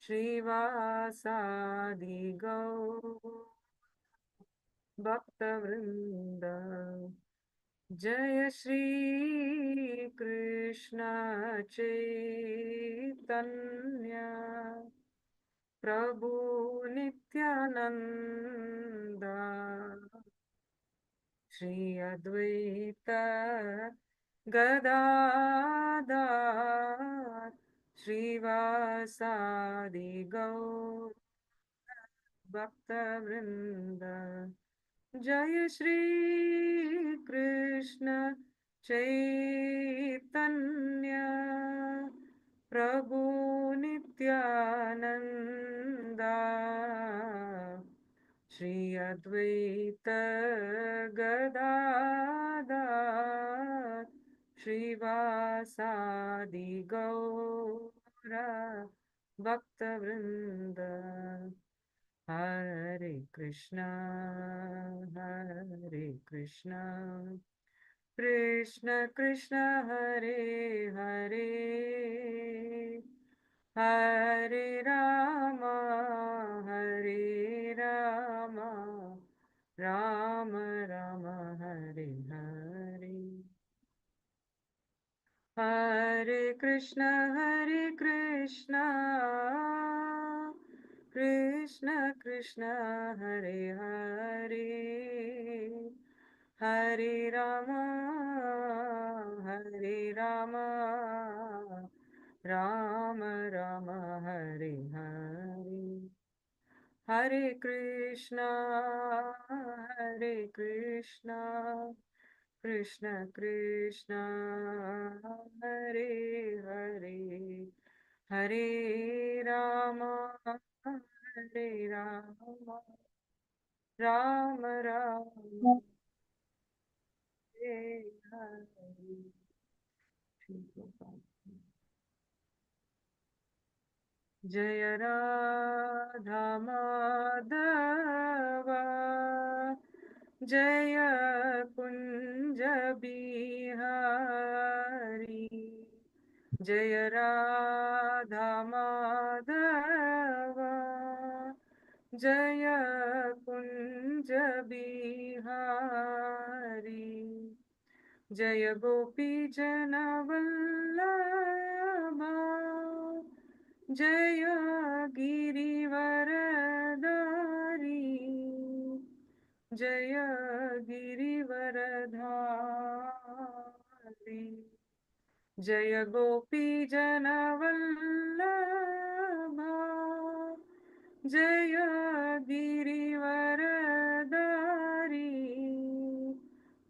श्रीवासादि गौ भक्तवृंद। जय श्री कृष्ण चैतन्य प्रभु नित्यानंद श्री अद्वैत गदाधर श्रीवासादि गौ भक्तवृंद। जय श्री कृष्ण चैतन्य प्रभु नित्यानंद श्री अद्वैत गदाधर श्रीवासादि गौर भक्तवृंद। हरे कृष्णा कृष्ण कृष्ण हरे हरे हरे राम राम राम हरे हरे। हरे कृष्ण कृष्ण कृष्ण हरे हरे हरे राम राम राम हरे हरे। हरे कृष्णा कृष्ण कृष्ण हरे हरे हरे राम राम राम हरे हरे। जय राधा माधव जय कुंज बिहारी। जय राधा माधव जय कुंज बिहारी। जय गोपी जन वल्लभा जय गिरिवरधारी। जय गिरिवरधारी। जय गोपी जन वल्लभा जय गिरिवरधारी।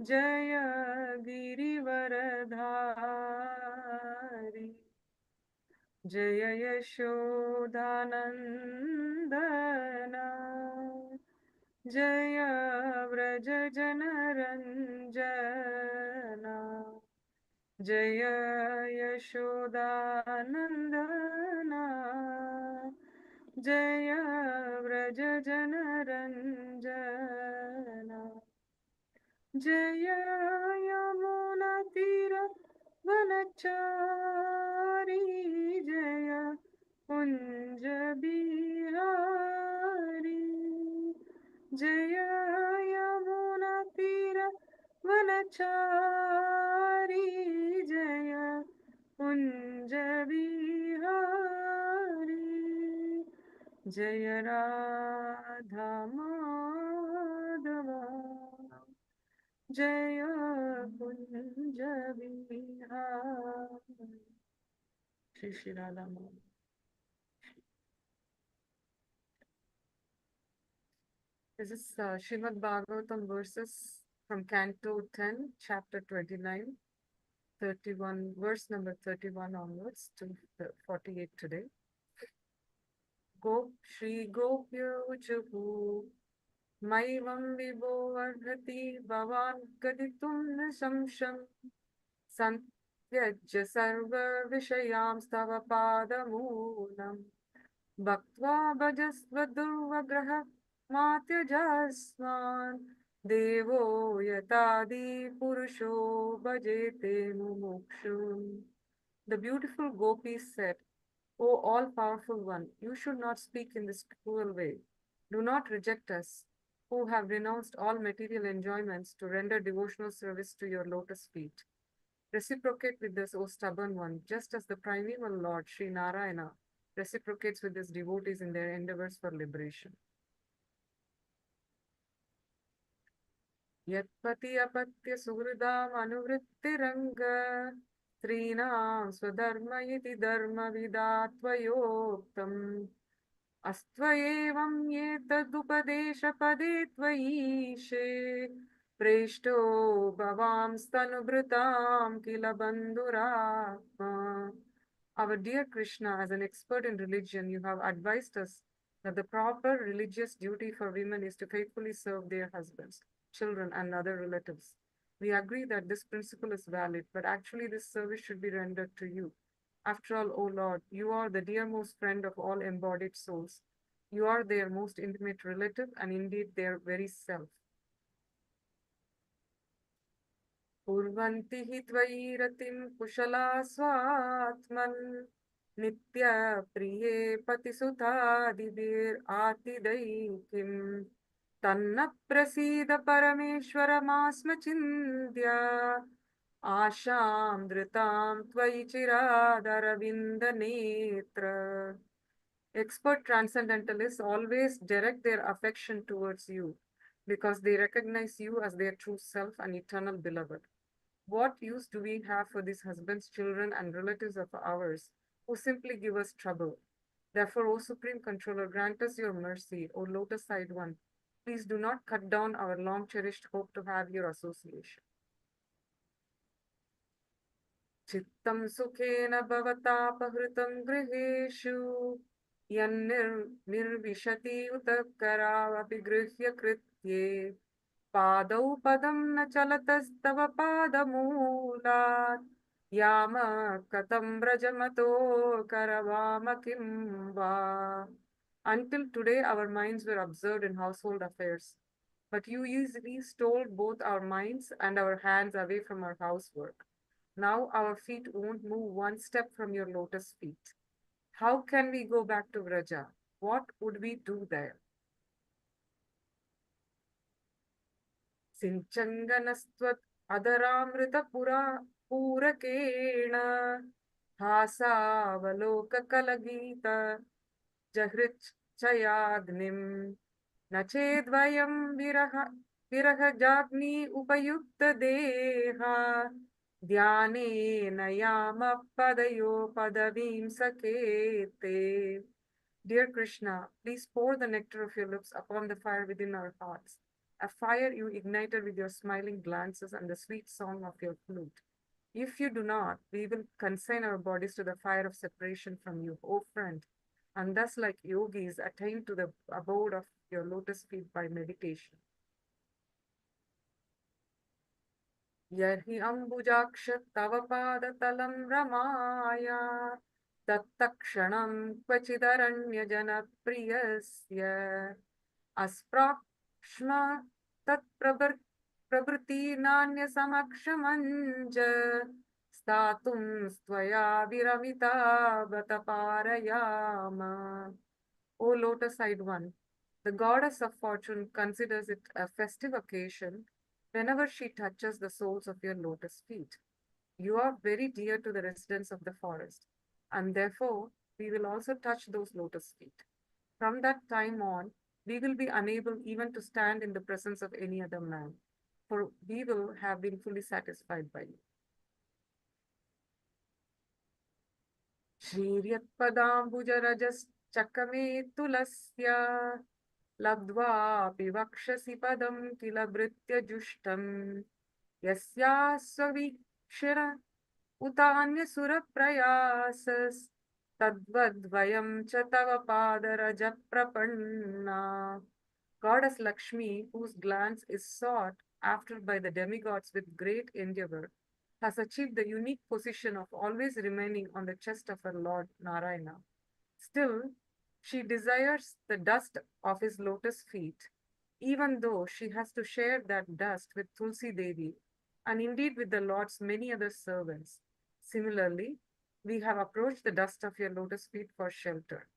जय गिरिवरधारी। जय यशोदानंदन जय व्रज जनरंजना। जय यशोदानंदन जय व्रज जनरंजना। जय यमुना तीर वनचारी। जय कुंज बिहारी। जय यमुना तीर वनचारी। जय कुंज बिहारी। जय राधा माधव जय Kunj Bihari. Shri Shri Radha Madhav. This is Srimad Bhagavatam verses from Canto 10, chapter 29, 31, verse number 31 onwards to 48 today. Gop Shri Gopyo Uchahu Maivam Vibho Arhati Bhavan Gaditum Nisamsham Santyajya Sarva Vishayam Stava Padamulam Bhaktva Bhajasva Durvagraha Matyajasman Devo Yatadi Purusho Bhajete Mumukshum. The beautiful gopis said, O all-powerful one, you should not speak in this cruel way. Do not reject us, who have renounced all material enjoyments to render devotional service to your lotus feet. Reciprocate with us, O stubborn one, just as the primeval Lord Sri Narayana reciprocates with his devotees in their endeavors for liberation. यत्पति अपत्य सुहृदाम् अनुवृत्तिरङ्ग स्त्रीणां स्वधर्म इति धर्मविदात्वयोक्तम् अस्त्वयेवं एतदुपदेशपदे त्वयीशे प्रेष्टो भवांस्तनुभृतां किल बन्धुरात्मा. Our dear Krishna, as an expert in religion, you have advised us that the proper religious duty for women is to faithfully serve their husbands, children, and other relatives. We agree that this principle is valid, but actually this service should be rendered to you. After all, O Lord, you are the dearmost friend of all embodied souls. You are their most intimate relative and indeed their very self. कुर्वन्ति हि त्वयि रतिं कुशला स्वात्मन् नित्य प्रिये पतिसुतादिभिरातिदैकिं तन्न प्रसीद परमेश्वरमास्म चिन्त्य आशां धृतां त्वयि चिरादरविन्दनेत्र. Expert transcendentalists always direct their affection towards you because they recognize you as their true self and eternal beloved. What use do we have for these husbands, children, and relatives of ours who simply give us trouble? Therefore, O Supreme Controller, grant us your mercy, O lotus-eyed one. Please do not cut down our long-cherished hope to have your association. Chittam sukhena bhavatapaghritam griheshu yannirvishati utakkaravapi grihya kritye पादौ पदं न चलतस्तव पादमूलात् याम कथं व्रजमतो करवाम किं वा. Until today, our minds were absorbed in household affairs, but you easily stole both our minds and our hands away from our housework. Now our feet won't move one step from your lotus feet. How can we go back to Vraja? What would we do there? सिञ्चङ्गनस्त्वत् अधरामृतपुरा पूरकेण हासावलोककलगीत जहृच्छयाग्निं न चेद्वयं विरहजाग्नि उपयुक्तदेहा ध्यानेन यामः पदयो पदवीं सकेते. Dear Krishna, please pour the nectar of your lips upon the fire within our hearts, a fire you ignited with your smiling glances and the sweet song of your flute. If you do not, we will consign our bodies to the fire of separation from you, O friend, and thus like yogis attain to the abode of your lotus feet by meditation. Yarhi ambujaksh tava padatalam ramaya तत्तक्षणं क्वचिदरण्यजनप्रियस्य अस्प्राक्ष्म तत्प्रभृति नान्यसमक्षमञ्च स्थातुं त्वया विरमिता बत पारयाम. O lotus-eyed one, the goddess of fortune considers it a festive occasion whenever she touches the soles of your lotus feet. You are very dear to the residents of the forest, and therefore we will also touch those lotus feet. From that time on, we will be unable even to stand in the presence of any other man, for we will have been fully satisfied by you. Shriryatpadambujarajaschakame tulasya labdvapi vakshasi padam kila britya jushtam yasya swavikshira utanya suraprayasas tadvadvayam cha tava padaraja prapanna. Goddess Lakshmi, whose glance is sought after by the demigods with great endeavor, has achieved the unique position of always remaining on the chest of her Lord Narayana. Still, she desires the dust of his lotus feet, even though she has to share that dust with Tulsi Devi and indeed with the Lord's many other servants. Similarly, we have approached the dust of your lotus feet for shelter.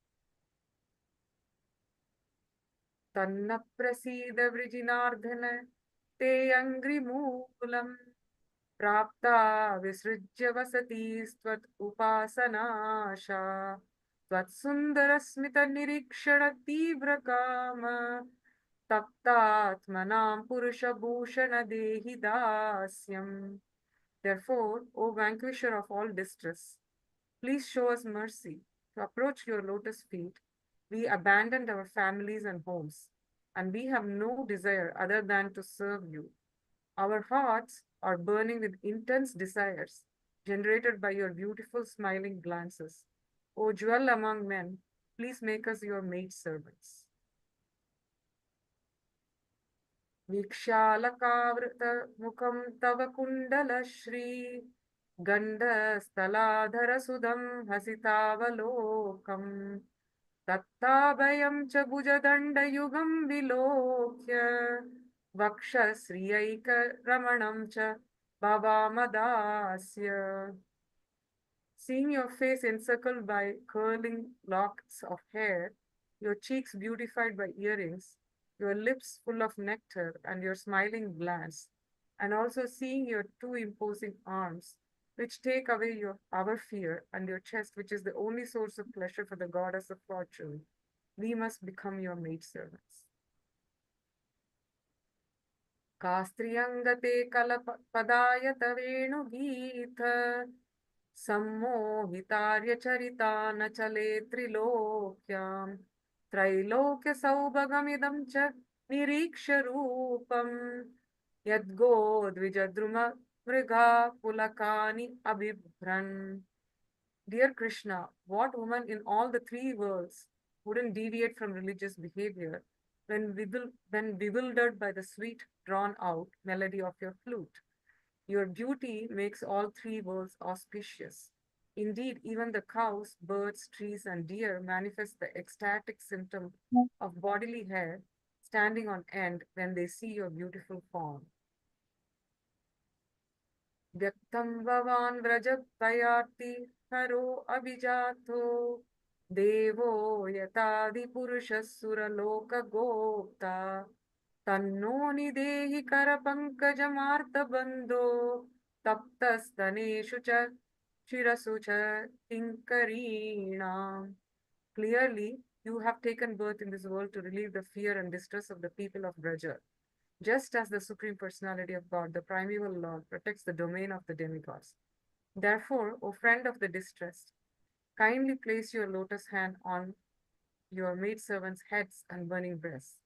Tanna prasida vrijinardhana te angrimulam prapta visrujya vasati stvat upasanasha tvat sundarasmita nirikshana tibra kama taptatmanam purusha bhushana dehi dasyam. Therefore, O vanquisher of all distress, please show us mercy. To approach your lotus feet, we abandoned our families and homes, and we have no desire other than to serve you. Our hearts are burning with intense desires generated by your beautiful smiling glances. O jewel among men, please make us your maidservants. वीक्षालकावृतमुखं तव कुण्डलश्री गण्डस्थलाधरसुधं हसितावलोकम् तत्ताभयं च भुजदण्डयुगं विलोक्य वक्षश्रियैकरमणं च भवामदास्य. Seeing your face encircled by curling locks of hair, your cheeks beautified by earrings, your lips full of nectar, and your smiling glance, and also seeing your two imposing arms, which take away our fear, and your chest, which is the only source of pleasure for the goddess of fortune, we must become your maidservants. Kastriyangate kalapadaayata venugeetha सम्मोहितार्य चरिता न चले त्रिलोक्यां त्रैलोक्य सौभगमिदं च निरीक्ष्य रूपं यद्गो द्विजद्रुम मृगा पुलकानि अबिभ्रन्. Dear Krishna, what woman in all the three worlds wouldn't deviate from religious behavior when bewildered by the sweet drawn out melody of your flute? Your beauty makes all three worlds auspicious. Indeed, even the cows, birds, trees, and deer manifest the ecstatic symptom of bodily hair standing on end when they see your beautiful form. Vyaktam vavan vrajapayati haro abhijato devo yatadi purushasura loka gopta तन्नो निदेहि करपङ्कजमार्तबन्धो तप्तस्तनेषु च शिरसु च किङ्करीणाम्. Clearly, you have taken birth in this world to relieve the fear and distress of the people of Braja. Just as the Supreme Personality of God, the primeval Lord, protects the domain of the demigods. Therefore, O friend of the distressed, kindly place your lotus hand on your maidservants' heads and burning breasts.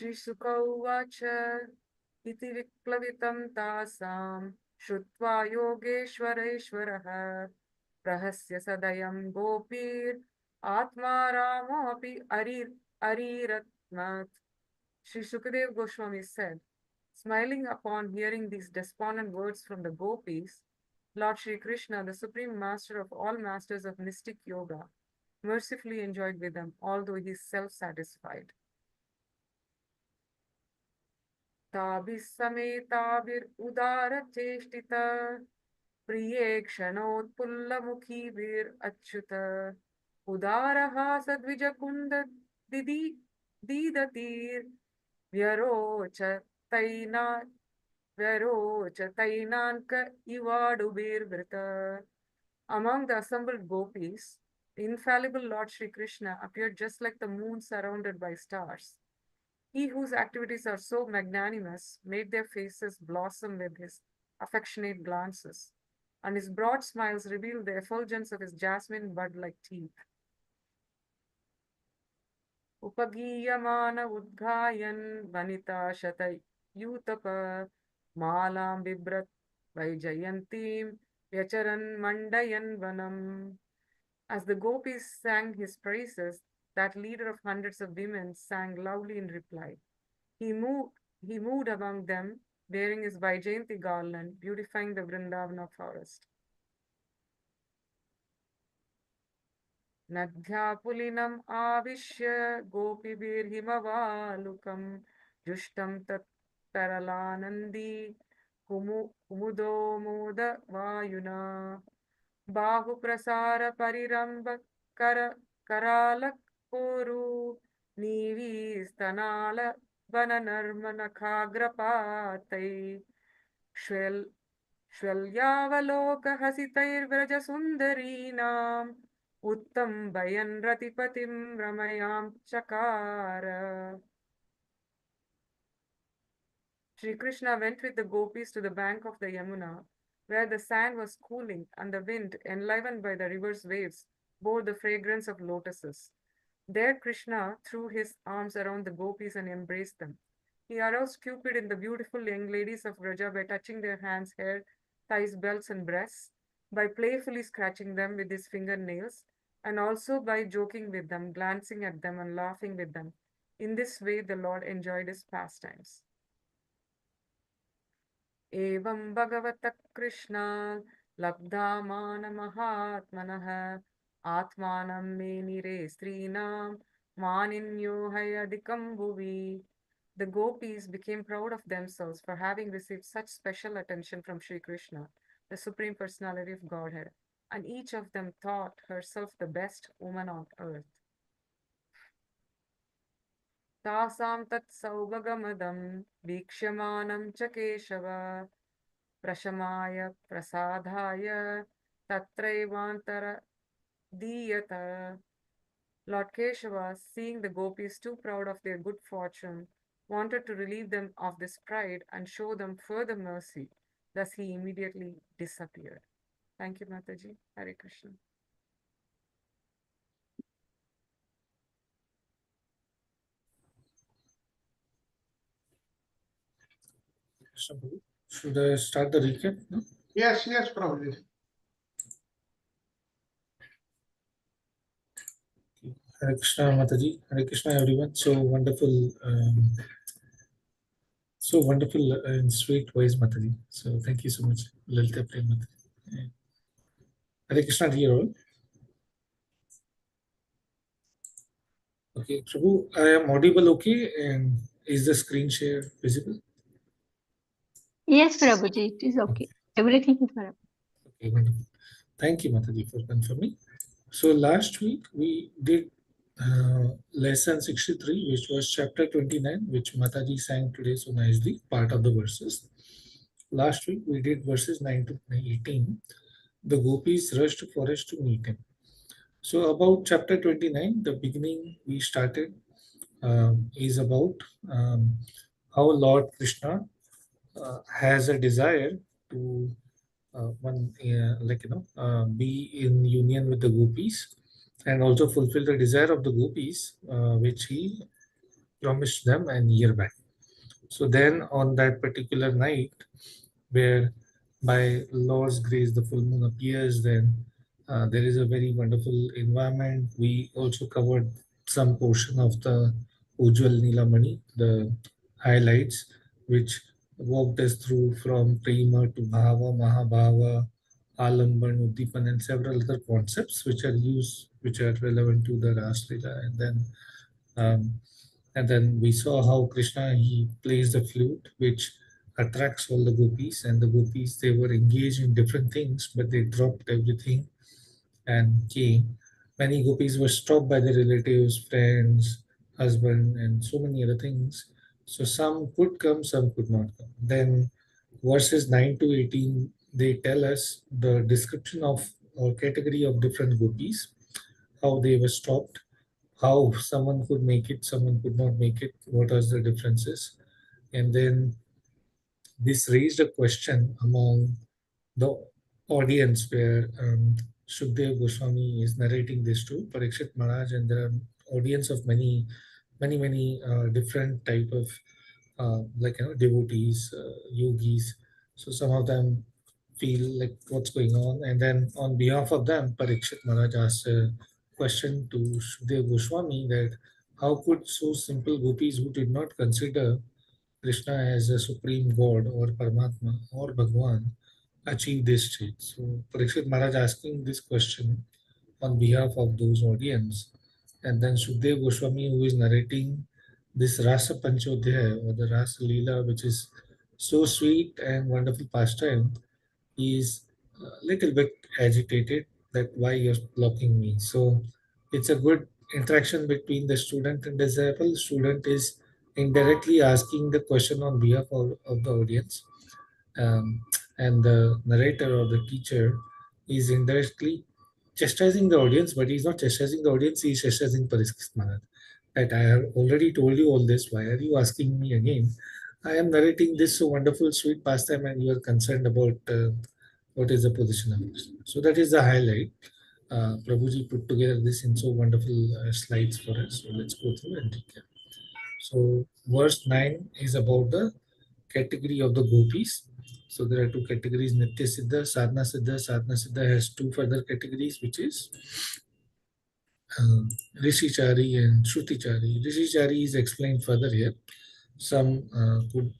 श्रीशुक उवाच इति विप्लवितं तासां श्रुत्वा योगेश्वरेश्वरः प्रहस्य सदयं गोपीर् आत्मा रामोऽपि अरीरत्मत्. Sri Shukadev Goswami said, smiling upon hearing these despondent words from the gopis, Lord Shri Krishna, the Supreme Master of all masters of mystic yoga, mercifully enjoyed with them, although he is self-satisfied. ताभिस्समेताभिरुदारचेष्टित प्रिये क्षणोत्पुल्लमुखीभिरच्युत उदारहासद्विजकुन्द दीदतीर्व्यरोच तैनान्क इवाडुभिर्वृत. Among the assembled gopis, the infallible Lord Shri Krishna appeared just like the moon surrounded by stars. He whose activities are so magnanimous made their faces blossom with his affectionate glances, and his broad smiles revealed the effulgence of his jasmine bud-like teeth. Upagiyamana udghayan vanita shatayutapa malam bibrat vaijayantim vyacharan mandayan vanam. As the gopis sang his praises, that leader of hundreds of women sang loudly in reply. He moved among them, bearing his Vaijayanti garland, beautifying the Vrindavana forest. Nadhyapulinam avishya gopibir himavalukam jushtam tat taralanandi कुमुदो मोद वायुना बाहुप्रसार परिरम्भ कर करालकोरु नीवीस्तनाल वननर्मनखाग्रपातै श्वेल श्वल्यावलोकहसितैर्व्रजसुन्दरीणाम् उत्तम्बयन् रतिपतिं रमयां चकार. Sri Krishna went with the gopis to the bank of the Yamuna, where the sand was cooling and the wind, enlivened by the river's waves, bore the fragrance of lotuses. There Krishna threw his arms around the gopis and embraced them. He aroused Cupid in the beautiful young ladies of Vraja by touching their hands, hair, thighs, belts, and breasts, by playfully scratching them with his fingernails, and also by joking with them, glancing at them, and laughing with them. In this way, the Lord enjoyed his pastimes. एवं भगवतः कृष्णा लब्धामानमहात्मनः आत्मानं मे निरे स्त्रीणां मानिन्यो हयधिकं भुवि. The gopis became proud of themselves for having received such special attention from Sri Krishna, the Supreme Personality of Godhead, and each of them thought herself the best woman on earth. तासां तत्सौभगमदं वीक्ष्यमानं च Keshav प्रशमाय प्रसादाय तत्रैवान्तरदीयत. Lord Keshava, seeing the gopis too proud of their good fortune, wanted to relieve them of this pride and show them further mercy. Thus he immediately disappeared. Thank you, Mataji. Hare Krishna. Should I start the recap? No? Yes, probably. Hare Krishna, Mataji. Hare Krishna, everyone. So wonderful and sweet voice, Mataji. So thank you so much, Lalita Prem Mataji. Hare Krishna, dear all. Okay, Prabhu, I am audible, okay, and is the screen share visible? Yes, Prabhuji, it is okay. Everything is fine. Okay, wonderful. Thank you, Mataji, for confirming. So last week we did lesson 63, which was chapter 29, which Mataji sang today so nicely, part of the verses. Last week we did verses 9 to 18. The gopis rushed to forest to meet him. So about chapter 29, the beginning we started is about how Lord Krishna has a desire to be in union with the gopis and also fulfill the desire of the gopis, which he promised them a year back. So then on that particular night, where by Lord's grace the full moon appears, then there is a very wonderful environment. We also covered some portion of the Ujjwal Nilamani, the highlights, which walked us through from Prema to Bhava, Mahabhava, Alamban, Uddipan, and several other concepts which are used, which are relevant to the Ras Leela. And then we saw how Krishna, he plays the flute, which attracts all the gopis, and the gopis, they were engaged in different things, but they dropped everything and came. Many gopis were stopped by their relatives, friends, husband, and so many other things. So some could come, some could not come. Then verses 9 to 18, they tell us the description of or category of different gopis, how they were stopped, how someone could make it, someone could not make it, what are the differences. And then this raised a question among the audience where Shukdev Goswami is narrating this to Parikshit Maharaj, and there are audience of many different type of devotees, yogis. So some of them feel like what's going on, and then on behalf of them, Parikshit Maharaj asked a question to Shukdev Goswami that how could so simple gopis who did not consider Krishna as a supreme god or Paramatma or Bhagwan achieve this state. So Parikshit Maharaj asking this question on behalf of those audience. And then Shukdev Goswami, who is narrating this Rasa Panchodhyaya or the Rasa Leela, which is so sweet and wonderful pastime, he is a little bit agitated that why you're blocking me. So it's a good interaction between the student and disciple. Student is indirectly asking the question on behalf of the audience, um, and the narrator or the teacher is indirectly chastising the audience, but he's not chastising the audience, he's chastising Parikshit Maharaj. That I have already told you all this, why are you asking me again? I am narrating this so wonderful, sweet pastime, and you are concerned about what is the position of Krishna. So that is the highlight. Prabhuji put together this in so wonderful slides for us. So let's go through and recap. So verse 9 is about the category of the gopis. So there are two categories, Nitya Siddha, Sadhana Siddha. Sadhana Siddha has two further categories, which is Rishichari and Shrutichari. Rishichari is explained further here. Some could,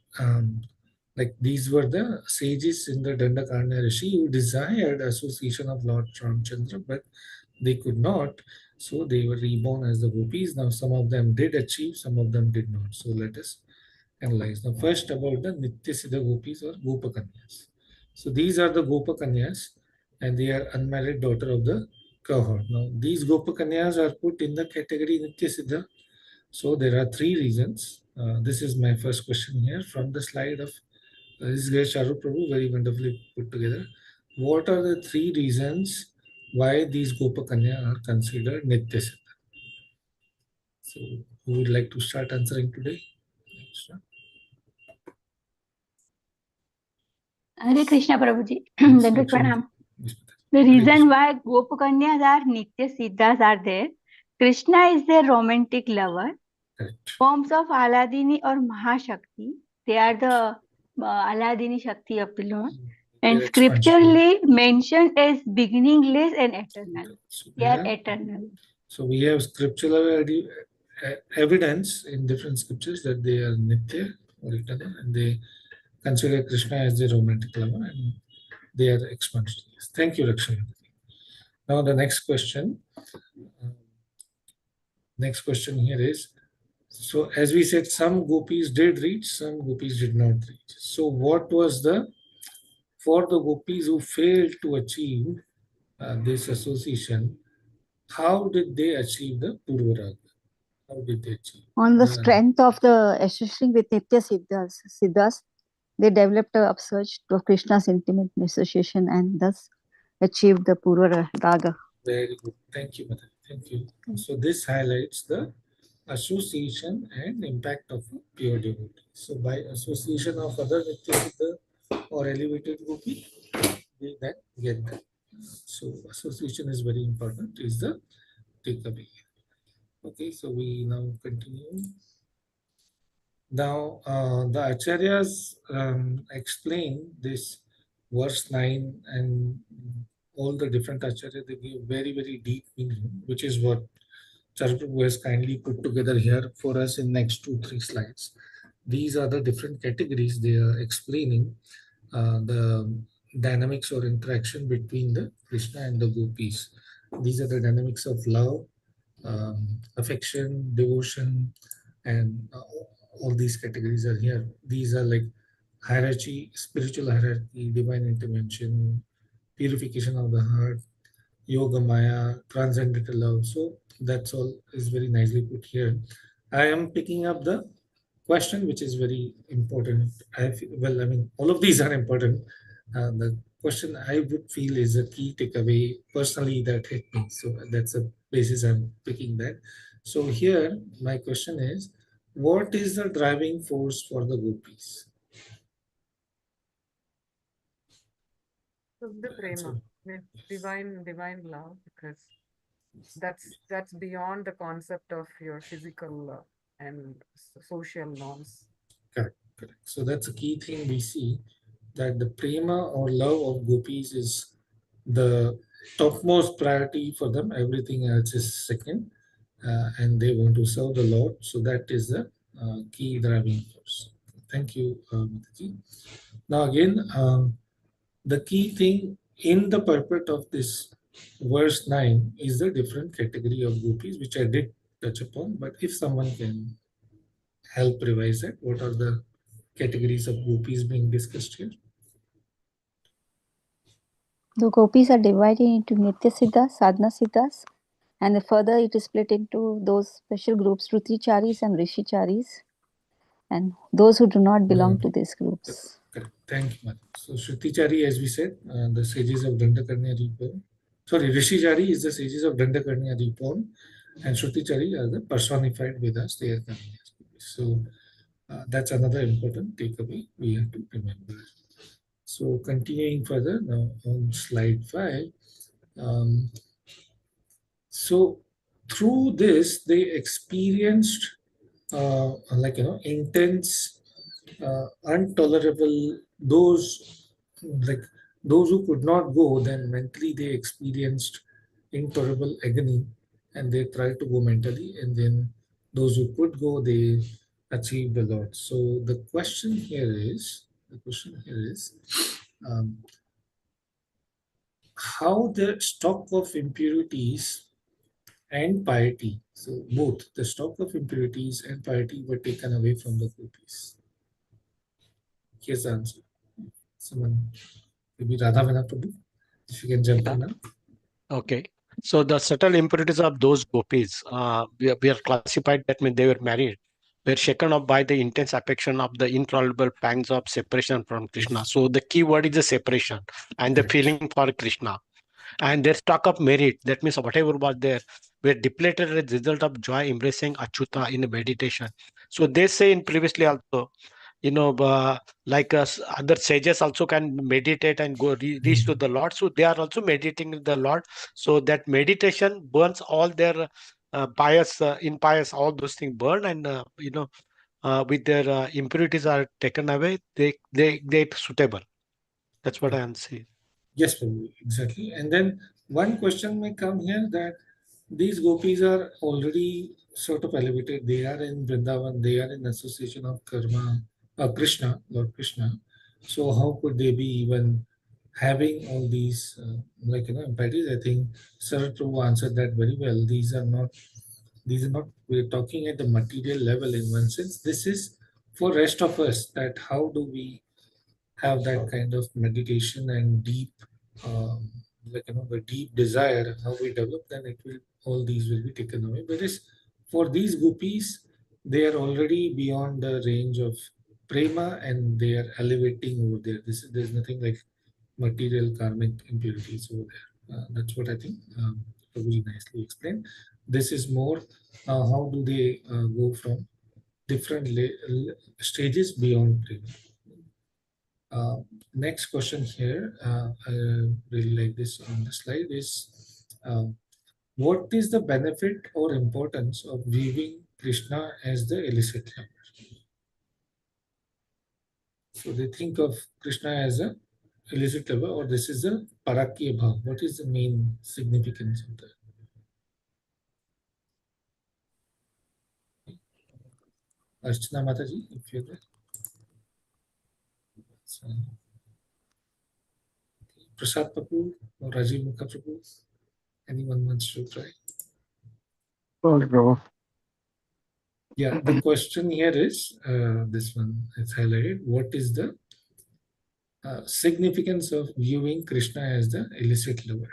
like these were the sages in the Dandakarnya Rishi who desired association of Lord Ramchandra, but they could not. So they were reborn as the gopis. Now some of them did achieve, some of them did not. So let us analyze. Now first about the Nitya Siddha gopis or Gopakanyas. So these are the Gopakanyas and they are unmarried daughter of the cohort. Now these Gopakanyas are put in the category Nitya Siddha. So there are three reasons. This is my first question here from the slide of this is Charu Prabhu, very wonderfully put together. What are the three reasons why these Gopakanya are considered Nitya Siddha? So who would like to start answering today? Sure. Hare Krishna Prabhuji. Yes, Dandavat Lakshmi. Pranam. Yes, The Hare reason Krishna. why Gopakanyas are Nitya Siddhas are there. Krishna is their romantic lover. Correct. Forms of Aladini or Mahashakti. They are the Aladini Shakti of the Lord. And Their expansion. scripturally mentioned as beginningless and eternal. So They are eternal. so we have scriptural evidence in different scriptures that they are Nitya or eternal, and they consider Krishna as their romantic lover, and they are expansionists. Thank you, Lakshmi. Now the next question. Next question here is, so as we said, some gopis did reach, some gopis did not reach. So what was for the gopis who failed to achieve this association, how did they achieve the Purvaraga? How did they achieve? On the strength of the association with Nitya Siddhas, they developed a upsurge to Krishna's intimate association and thus achieved the Purva Raga. Very good. Thank you, Mother. Thank you. So this highlights the association and impact of a pure devotee. So by association of other Nitya Siddha or elevated gopi, we then get that. So association is very important, is the takeaway. Okay, so we now continue. Now the Acharyas explain this verse 9 and all the different Acharyas, they give very, very deep meaning, which is what Charprabhu has kindly put together here for us in next 2-3 slides. These are the different categories they are explaining the dynamics or interaction between the Krishna and the gopis. These are the dynamics of love, affection, devotion, and all these categories are here. These are like hierarchy, spiritual hierarchy, divine intervention, purification of the heart, yoga maya, transcendental love. So that's all is very nicely put here. I am picking up the question which is very important. Well, I mean, all of these are important. The question I would feel is a key takeaway personally that hit me. So that's the basis I'm picking that. So here, my question is, what is the driving force for the gopis? So the prema, divine love, because that's beyond the concept of your physical and social norms. Correct, correct. So that's a key thing we see, that the prema or love of gopis is the topmost priority for them. Everything else is second, and they want to serve the Lord. So that is the key driving force. Thank you, Mataji. Now again, the key thing in the purport of this verse 9 is the different category of gopis, which I did touch upon. But if someone can help revise it, what are the categories of gopis being discussed here? The gopis are divided into Nitya Siddhas, Sadhana Siddhas, and further it is split into those special groups, Ruticharis and Rishicharis, and those who do not belong to these groups. Correct. Thank you, Madam. So Shrutichari, as we said, the sages of Dandakarnya Reborn. Sorry, Rishichari is the sages of Dandakarnya Reborn, and Shrutichari are the personified Vedas. They are coming as gopis. So that's another important takeaway we have to remember. So continuing further now on slide 5. So through this, they experienced intense, intolerable, those who could not go, then mentally they experienced intolerable agony and they tried to go mentally, and then those who could go, they achieved the Lord. So the question here is how the stock of impurities and piety, so both the stock of impurities and piety were taken away from the gopis. Here's the answer. Someone, maybe Radha Prabhu, if you can jump in now. Okay. So the subtle impurities of those gopis, we are classified that means they were married, were shaken up by the intense affection of the intolerable pangs of separation from Krishna. So the key word is the separation and the feeling for Krishna. And their stock of merit, that means whatever was there, were depleted as a result of joy embracing Achyuta in meditation. So they say in previously also, like us, other sages also can meditate and go reach to the Lord. So they are also meditating with the Lord. So that meditation burns all their bias, impious, all those things burn, and with their impurities are taken away. They suitable. That's what I am saying. Yes, Prabhu, exactly. And then one question may come here that these gopis are already sort of elevated. They are in Vrindavan. They are in association of Krishna, Lord Krishna. So how could they be even having all these impurities? I think Sarat Prabhu answered that very well. These are not. We're talking at the material level in one sense. This is for rest of us. That how do we have that kind of meditation and deep the deep desire, how we develop, then it will, all these will be taken away. Whereas for these gopis, they are already beyond the range of prema and they are elevating over there. There's nothing like material karmic impurities over there. That's what I think Prabhuji nicely explained. This is more how do they go from different stages beyond prema. Next question here, I really like this on the slide is, what is the benefit or importance of viewing Krishna as the illicit lover? So they think of Krishna as a illicit lover, or this is a parakya bhav. What is the main significance of that? Archana Mataji, if you're there. So, Prasad Prabhu or Rajiv Mukha Prabhu, anyone wants to try? Yeah, the question here is, this one is highlighted. What is the significance of viewing Krishna as the illicit lover?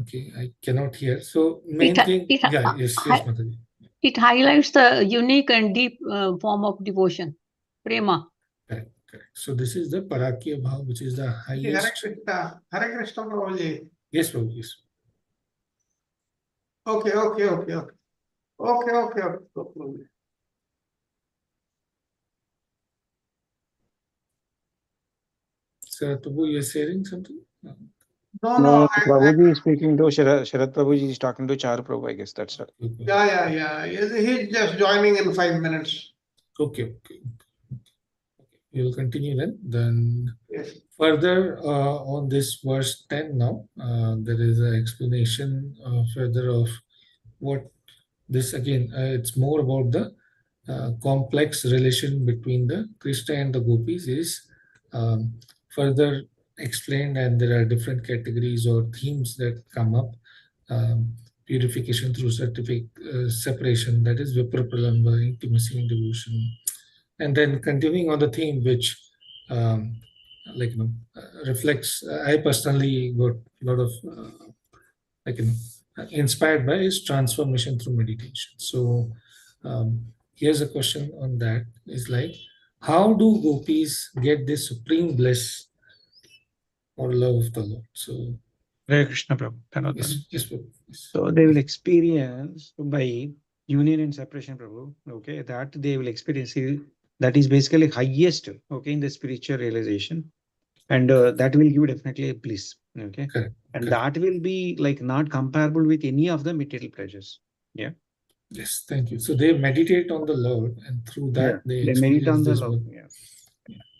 Okay, I cannot hear. So main thing, yes, Mataji. It highlights the unique and deep form of devotion, prema. Correct. So this is the parakya bhav, which is the highest. Hare Krishna, Prabhuji. Yes, Prabhu, yes. Okay. Sir, Prabhu, you're saying something? No, Prabhuji is speaking to Sharat Prabhuji is talking to Char Prabhu, I guess that's it. Okay. Yeah. He's just joining in 5 minutes. Okay. We'll continue then. Yes. Further on this verse 10 now, there is an explanation further of what this again, it's more about the complex relation between the Krishna and the gopis is further explained, and there are different categories or themes that come up. purification through separation, that is Viprapralamba, intimacy and devotion. And then continuing on the theme which reflects, I personally got a lot of inspired by his transformation through meditation. So here's a question on that, is like, how do gopis get this supreme bliss or love of the Lord? So Hare Krishna Prabhu. yes, Prabhu. Yes. So they will experience by union and separation, Prabhu. Okay, that they will experience. That is basically highest, okay, in the spiritual realization, and that will give definitely a bliss. Okay, Correct. and Correct. that will be like not comparable with any of the material pleasures. Yeah. Yes, thank you. So they meditate on the Lord, and through that they meditate on experience the this love. book. Yeah.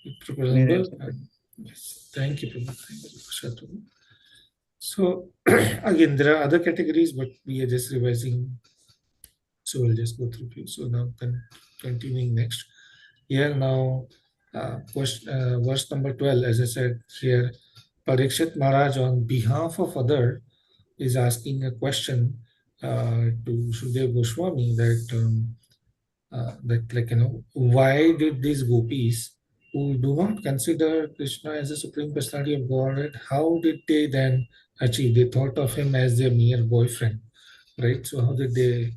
Viprapralamba, yes, thank you, Prabhu. Thank you, Prashad Prabhu. So again, there are other categories, but we are just revising. So we'll just go through few. So now continuing next. Here now, verse number 12, as I said here, Parikshit Maharaj on behalf of other is asking a question to Shukdev Goswami that why did these gopis who do not consider Krishna as a supreme personality of Godhead, how did they then achieve? They thought of him as their mere boyfriend, right? So how did they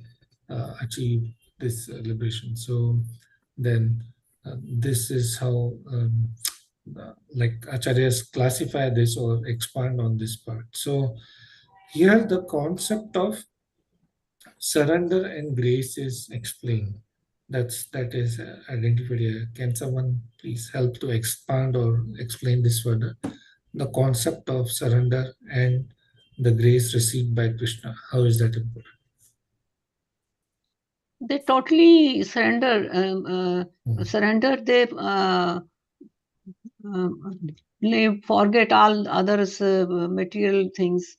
achieve this liberation? So then this is how acharyas classify this or expand on this part. So here the concept of surrender and grace is explained. That is identified here. Can someone please help to expand or explain this further? The concept of surrender and the grace received by Krishna. How is that important? They totally surrender. Surrender. They forget all others material things.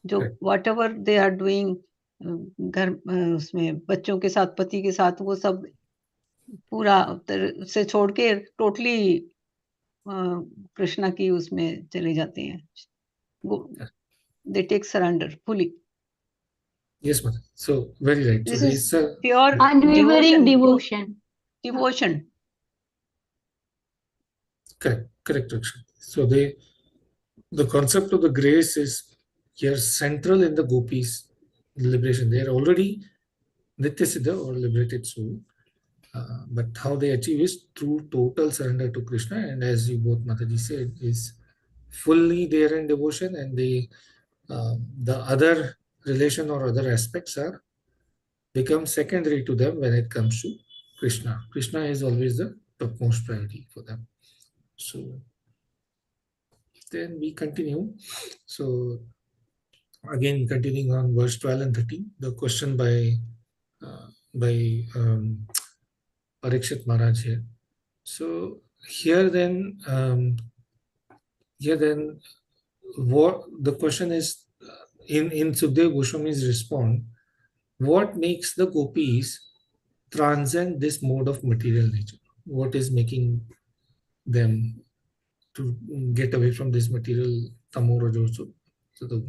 जो Right. whatever they are doing घर उसमें बच्चों के साथ पति के साथ वो सब पूरा तरह से छोड़ के टोटली कृष्णा की उसमें चले जाते हैं. They take surrender fully. Yes, ma'am. So very right. This so is these pure Unwavering devotion. Devotion. correct, Raksha. So the concept of the grace is here central in the gopis liberation. They are already Nitya Siddha or liberated soul. But how they achieve is through total surrender to Krishna, and as you both Mataji said, is fully there in devotion, and the other relation or other aspects are become secondary to them when it comes to Krishna. Krishna is always the topmost priority for them. So then we continue. So again, continuing on verse 12 and 13, the question by Parikshit Maharaj here. So here then, what the question is in Sukdev Goswami's response, what makes the gopis transcend this mode of material nature? What is making them to get away from this material tamorojoso? So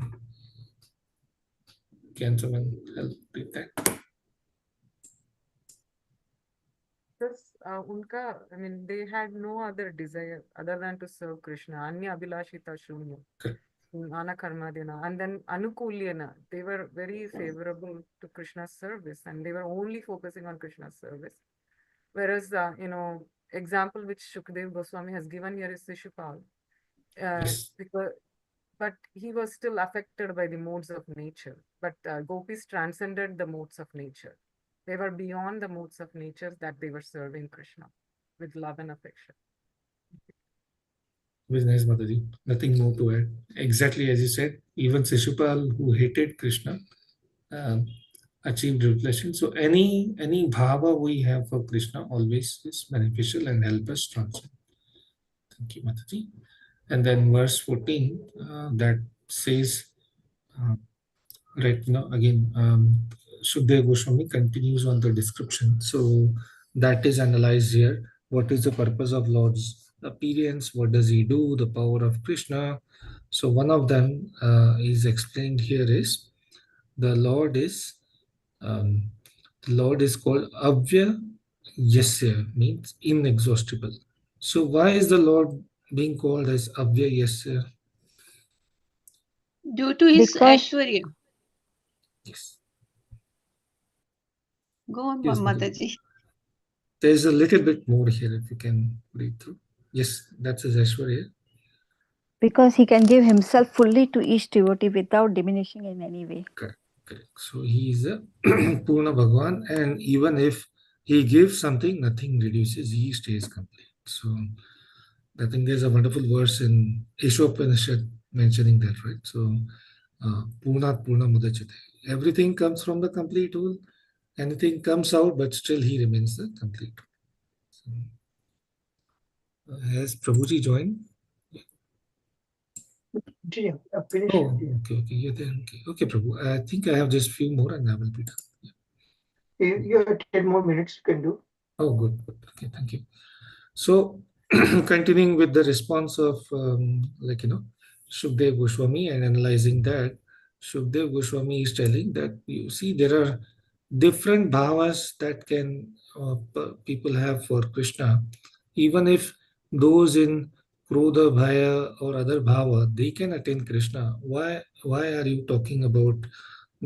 can someone help with that? Because I mean, they had no other desire other than to serve Krishna. Anya Abhilashita Shunya. Correct. Anakarmadina. And then Anukulyana. They were very favorable to Krishna's service, and they were only focusing on Krishna's service. Whereas, example which Shukdev Goswami has given here is Shishupal. Yes. But he was still affected by the modes of nature. But gopis transcended the modes of nature. They were beyond the modes of nature that they were serving Krishna with love and affection. Very nice, Mataji. Nothing more to add. Exactly as you said, even Shishupal, who hated Krishna, achieved revelation. So any bhava we have for Krishna always is beneficial and help us transcend. Thank you, Mataji. And then verse 14 that says, right now again, Shukdev Goswami continues on the description. So that is analyzed here. What is the purpose of Lord's appearance? What does he do? The power of Krishna. So one of them is explained here is the Lord is called Avya Yasya, means inexhaustible. So why is the Lord being called as Avya Yasya? Due to his Because Aishwarya. Yes. Go on, Yes, Mataji. there's a little bit more here if you can read through. Yes, that's his Aishwarya. because he can give himself fully to each devotee without diminishing in any way. Correct. So he is a Purna Bhagwan, and even if he gives something, nothing reduces, he stays complete. So I think there's a wonderful verse in Ishopanishad mentioning that, right? So Purnat Purna Mudachate. Everything comes from the complete whole, anything comes out, but still he remains the complete. So, has Prabhuji joined? Continue. Finish. Oh, okay, you're there. Okay, Prabhu. I think I have just few more and I will be done. You have 10 more minutes you can do. Oh, good. Okay, thank you. So, continuing with the response of Shukdev Goswami and analyzing that, Shukdev Goswami is telling that you see there are different bhavas that can people have for Krishna, even if those in Krodha, Bhaya or other bhava, they can attain Krishna. Why are you talking about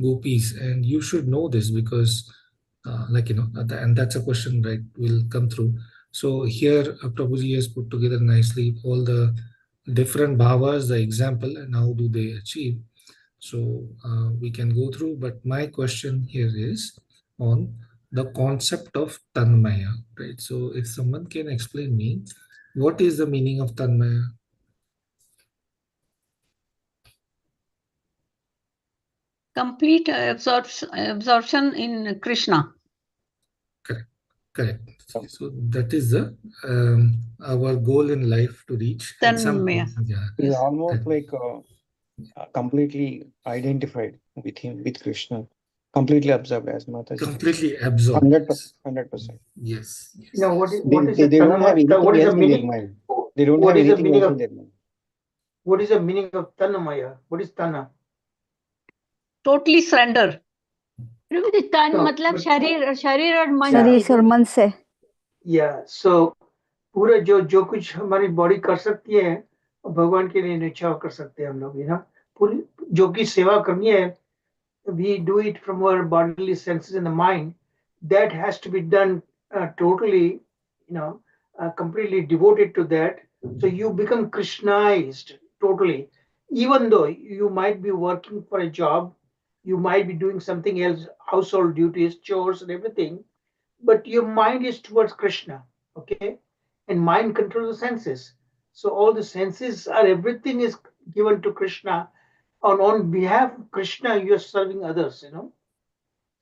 gopis? And you should know this because and that's a question, right, will come through. So here Prabhuji has put together nicely all the different bhavas, the example, and how do they achieve. So we can go through, but my question here is on the concept of Tanmaya, right? So if someone can explain me, what is the meaning of Tanmaya? Complete absorption in Krishna. Correct. So that is the our goal in life to reach at some Tanmaya. point. Yeah. He is almost That- like completely identified with him, with Krishna, completely absorbed, as Mataji. completely absorbed. 100%. Yes. Now, what is They the don't have anything what is the else in their meaning? mind. They don't What have is the anything meaning else of in their mind. what is the meaning of Tanmaya? What is Tana? Totally surrender. प्रभु तन No, मतलब but- शरीर और मन शरीर से से और मन से Yeah, so पूरा जो कुछ हमारी बॉडी कर सकती है भगवान के लिए निश्चय कर सकते हैं हम लोग, you know, पूरी जो की सेवा करनी है, we do it from our bodily senses in the mind. That has to be done totally, completely devoted to that. So you become Krishnaized totally. Even though you might be working for a job, you might be doing something else, household duties, chores, and everything, but your mind is towards Krishna, okay? And mind controls the senses. So all the senses are, everything is given to Krishna. On behalf of Krishna, you are serving others, you know.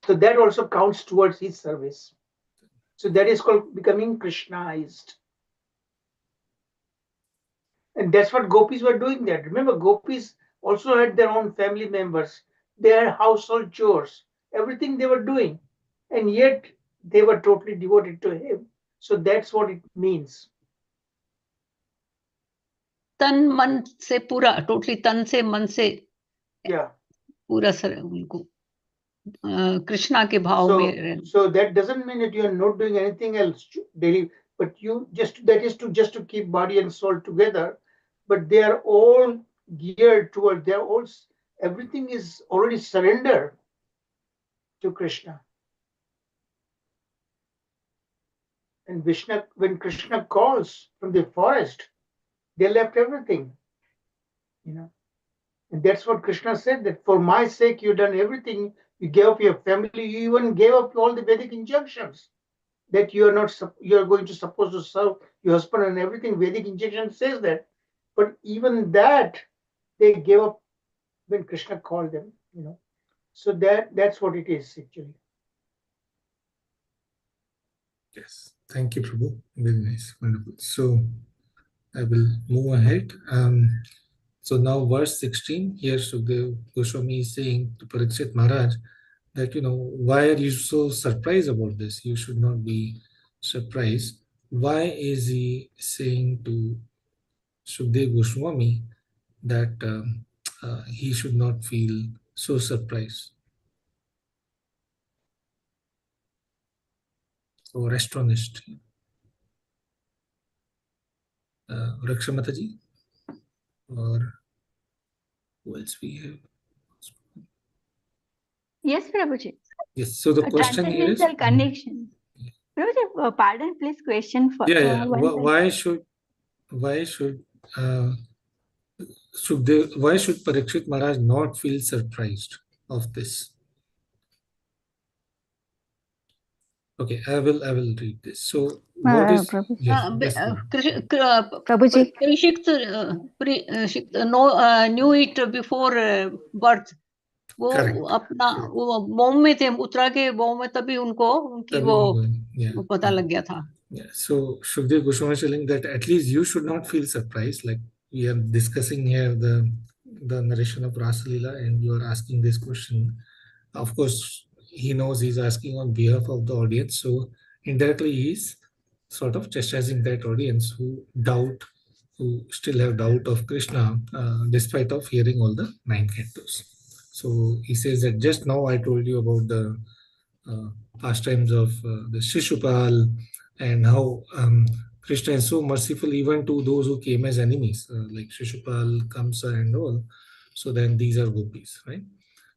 So that also counts towards his service. So that is called becoming Krishnaized. And that's what gopis were doing there. Remember, gopis also had their own family members, their household chores, everything they were doing. And yet they were totally devoted to him. So that's what it means. तन मन से पूरा, totally तन से मन से Yeah. पूरा उनको कृष्णा के भाव में. So that doesn't mean that you are not doing anything else daily, but you just, that is just to keep body and soul together. But they are all geared toward, they're all, everything is already surrendered to Krishna. And Vishnu, when Krishna calls from the forest, they left everything, you know. And that's what Krishna said, that for my sake, you've done everything. You gave up your family. You even gave up all the Vedic injunctions that you are not, you are going to supposed to serve your husband and everything. Vedic injunction says that. But even that, they gave up when Krishna called them, you know. So that's what it is actually. Yes. Thank you, Prabhu. Very nice. Wonderful. So I will move ahead. So now verse 16, here Sukdev Goswami is saying to Parikshit Maharaj that, why are you so surprised about this? You should not be surprised. Why is he saying to Sukdev Goswami that he should not feel so surprised? or astronist. Raksha Mataji, or who else we have? Yes, Prabhuji. Yes. So the question here is, Transcendental connection. Prabhuji, pardon, please, question for yeah. one time. Why should Parikshit Maharaj not feel surprised of this? Okay, I will read this. So what is Prabhu. yes, yes, Prabhuji. knew it before birth. वो Correct. अपना वो मोम में थे, उत्तरा के मोम में, तभी उनकी वो पता लग गया था. Yeah. So Shukdev Goswami is telling that at least you should not feel surprised. Like we are discussing here the narration of Rasa Leela, and you are asking this question. Of course, he knows he's asking on behalf of the audience. So indirectly, he's sort of chastising that audience who still have doubt of Krishna, despite of hearing all the 9 cantos. So he says that just now I told you about the pastimes of the Shishupal, and how Krishna is so merciful even to those who came as enemies, like Shishupal, Kamsa, and all. So then these are gopis, right?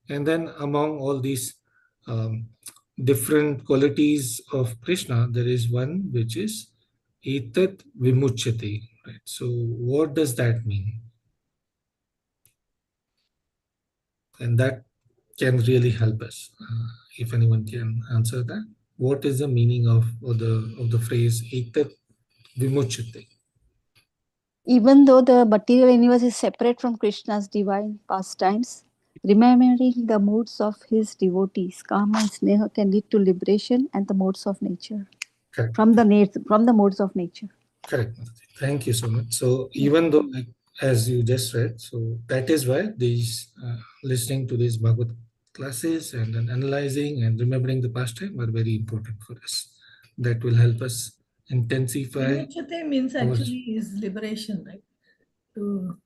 And then among all these different qualities of Krishna, there is one which is Etat Vimuchyate, right? So what does that mean? And that can really help us, if anyone can answer that. What is the meaning of the phrase Etat Vimuchyate? Even though the material universe is separate from Krishna's divine pastimes, remembering the modes of his devotees, Kama and Sneha, can lead to liberation and the modes of nature. Correct. From the modes of nature. Correct. Thank you so much. So even though, like, as you just read, so that is why these listening to these Bhagavad classes and then analyzing and remembering the pastime are very important for us. That will help us intensify. Vimuchyate means actually is liberation, right? To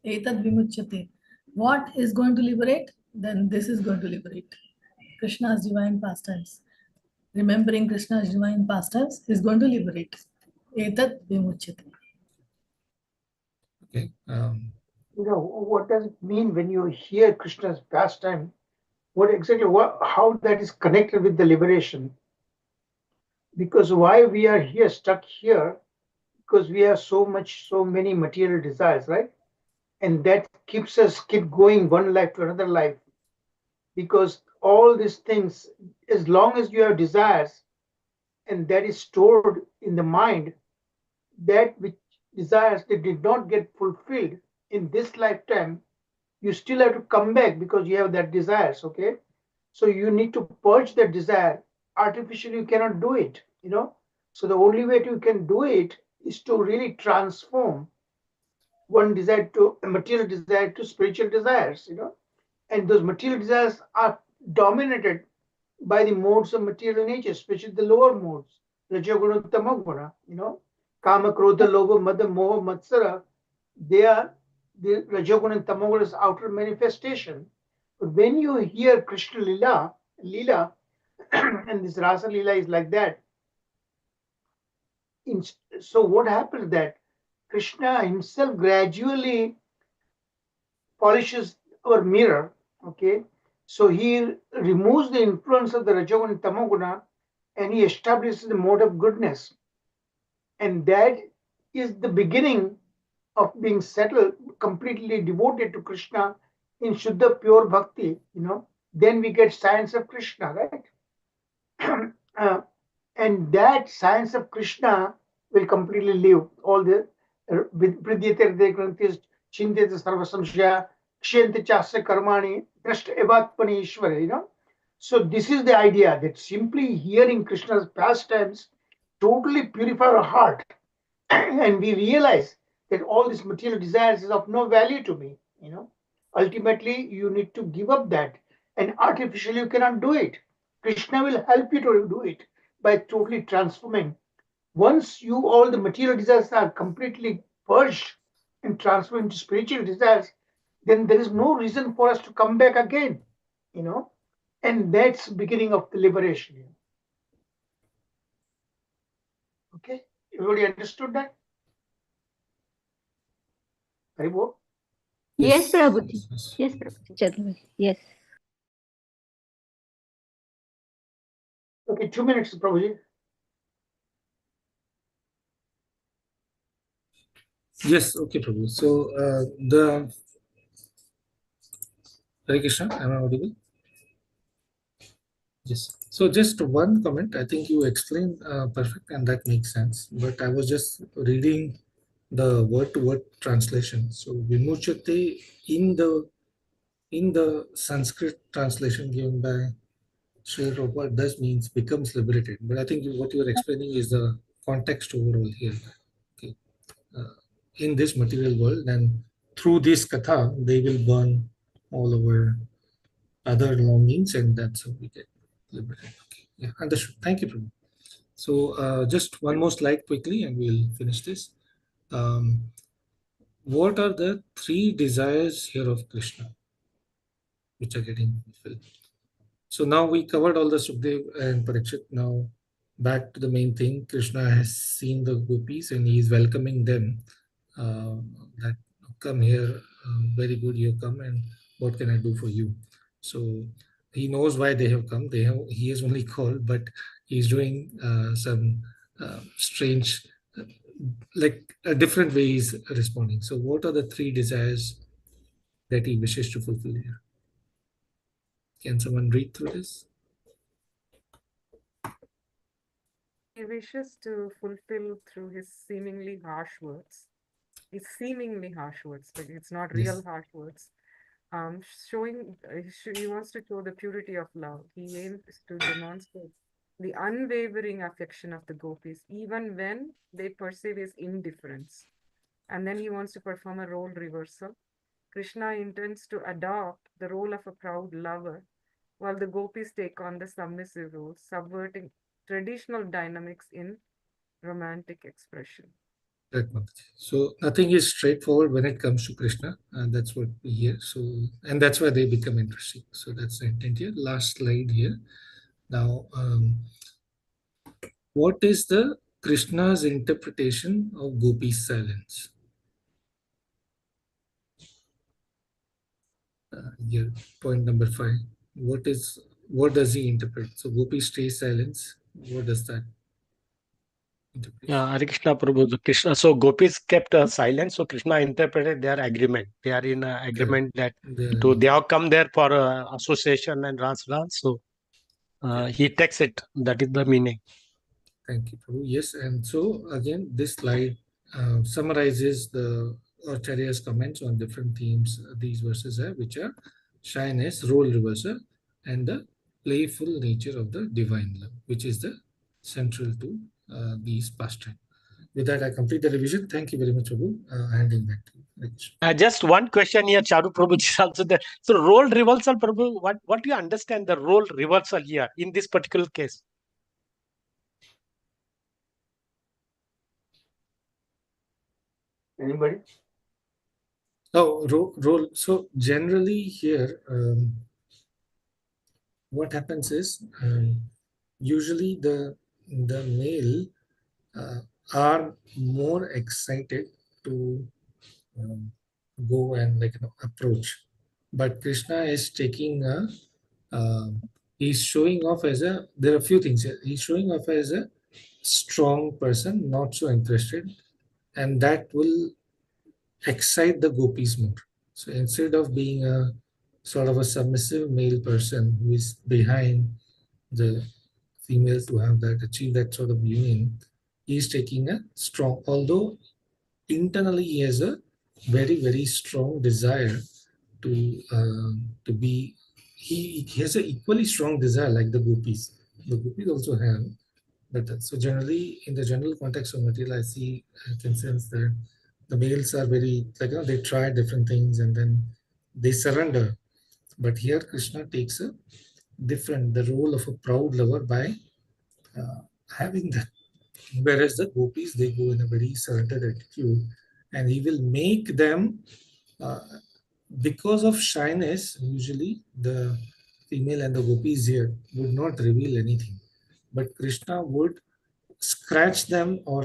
Etat Vimuchyate. What is going to liberate? Then this is going to liberate. Krishna's divine pastimes. Remembering Krishna's divine pastimes is going to liberate. Etat Vimuchyate. Okay. What does it mean when you hear Krishna's pastime? How that is connected with the liberation? Because why we are here, stuck here, because we have so many material desires, right? And that keeps going one life to another life. Because all these things, as long as you have desires, and that is stored in the mind, that which desires that did not get fulfilled in this lifetime, you still have to come back because you have that desires, okay? So you need to purge that desire. Artificially, you cannot do it, So the only way you can do it is to really transform one desire to a material desire to spiritual desires, And those material desires are dominated by the modes of material nature, especially the lower modes, Rajoguna, Tamoguna, Kama, Krodha, Lobha, Mada, Moha, Matsara. They are the Rajoguna and Tamoguna's outer manifestation. But when you hear Krishna Leela, and this Rasa Leela is like that. So what happens that Krishna himself gradually polishes our mirror, okay? So he removes the influence of the Rajoguna and Tamoguna, and he establishes the mode of goodness. And that is the beginning of being settled, completely devoted to Krishna in Shuddha pure bhakti, Then we get science of Krishna, right? And that science of Krishna will completely leave all the Pridhyate Hridaya Chintete Sarva Samshaya Kshente Chasya Karmani Drashta Evatpani Ishvara, So this is the idea that simply hearing Krishna's pastimes totally purify our heart. And we realize that all these material desires is of no value to me, Ultimately, you need to give up that. And artificially, you cannot do it. Krishna will help you to do it by totally transforming. Once all the material desires are completely purged and transformed into spiritual desires, then there is no reason for us to come back again, And that's the beginning of the liberation. Everybody understood that? Haribol? Yes, Prabhuji. Yes, Prabhuji. Chandra, yes. Okay, 2 minutes, Prabhuji. Yes, okay, Prabhu. So Hare Krishna, am I audible? Yes. So just one comment. I think you explained perfect, and that makes sense. But I was just reading the word-to-word translation. So vimuchate in the Sanskrit translation given by Sri Prabhupada does means becomes liberated. But I think what you are explaining is the context overall here. Okay. In this material world, and through this katha, they will burn all our other longings, and that's how we get liberated. Okay. Yeah, understood. Thank you, Prabhu. So just one more slide quickly, and we'll finish this. What are the three desires here of Krishna which are getting fulfilled? So now we covered all the Sukhdev and Parikshit. Now back to the main thing. Krishna has seen the gopis and he is welcoming them. That come here, very good you have come, and what can I do for you? So he knows why they have come. He is only called, but he's doing some strange, different ways responding. So what are the three desires that he wishes to fulfill here? Can someone read through this? He wishes to fulfill through his seemingly harsh words. It's seemingly harsh words, but it's not real Yes. harsh words. He wants to show the purity of love. He aims to demonstrate the unwavering affection of the gopis, even when they perceive his indifference. And then he wants to perform a role reversal. Krishna intends to adopt the role of a proud lover, while the gopis take on the submissive role, subverting traditional dynamics in romantic expression. Right, Mataji. So nothing is straightforward when it comes to Krishna, and that's what we hear. So, and that's why they become interesting. So that's the intent here. Last slide here. Now, what is the Krishna's interpretation of Gopi's silence? Here, point number 5. What does he interpret? So Gopi stays silence. What does that interpret? Yeah, Hare Krishna Prabhu. Krishna. So gopis kept silence. So Krishna interpreted their agreement. They are in agreement that they have come there for association and Ras. So he takes it. That is the meaning. Thank you, Prabhu. Yes, and so again, this slide summarizes the Acharya's comments on different themes these verses have, which are shyness, role reversal, and the playful nature of the divine love, which is the central to these pastimes. With that, I complete the revision. Thank you very much, Prabhu. Handing back to you. Just one question here, Charu Prabhu. Also there. So role reversal, Prabhu. What do you understand the role reversal here in this particular case? Anybody? Oh, role. So generally here, what happens is usually the male are more excited to go and approach, but Krishna is taking a he's showing off as a, there are a few things here. He's showing off as a strong person, not so interested, and that will excite the gopis more. So instead of being a sort of a submissive male person who is behind the female to have that, achieve that sort of union, he is taking a strong, although internally he has a very, very strong desire to be, he has an equally strong desire like the gopis. The gopis also have, but so generally in the general context of material, I can sense that the males are very, they try different things and then they surrender. But here Krishna takes a different, the role of a proud lover by having that. Whereas the gopis, they go in a very surrendered attitude, and he will make them, because of shyness, usually the female and the gopis here would not reveal anything. But Krishna would scratch them or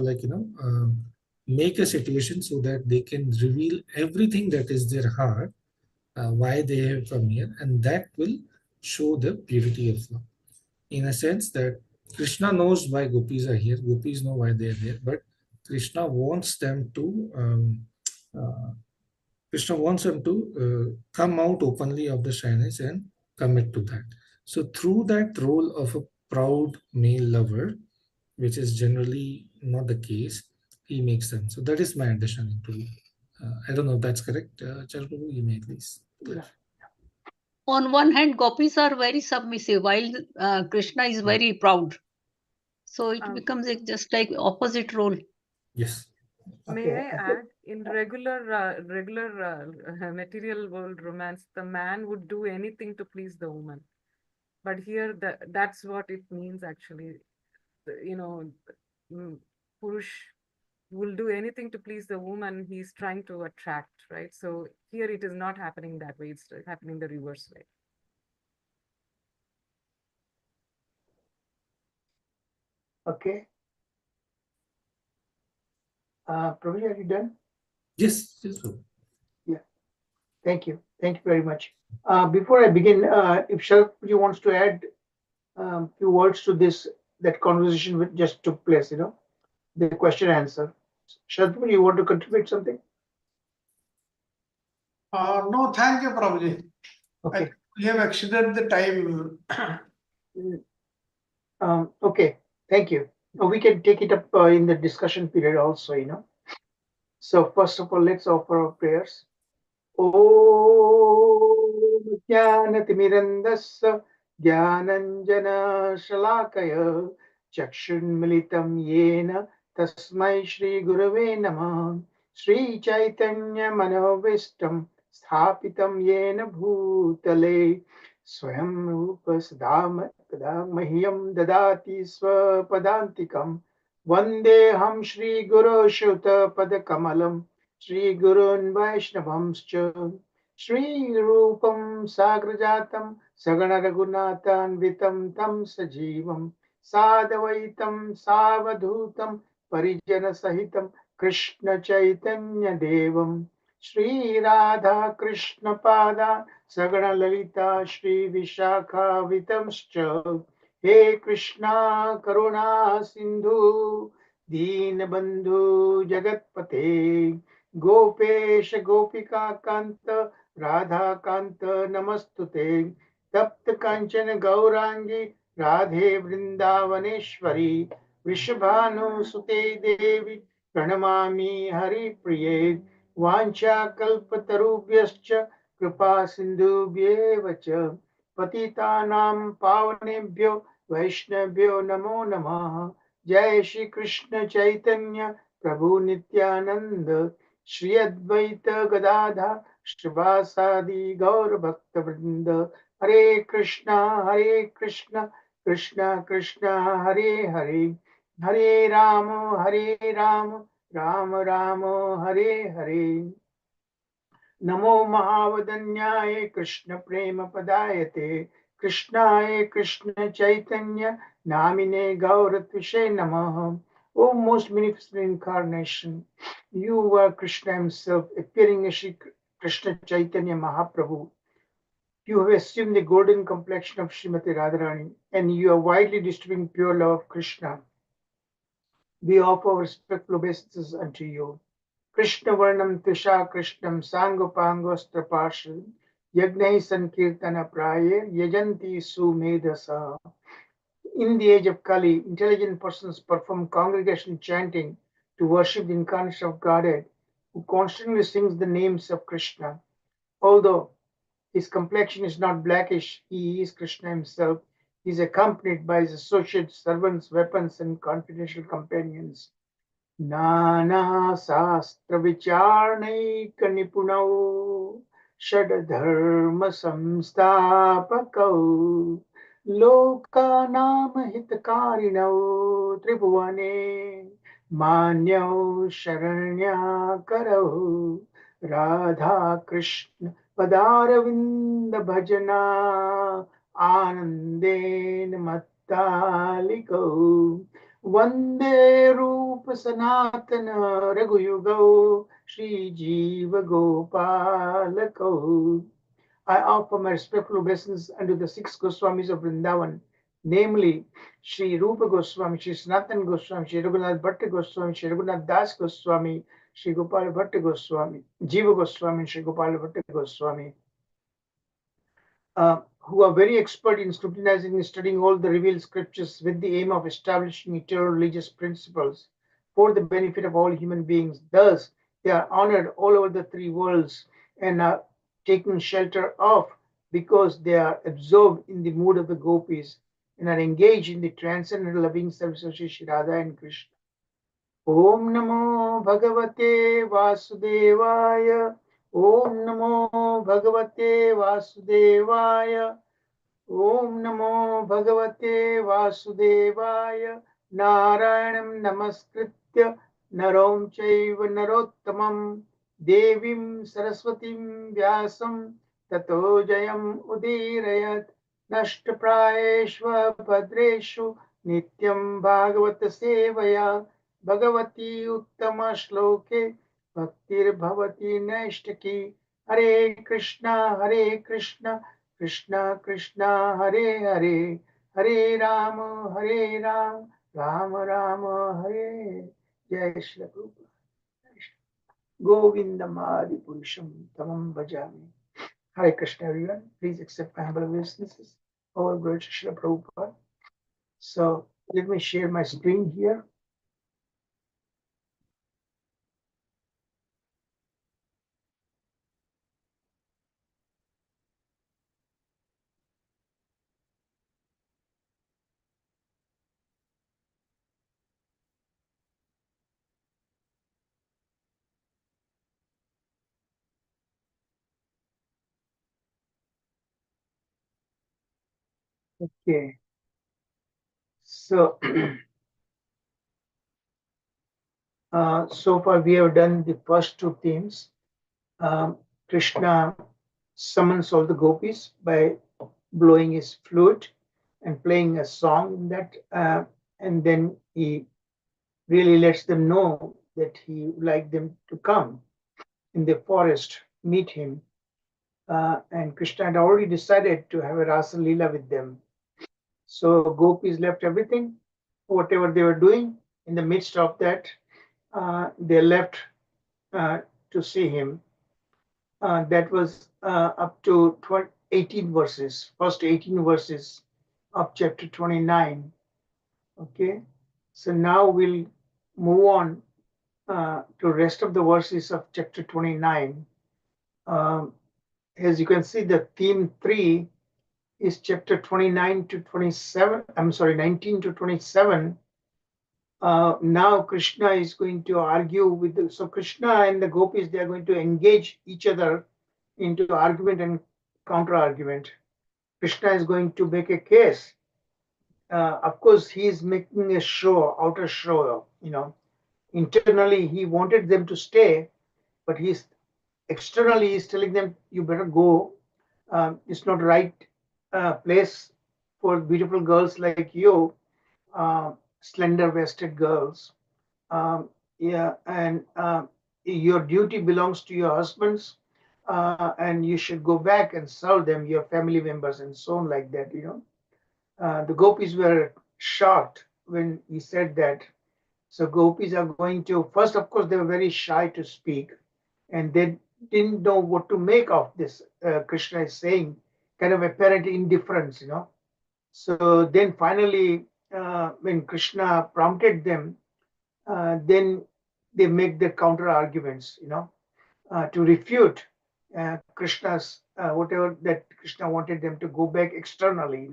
make a situation so that they can reveal everything that is their heart, why they have come here, and that will show the purity of love. In a sense that Krishna knows why gopis are here, gopis know why they are there, but Krishna wants them to uh, come out openly of the shyness and commit to that. So through that role of a proud male lover, which is generally not the case, he makes them. So that is my understanding to you. I don't know if that's correct. Charbabu, you may please. On one hand, gopis are very submissive, while Krishna is very proud. So it becomes just like opposite role. Yes. May I add, in regular material world romance, the man would do anything to please the woman. But here, that's what it means actually. Purush will do anything to please the woman he's trying to attract, right? So here it is not happening that way. It's happening the reverse way. Okay. Prabhuji, are you done? Yes. Yes. Yeah. Thank you. Thank you very much. Before I begin, if Sharapji wants to add few words to this, that conversation which just took place, the question answer. Sharapji, you want to contribute something? No, thank you, Prabhuji. Okay. We have exceeded the time. Okay. Thank you. We can take it up in the discussion period also, So first of all, let's offer our prayers. Om Jnanatimidandasya Jnananjana Shalakaya Chakshunmilitam Yena Tasmai Shri Gurave Namah Shri Chaitanya Manovistam Sthapitam Yena Bhutale Swayam Rupa Sadam Mahyam Dadati Swapadantikam Vandeham Shri Guru Shuta Padakamalam Shri Gurun Vaishnavamscha Shri Rupam Sagrajatam Sagana Raghunathan Vitam Tam Sajivam Sadavaitam Savadhutam Parijana Sahitam Krishna Chaitanya Devam Shri Radha Krishna Pada Sagana Lalita Shri Vishakha Vitamscha He Krishna Karuna Sindhu Deenabandhu Jagatpate Gopesh Gopika Kanta Radha Kanta Namastute Tapta Kanchana Gaurangi Radhe Vrindavaneshwari Vrishabhanu Sute Devi Pranamami Hari Priye Vancha Kalpatarubhyascha Kripa Sindhubhyevacha Patitanam Pavanebhyo Vaishnavyo Namo Namaha Jai Shri Krishna Chaitanya Prabhu Nityananda Shri Advaita Gadadha Shrivasadi Gaur Bhakta Vrinda Hare Krishna Krishna Krishna Hare Hare Hare Rama Rama Rama Hare Hare Namo Mahavadanyaya Krishna Prema Padayate Krishnaye Krishna Chaitanya Namine Gauratvishe Namaha. O most beneficent incarnation, you were Krishna himself appearing as Shri Krishna Chaitanya Mahaprabhu. You have assumed the golden complexion of Srimati Radharani and you are widely distributing pure love of Krishna. We offer respectful obeisances unto you. Krishna Varnam Tisha Krishnam Sangopangosta Parshad Yagnai Sankirtana Praye Yajanti Sumedasa. In the age of Kali, intelligent persons perform congregation chanting to worship the incarnation of Godhead, who constantly sings the names of Krishna. Although his complexion is not blackish, he is Krishna himself. He is accompanied by his associates, servants, weapons, and confidential companions. Nana Sastra Vicharnaik Nipunau Shadadharma Samstapakau Lokanam Hitakarinau Tribhuane Manyau Sharanya Karau Radha Krishna Padaravinda Bhajana Ananden Mattaliko Vande Rupa Sanatana Raghuyugo Shri Jiva Gopalako. I offer my respectful obeisance unto the 6 Goswamis of Vrindavan, namely Shri Rupa Goswami, Shri Sanatan Goswami, Shri Raghunath Bhatta Goswami, Shri Raghunath Das Goswami, Shri Gopal Bhatta Goswami, Jiva Goswami, and Shri Gopal Bhatta Goswami, who are very expert in scrutinizing and studying all the revealed scriptures with the aim of establishing eternal religious principles for the benefit of all human beings. Thus, they are honored all over the 3 worlds and are taken shelter of because they are absorbed in the mood of the gopis and are engaged in the transcendent loving service of Shri Radha and Krishna. Om Namo Bhagavate Vasudevaya. Om Namo Bhagavate Vasudevaya. Om Namo Bhagavate Vasudevaya. Narayanam Namaskritya Narom Chaiva Narottamam Devim Saraswatim Vyasam Tato Jayam Udirayat Nashtaprayeshva Bhadreshu Nityam Bhagavata Sevaya Bhagavati Uttama Shloke Bhaktir Bhavati Naishtaki. Hare Krishna Krishna Krishna Hare Hare, Hare Rama Rama Rama Hare. Jai Shri Prabhupada. Govindam Adi Purusham Tamam Bhajami. Hare Krishna everyone. Please accept my humble obeisances. Our great Shri Prabhupada. So let me share my screen here. Okay. So so far we have done the first 2 themes. Krishna summons all the gopis by blowing his flute and playing a song in that, and then he really lets them know that he would like them to come in the forest, meet him. And Krishna had already decided to have a Rasa Leela with them. So gopis left everything, whatever they were doing. In the midst of that, they left to see him. That was up to 18 verses, first 18 verses of chapter 29. Okay, so now we'll move on to rest of the verses of chapter 29. As you can see, the theme 3 is chapter 29 to 27. I'm sorry, 19 to 27. Now Krishna is going to argue with so Krishna and the gopis, they are going to engage each other into argument and counter argument. Krishna is going to make a case. Of course, he is making a show, outer show, Internally, he wanted them to stay, but externally he's telling them, you better go. It's not the right place for beautiful girls like you, slender-waisted girls. And your duty belongs to your husbands, and you should go back and serve them, your family members, and so on like that, The gopis were shocked when he said that. So gopis are going to, first, of course, they were very shy to speak, and they didn't know what to make of this. Krishna is saying, kind of apparent indifference, So then finally, when Krishna prompted them, then they make their counter arguments, to refute Krishna's whatever that Krishna wanted them to go back externally,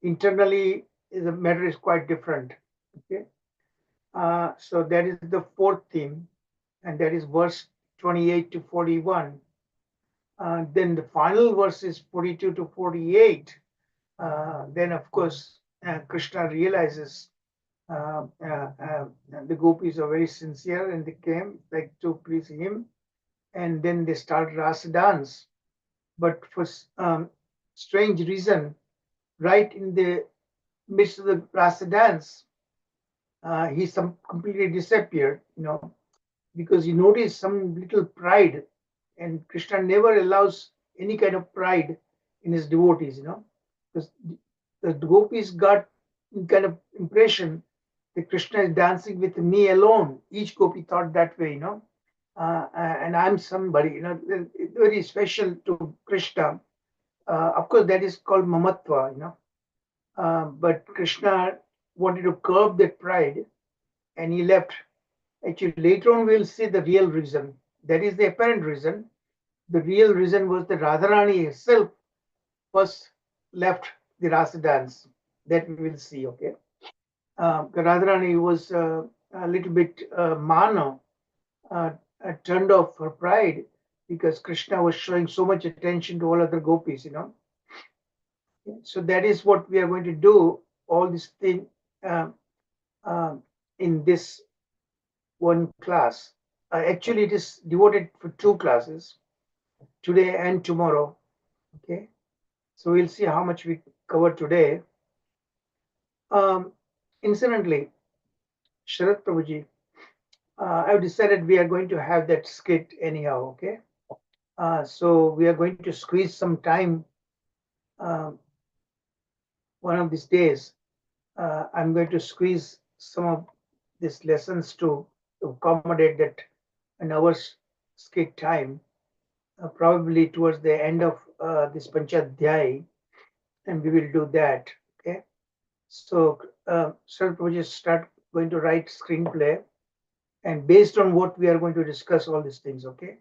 Internally, the matter is quite different. Okay, so that is the 4th theme, and that is verse 28 to 41. Then the final verses 42 to 48. Then of course Krishna realizes the gopis are very sincere and they came like to please him, and then they start rasa dance. But for strange reason, right in the midst of the rasa dance, he completely disappeared, because he noticed some little pride, and Krishna never allows any kind of pride in his devotees, because the gopis got kind of impression that Krishna is dancing with me alone. Each gopi thought that way, and I'm somebody, very special to Krishna. Of course, that is called mamatva, but Krishna wanted to curb that pride, and he left. Actually, later on, we'll see the real reason. That is the apparent reason. The real reason was that Radharani herself first left the Rasa dance. That we will see, okay? Radharani was a little bit mana, turned off her pride because Krishna was showing so much attention to all other gopis, So that is what we are going to do, all this thing in this one class. Actually, it is devoted for 2 classes, today and tomorrow. Okay, so we'll see how much we cover today. Incidentally, Sharat Prabhuji, I've decided we are going to have that skit anyhow. Okay, so we are going to squeeze some time. One of these days, I'm going to squeeze some of these lessons to accommodate that an hour's skit time, probably towards the end of this Panchadhyay, and we will do that. Okay, so Sir Prabhuji start going to write screenplay, and based on what we are going to discuss all these things. Okay,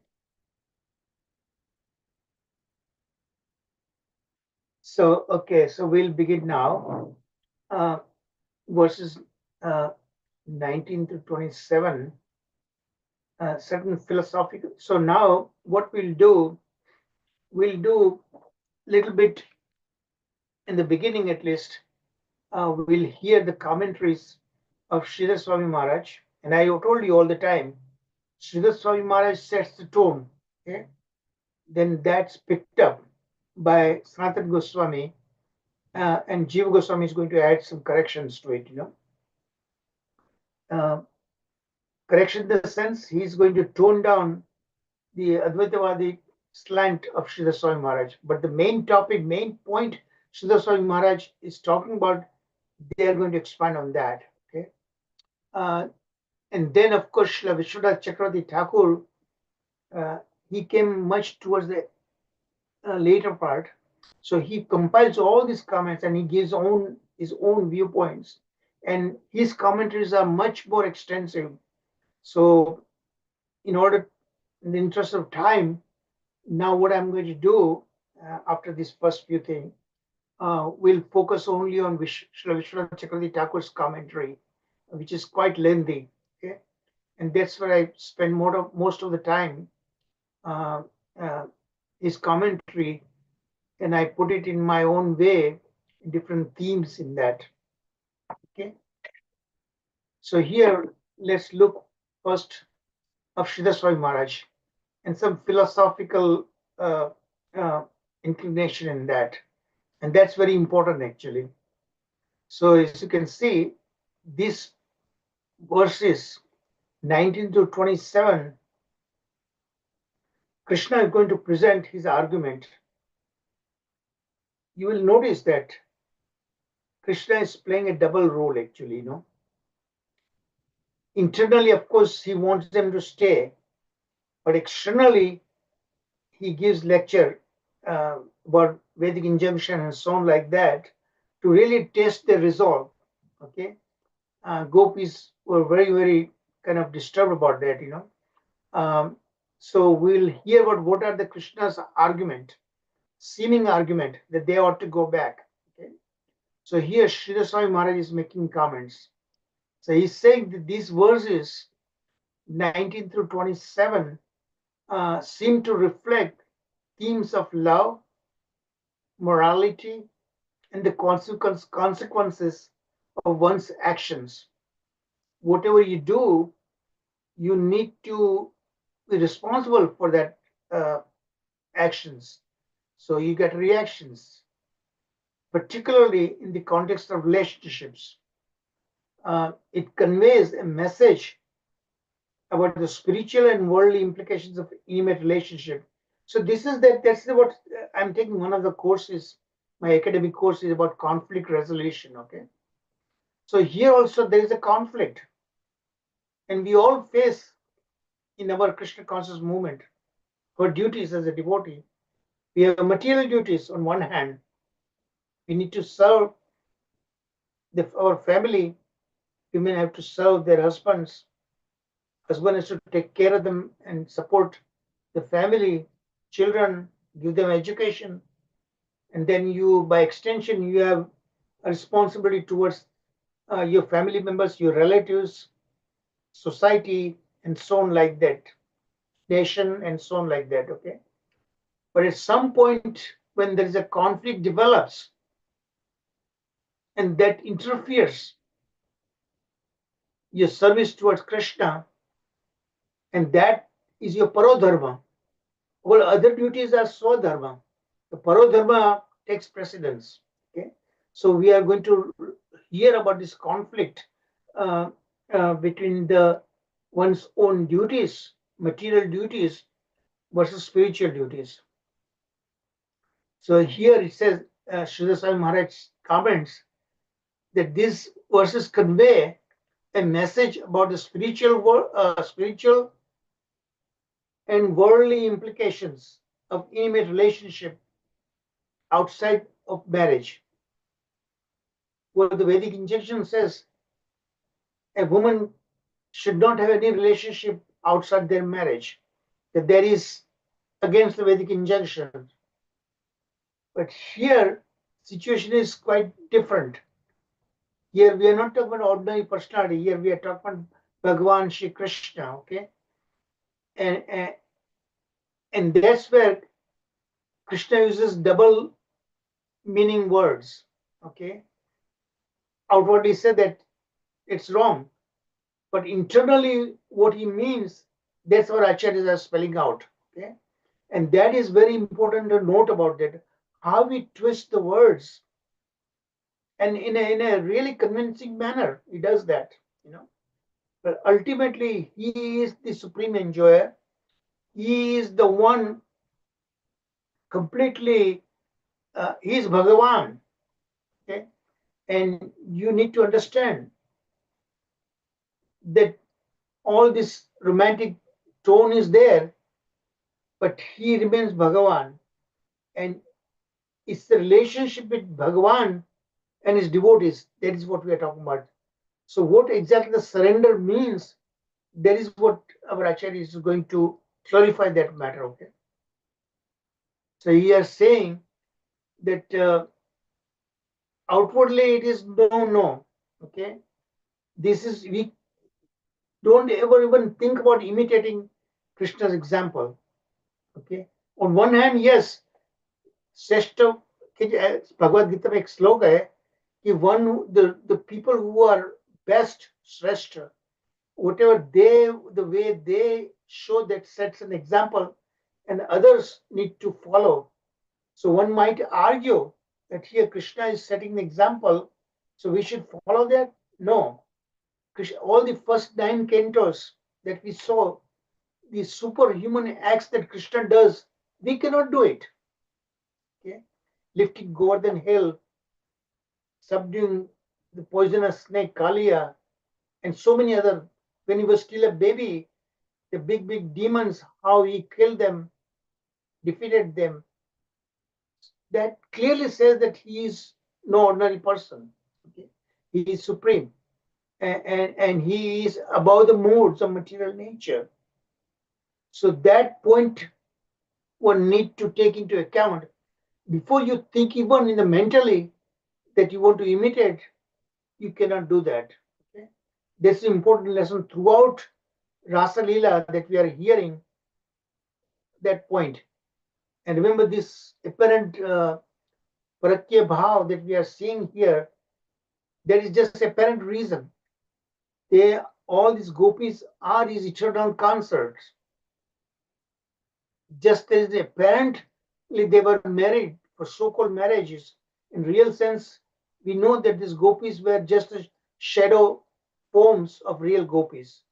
so so we'll begin now. Verses 19 to 27. Certain philosophical. So now what we'll do little bit in the beginning at least. We'll hear the commentaries of Sridhar Swami Maharaj, and I told you all the time, Sridhar Swami Maharaj sets the tone. Okay, then that's picked up by Sanatana Goswami, and Jiva Goswami is going to add some corrections to it. Correction in the sense he's going to tone down the Advaitavadi slant of Sridhar Swami Maharaj. But the main topic, main point Sridhar Swami Maharaj is talking about, they are going to expand on that. Okay, and then of course Srila Vishwanath Chakravarti Thakur, he came much towards the later part, so he compiles all these comments and he gives his own viewpoints, and his commentaries are much more extensive. So in the interest of time, now what I'm going to do after this first few things, we'll focus only on Srila Vishwanath Chakravarti Thakur's commentary, which is quite lengthy. Okay, and that's where I spend most of the time. His commentary, and I put it in my own way, different themes in that. Okay, so here let's look first of Sridhar Swami Maharaj and some philosophical inclination in that, and that's very important actually. So as you can see, these verses 19 to 27, Krishna is going to present his argument. You will notice that Krishna is playing a double role actually, Internally, of course, he wants them to stay, but externally, he gives lecture about Vedic injunction and so on like that to really test their resolve. Okay, gopis were very, very kind of disturbed about that, so we'll hear about what are the Krishna's argument, seeming argument that they ought to go back. Okay, so here Sridhar Swami Maharaj is making comments. So he's saying that these verses 19 through 27 seem to reflect themes of love, morality, and the consequences of one's actions. Whatever you do, you need to be responsible for that actions. So you get reactions, particularly in the context of relationships. it conveys a message about the spiritual and worldly implications of intimate relationship. So this is that's what I'm taking. One of the courses, my academic course is about conflict resolution. Okay, so here also there is a conflict, and we all face in our Krishna conscious movement our duties as a devotee. We have material duties on one hand. We need to serve our family. Women have to serve their husbands. Husband has to take care of them and support the family, children, give them education. And then you, by extension, you have a responsibility towards your family members, your relatives, society, and so on like that, nation, and so on like that, okay? But at some point, when there is a conflict develops, and that interferes your service towards Krishna, and that is your parodharma. All other duties are swadharma. The parodharma takes precedence. Okay, so we are going to hear about this conflict between one's own duties, material duties, versus spiritual duties. So here it says, Sridhar Swami Maharaj comments that these verses convey a message about the spiritual and worldly implications of intimate relationship outside of marriage. What the Vedic injunction says, a woman should not have any relationship outside their marriage, that is against the Vedic injunction. But here, situation is quite different. Here we are not talking about ordinary personality. Here we are talking about Bhagavan Shri Krishna, okay? And that's where Krishna uses double meaning words, okay? Outwardly say that it's wrong, but internally what he means, that's what acharyas are spelling out, okay? And that is very important to note about that, how we twist the words, and in a really convincing manner, he does that, you know. But ultimately, he is the supreme enjoyer. He is the one completely, he is Bhagavan, okay? And you need to understand that all this romantic tone is there, but he remains Bhagavan. And it's the relationship with Bhagavan and his devotees. That is what we are talking about. So what exactly the surrender means, that is what our Acharya is going to clarify that matter, okay? So he is saying that outwardly it is no, okay? This is, we don't ever even think about imitating Krishna's example, okay? On one hand, yes, Shrestha, Bhagavad Gita में एक श्लोक है कि the people who are best, Shrestha, whatever the way they show, that sets an example, and others need to follow. So one might argue that here Krishna is setting the example, so we should follow that. No, Krishna, all the first 9 cantos that we saw, the superhuman acts that Krishna does, we cannot do it. Okay, lifting Govardhan hill, subduing the poisonous snake Kaliya, and so many other. When he was still a baby, the big demons, how he killed them, defeated them. That clearly says that he is no ordinary person. Okay? He is supreme, and he is above the modes of material nature. So that point one need to take into account before you think even in the mentally that you want to imitate. You cannot do that. Okay? This is an important lesson throughout Rasa Leela that we are hearing that point. And remember this apparent Paratya Bhav that we are seeing here, there is just apparent reason. All these gopis are his eternal consorts. Just as apparently they were married for so-called marriages, in real sense, we know that these gopis were just a shadow forms of real gopis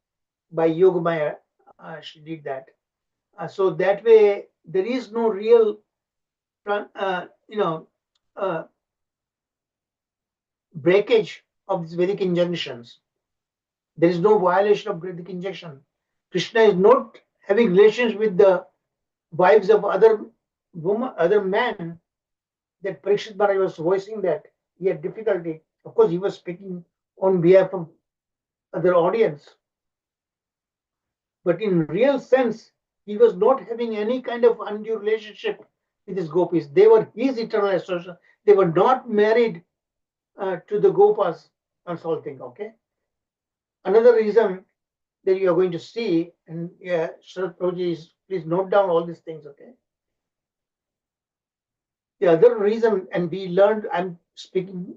by Yogamaya. She did that. So that way, there is no real, breakage of these Vedic injunctions. There is no violation of Vedic injunction. Krishna is not having relations with the wives of other women, other men. That Parikshit Maharaj was voicing that he had difficulty. Of course, he was speaking on behalf of other audience. But in real sense, he was not having any kind of undue relationship with his gopis. They were his eternal association. They were not married to the gopas and so thing. Okay. Another reason that you are going to see, and Sharat Prabhuji, please note down all these things. Okay. The other reason, and we learned, I'm speaking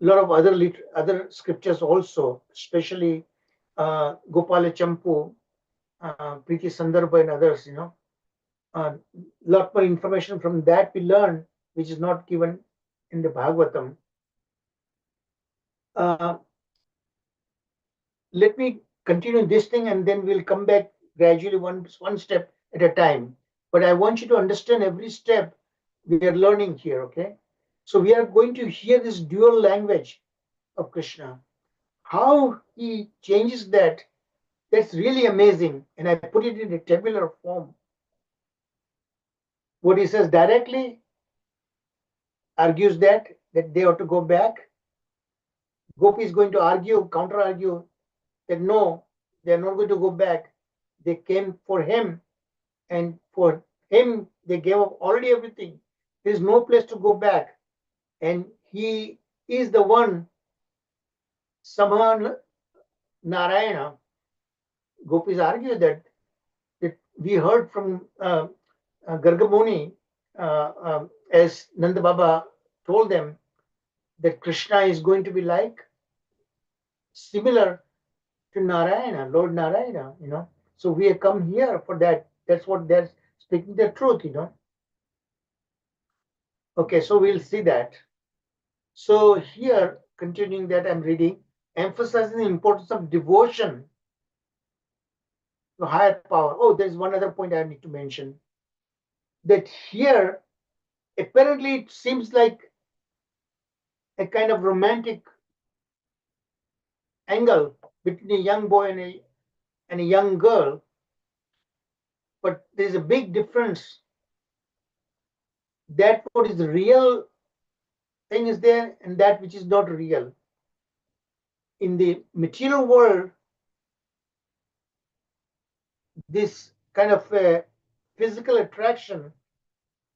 a lot of other scriptures also, especially Gopala Champu, Priti Sandarbha and others, lot more information from that we learn, which is not given in the Bhagavatam. Let me continue this thing and then we'll come back gradually one step at a time. But I want you to understand every step we are learning here, okay? So we are going to hear this dual language of Krishna. How he changes that, that's really amazing. And I put it in a tabular form. What he says directly argues that they ought to go back. Gopi is going to argue, counter-argue that no, they're not going to go back. They came for him, and for him, they gave up already everything. There's no place to go back. And he is the one, Samha Narayana. Gopis argue that we heard from Garga Muni, as Nanda Baba told them, that Krishna is going to be like similar to Narayana, Lord Narayana, So we have come here for that. That's what they're speaking the truth, Okay, so we'll see that. So here, continuing that I'm reading, emphasizing the importance of devotion to higher power. Oh, there's one other point I need to mention. That here, apparently it seems like a kind of romantic angle between a young boy and a young girl. But there's a big difference. That what is the real thing is there and that which is not real. In the material world, this kind of a physical attraction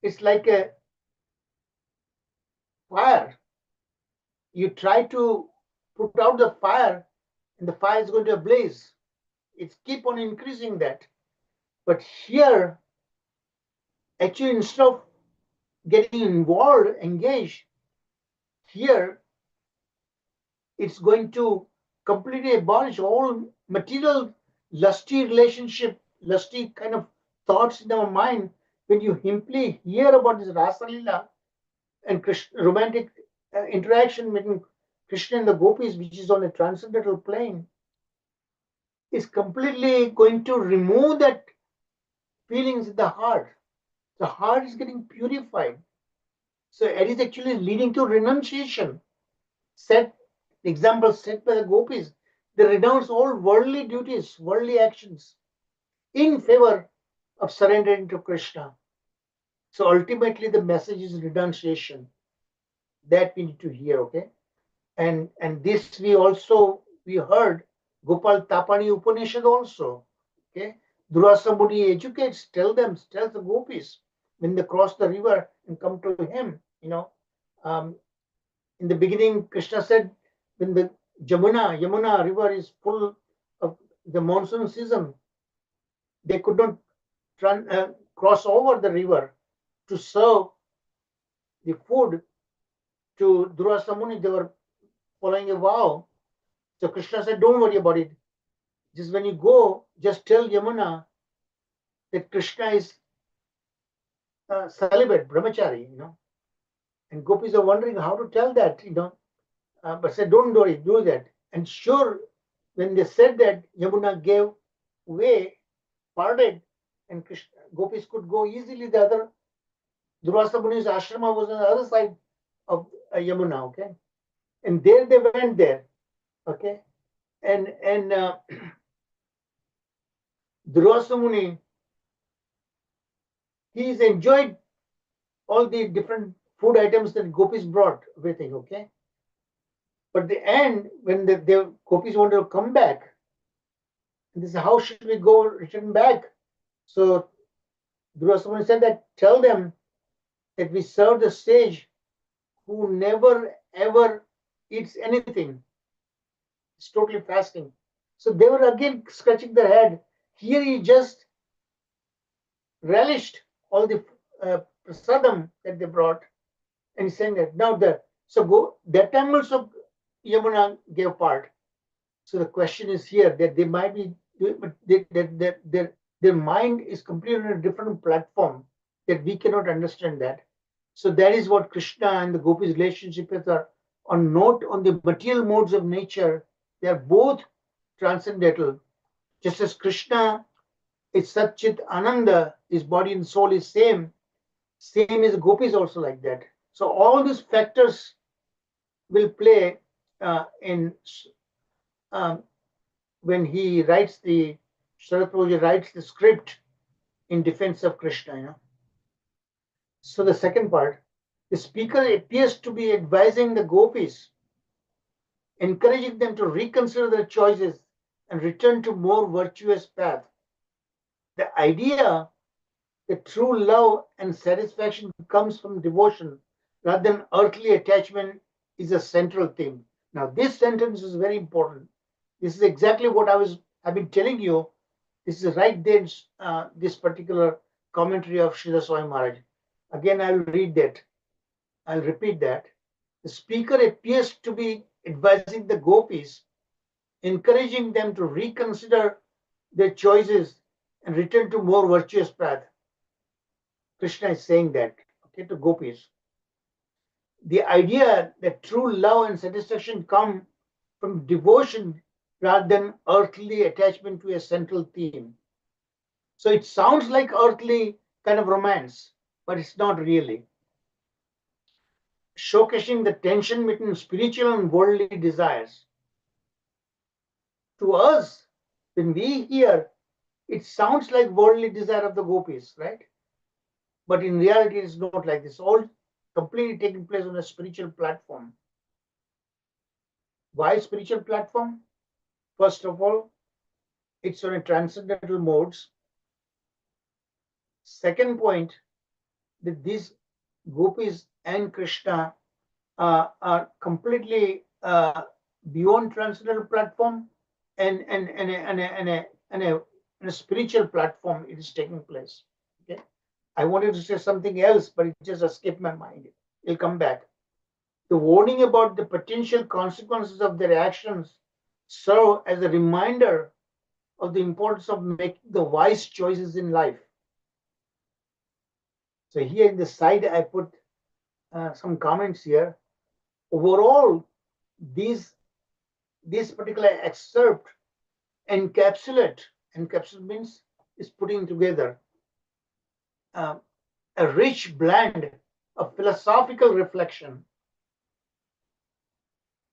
is like a fire. You try to put out the fire and the fire is going to blaze. It's keep on increasing that. But here, actually, instead of getting involved, engaged, here, it's going to completely abolish all material lusty relationship, lusty kind of thoughts in our mind. When you simply hear about this Rasa Leela and romantic interaction between Krishna and the gopis, which is on a transcendental plane, is completely going to remove that feelings in the heart. The heart is getting purified. So it is actually leading to renunciation. The example set by the gopis, they renounce all worldly duties, worldly actions in favor of surrendering to Krishna. So ultimately the message is renunciation. That we need to hear, okay? And this we heard Gopal Tapani Upanishad also, okay? Durvasa Muni educates, tells the gopis when they cross the river and come to him, in the beginning, Krishna said, when the Yamuna river is full of the monsoon season, they could not cross over the river to serve the food to Durvasa Muni. They were following a vow. So Krishna said, don't worry about it. Just when you go, just tell Yamuna that Krishna is celibate, brahmachari, And gopis are wondering how to tell that, but said, don't worry, do that. And sure, when they said that Yamuna gave way, parted, and Krishna, gopis could go easily, the other Durvasa Muni's ashrama was on the other side of Yamuna, okay? And there they went there, okay? And Durvasa Muni, he's enjoyed all the different food items that gopis brought, everything, okay? But the end, when the gopis wanted to come back, and this is how should we go return back? So Durvasa Muni said that tell them that we serve the sage who never ever eats anything. It's totally fasting. So they were again scratching their head. Here he just relished all the prasadam that they brought, and he's saying that now that time also Yamuna gave part. So the question is here that they might be, but their mind is completely on a different platform that we cannot understand that. So that is what Krishna and the gopis' relationship is are on note on the material modes of nature. They are both transcendental. Just as Krishna is Satchit Ananda, his body and soul is same as gopis also like that. So all these factors will play when he writes Sharad Prabhuji writes the script in defense of Krishna, So the second part, the speaker appears to be advising the gopis, encouraging them to reconsider their choices and return to more virtuous path. The idea that true love and satisfaction comes from devotion rather than earthly attachment is a central theme. Now, this sentence is very important. This is exactly what I've been telling you. This is right there, this particular commentary of Srila Swami Maharaj. Again, I'll read that. I'll repeat that. The speaker appears to be advising the gopis, encouraging them to reconsider their choices and return to more virtuous path. Krishna is saying that, okay, to gopis. The idea that true love and satisfaction come from devotion rather than earthly attachment to a central theme. So it sounds like earthly kind of romance, but it's not really. Showcasing the tension between spiritual and worldly desires. To us, when we hear, it sounds like worldly desire of the gopis, right? But in reality, it's not like this. All completely taking place on a spiritual platform. Why spiritual platform? First of all, it's on a transcendental modes. Second point, that these gopis and Krishna are completely beyond transcendental platform and a spiritual platform. It is taking place. Okay, I wanted to say something else, but it just escaped my mind. It'll come back. The warning about the potential consequences of their actions serve as a reminder of the importance of making the wise choices in life. So here in the side, I put some comments here. Overall, this particular excerpt encapsulate means is putting together a rich blend of philosophical reflection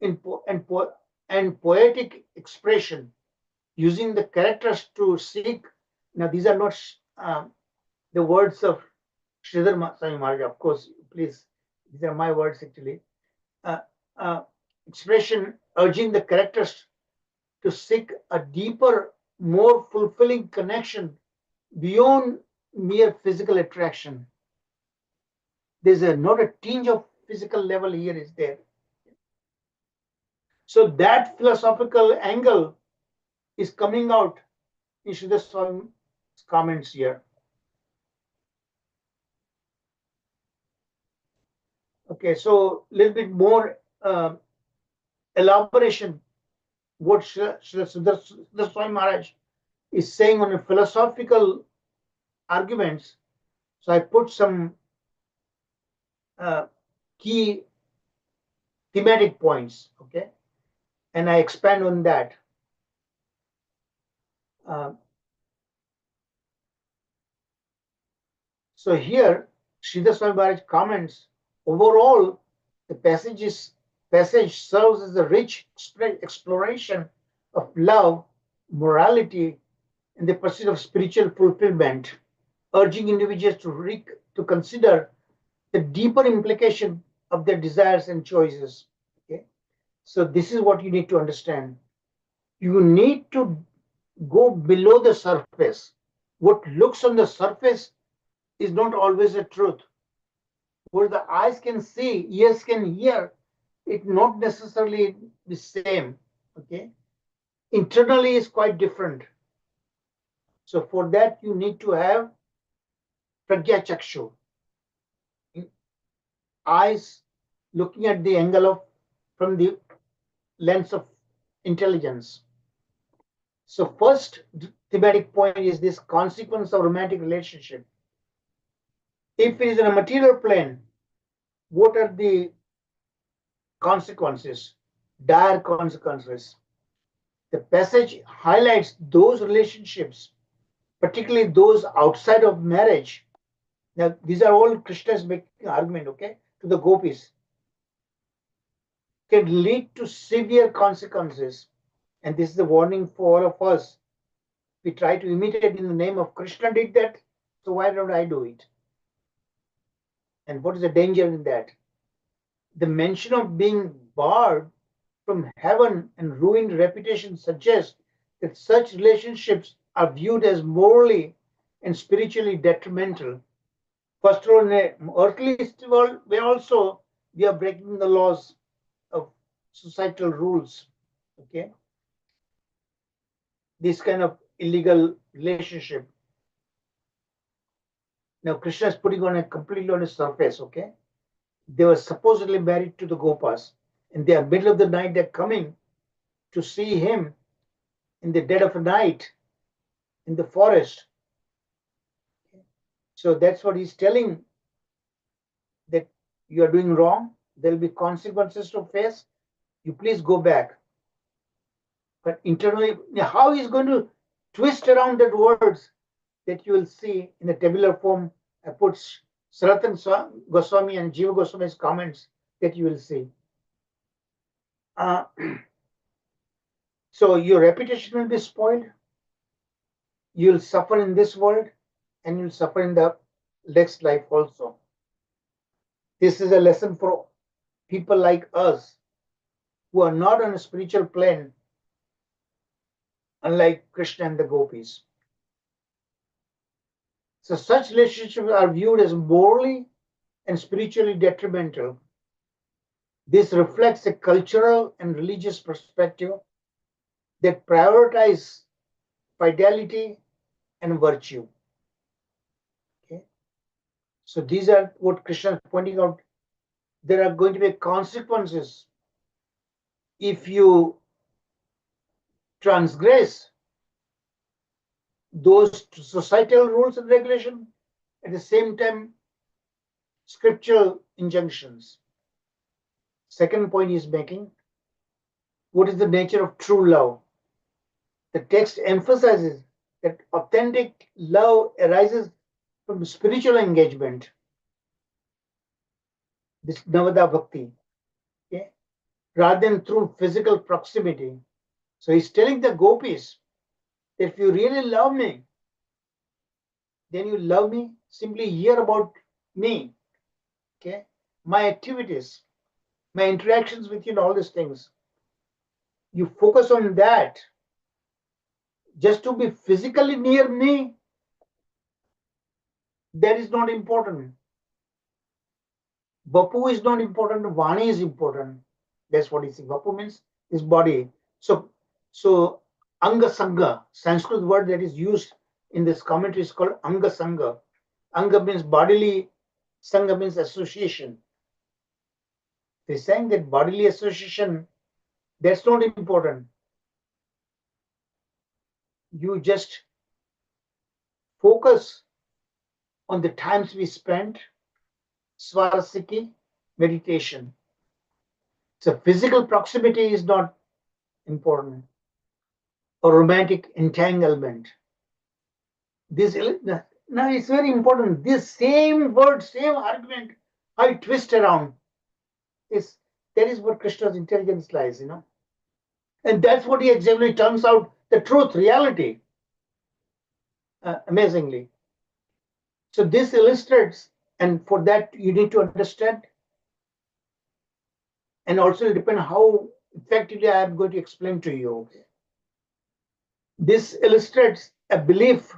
and poetic expression, using the characters to seek. Now, these are not the words of Sridhar Swami Maharaj, of course, please, these are my words actually. Expression urging the characters to seek a deeper, more fulfilling connection beyond mere physical attraction. There's not a tinge of physical level here is there. So that philosophical angle is coming out in Sridhar Swami's comments here. Okay, so a little bit more elaboration what Sridhar Swami Maharaj is saying on a philosophical arguments. So I put some key thematic points, okay, and I expand on that. So here, Sridhar Swami Maharaj comments, overall, the passage serves as a rich exploration of love, morality, and the pursuit of spiritual fulfillment, urging individuals to consider the deeper implication of their desires and choices. Okay? So this is what you need to understand. You need to go below the surface. What looks on the surface is not always the truth. What the eyes can see, ears can hear, it not necessarily the same. Okay, internally is quite different. So for that you need to have pragya chakshu, eyes looking at the angle of from the lens of intelligence. So first thematic point is this consequence of romantic relationship. If it is in a material plane, what are the consequences? Dire consequences. The passage highlights those relationships, particularly those outside of marriage. Now, these are all Krishna's making argument, okay, to the gopis, can lead to severe consequences. And this is a warning for all of us. We try to imitate in the name of Krishna did that, so why don't I do it? And what is the danger in that? The mention of being barred from heaven and ruined reputation suggests that such relationships are viewed as morally and spiritually detrimental. First of all, in an earthly world, we are breaking the laws of societal rules. Okay, this kind of illegal relationship. Now Krishna is putting on a completely on a surface. Okay, they were supposedly married to the Gopas, and they are middle of the night. They're coming to see him in the dead of the night in the forest. So that's what he's telling, that you are doing wrong. There will be consequences to face. You please go back. But internally, how he's going to twist around that words that you will see in a tabular form. I put Sanatana Goswami and Jiva Goswami's comments that you will see. So your reputation will be spoiled. You'll suffer in this world and you'll suffer in the next life also. This is a lesson for people like us who are not on a spiritual plane, unlike Krishna and the gopis. So such relationships are viewed as morally and spiritually detrimental. This reflects a cultural and religious perspective that prioritize fidelity and virtue. Okay, so these are what Krishna is pointing out. There are going to be consequences if you transgress those societal rules and regulations, at the same time scriptural injunctions. Second point he's making, what is the nature of true love? The text emphasizes that authentic love arises from spiritual engagement, this Navada Bhakti, okay, rather than through physical proximity. So he's telling the gopis, if you really love me, then you love me, simply hear about me, okay, my activities, my interactions with you and all these things. You focus on that. Just to be physically near me, that is not important. Vapu is not important, Vani is important. That's what he says. Vapu means his body. So Anga Sangha, Sanskrit word that is used in this commentary is called Anga Sangha. Anga means bodily, Sangha means association. They're saying that bodily association, that's not important. You just focus on the times we spent, Swarasiki, meditation. So physical proximity is not important. or romantic entanglement. Now it's very important. This same word, same argument, I twist around. That is what Krishna's intelligence lies, and that's what he exactly turns out the truth, reality. Amazingly. So this illustrates, and for that you need to understand, and also depend how effectively I am going to explain to you. This illustrates a belief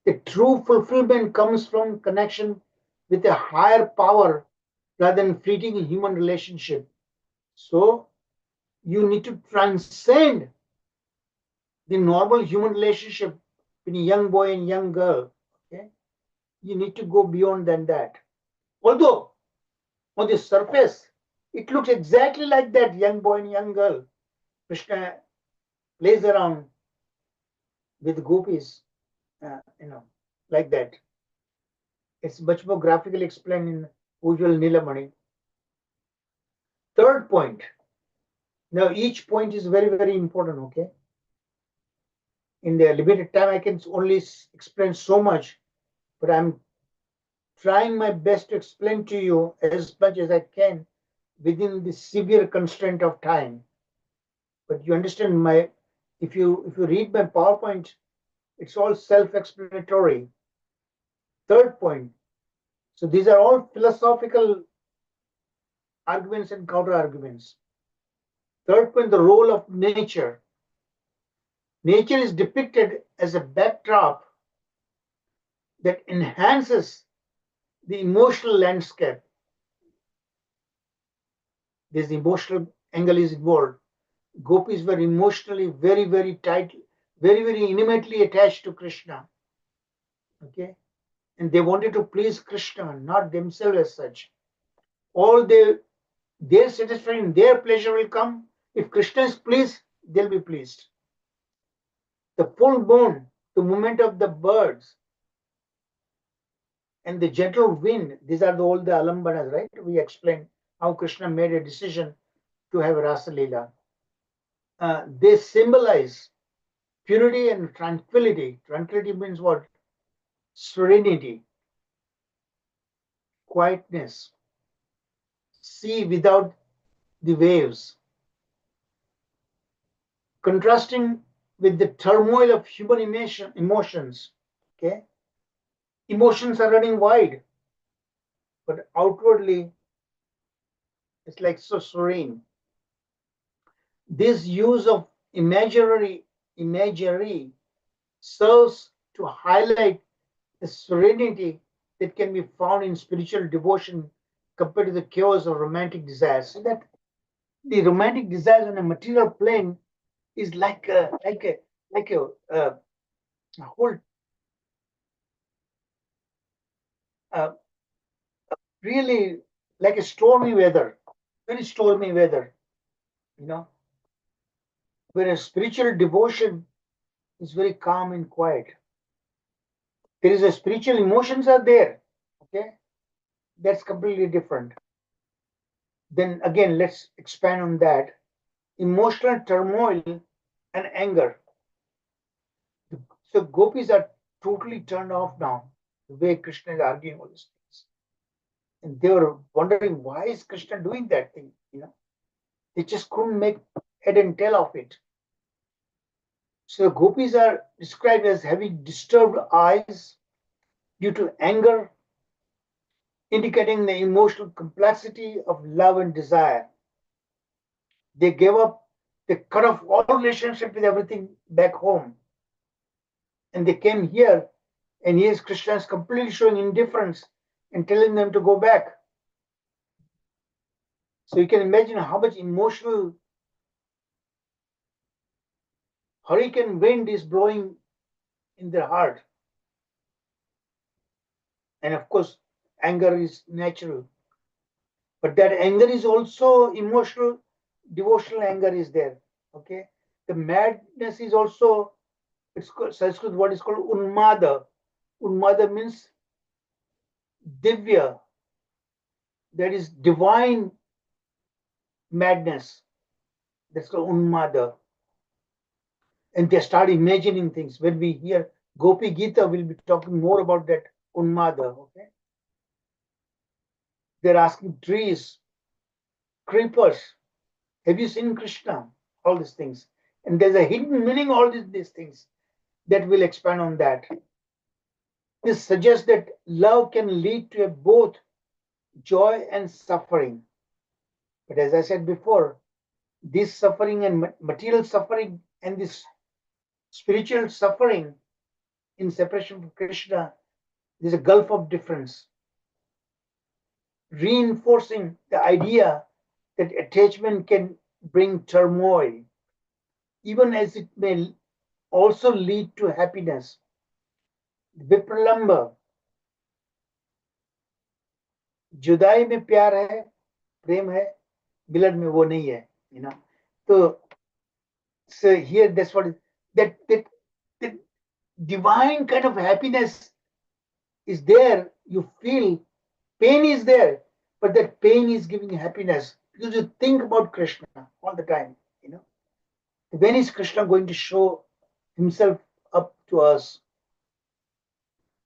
that true fulfillment comes from connection with a higher power rather than fleeting human relationship. So you need to transcend the normal human relationship between a young boy and young girl. Okay, you need to go beyond than that. Although on the surface it looks exactly like that young boy and young girl. Krishna plays around with gopis, like that. It's much more graphically explained in Ujjwal Nilamani. Third point. Now each point is very, very important, okay? In the limited time, I can only explain so much, but I'm trying my best to explain to you as much as I can within the severe constraint of time. But you understand if you read my PowerPoint, it's all self-explanatory. Third point. So these are all philosophical arguments and counter arguments. Third point, the role of nature. Nature is depicted as a backdrop that enhances the emotional landscape. This emotional angle is involved. Gopis were emotionally very, very tight, very, very intimately attached to Krishna. Okay, and they wanted to please Krishna, not themselves as such. All their satisfaction, their pleasure will come. If Krishna is pleased, they'll be pleased. The full moon, the movement of the birds, and the gentle wind, these are all the alambanas, right? We explained how Krishna made a decision to have Rasa Leela. They symbolize purity and tranquility. Tranquility means what? Serenity, quietness, sea without the waves. Contrasting with the turmoil of human emotions. Okay, emotions are running wide, but outwardly it's like so serene. This use of imagery serves to highlight the serenity that can be found in spiritual devotion compared to the chaos of romantic desires. So that the romantic desires on a material plane is like a whole really like a stormy weather, very stormy weather, whereas spiritual devotion is very calm and quiet. There is a spiritual emotions are there, okay? That's completely different. Then again, let's expand on that. Emotional turmoil and anger. So gopis are totally turned off now, the way Krishna is arguing all these things. And they were wondering, why is Krishna doing that thing? They just couldn't make head and tail of it. So gopis are described as having disturbed eyes due to anger, indicating the emotional complexity of love and desire. They gave up, they cut off all relationship with everything back home. And they came here, and here's Krishna is completely showing indifference and telling them to go back. So you can imagine how much emotional hurricane wind is blowing in their heart. And of course, anger is natural. But that anger is also emotional, devotional anger is there. Okay. The madness is also, it's called, Sanskrit word is called unmada. Unmada means divya, that is divine madness. That's called unmada. and they start imagining things. When we hear Gopi Gita, we'll be talking more about that Unmada. Okay, they're asking trees, creepers, have you seen Krishna? All these things, and there's a hidden meaning. All these things that will expand on that. This suggests that love can lead to both joy and suffering. But as I said before, this suffering and material suffering and this spiritual suffering in separation from Krishna, there's a gulf of difference, reinforcing the idea that attachment can bring turmoil, even as it may also lead to happiness. Vipralamba, जुदाई में प्यार है, प्रेम है, मिलन में वो नहीं है, you know. So here that's what that divine kind of happiness is there. You feel pain is there, but that pain is giving happiness because you think about Krishna all the time, you know. When is Krishna going to show himself up to us?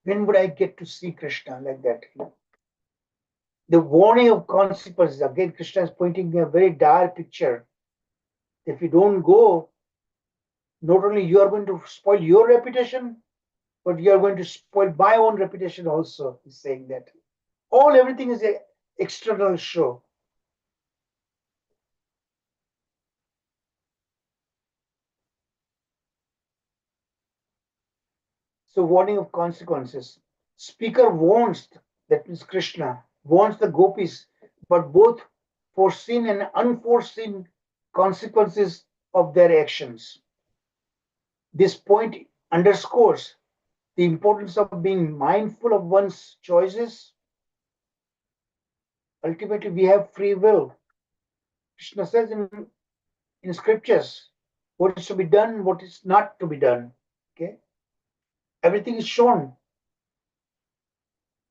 When would I get to see Krishna like that? You know? The warning of consequences, again, Krishna is pointing a very dire picture. If you don't go, not only you are going to spoil your reputation, but you are going to spoil my own reputation also. He's saying that everything is an external show. So warning of consequences. Speaker warns, that means Krishna, warns the gopis, but both foreseen and unforeseen consequences of their actions. This point underscores the importance of being mindful of one's choices. Ultimately, we have free will. Krishna says in scriptures what is to be done, what is not to be done. Okay, everything is shown,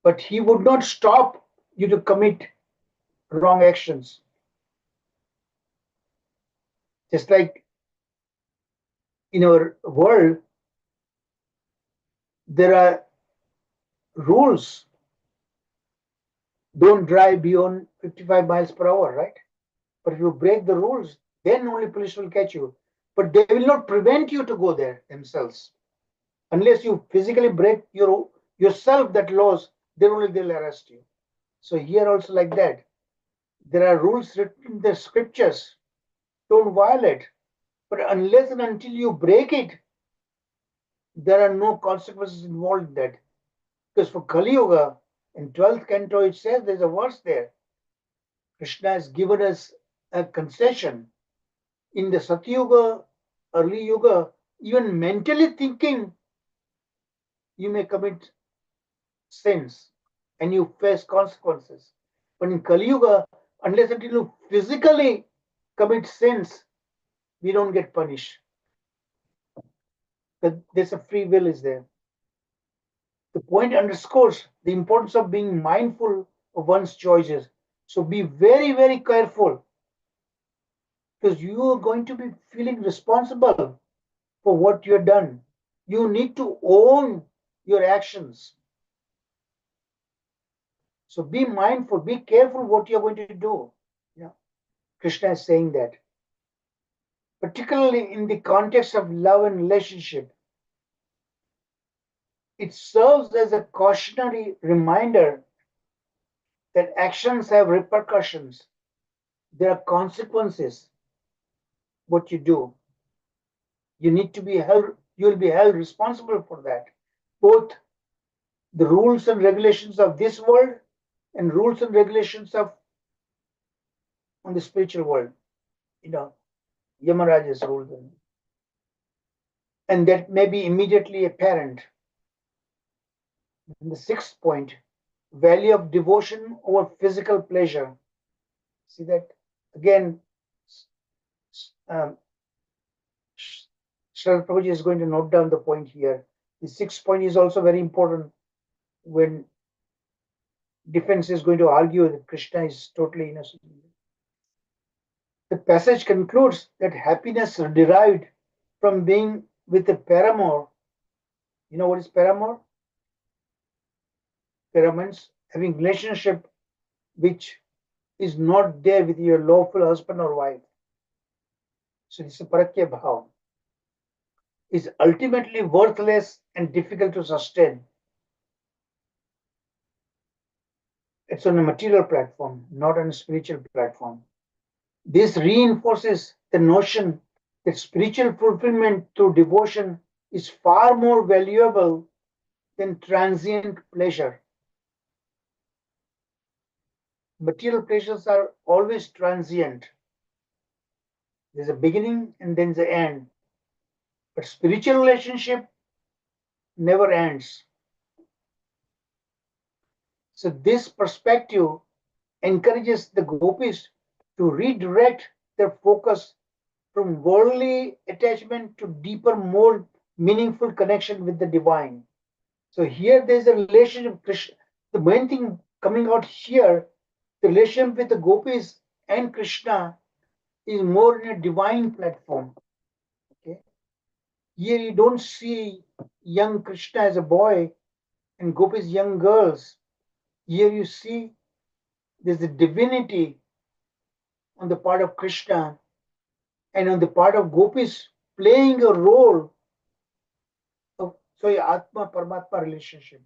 but he would not stop you to commit wrong actions. Just like in our world, there are rules. Don't drive beyond 55 miles per hour, right? But if you break the rules, then only police will catch you. But they will not prevent you to go there themselves. Unless you physically break yourself that laws, then only they'll arrest you. So here also like that. There are rules written in the scriptures. Don't violate. But unless and until you break it, there are no consequences involved in that. Because for Kali Yuga, in 12th canto, it says there's a verse there. Krishna has given us a concession. In the Satyuga, early Yuga, even mentally thinking, you may commit sins and you face consequences. But in Kali Yuga, unless until you physically commit sins, we don't get punished. But there's a free will is there. The point underscores the importance of being mindful of one's choices. So be very, very careful, because you are going to be feeling responsible for what you have done. You need to own your actions. So be mindful, be careful what you're going to do. Yeah. Krishna is saying that. Particularly in the context of love and relationship, it serves as a cautionary reminder that actions have repercussions. There are consequences. What you do, you need to be held, you will be held responsible for that. Both the rules and regulations of this world and rules and regulations of on the spiritual world, you know, Yamaraja's rules. And that may be immediately apparent. And the sixth point, value of devotion over physical pleasure. See that again, Srila Prabhuji is going to note down the point here. The sixth point is also very important when defense is going to argue that Krishna is totally innocent. The passage concludes that happiness derived from being with a paramour. You know what is paramour? Paramours having relationship which is not there with your lawful husband or wife. So this is parakya bhav. Is ultimately worthless and difficult to sustain. It's on a material platform, not on a spiritual platform. This reinforces the notion that spiritual fulfillment through devotion is far more valuable than transient pleasure. Material pleasures are always transient. There's a beginning and then the end. But spiritual relationship never ends. So this perspective encourages the gopis to redirect their focus from worldly attachment to deeper, more meaningful connection with the divine. So here there's a relationship. The main thing coming out here, the relationship with the gopis and Krishna is more in a divine platform. Okay. Here you don't see young Krishna as a boy and gopis young girls. Here you see there's a divinity on the part of Krishna and on the part of gopis playing a role of Atma Paramatma relationship,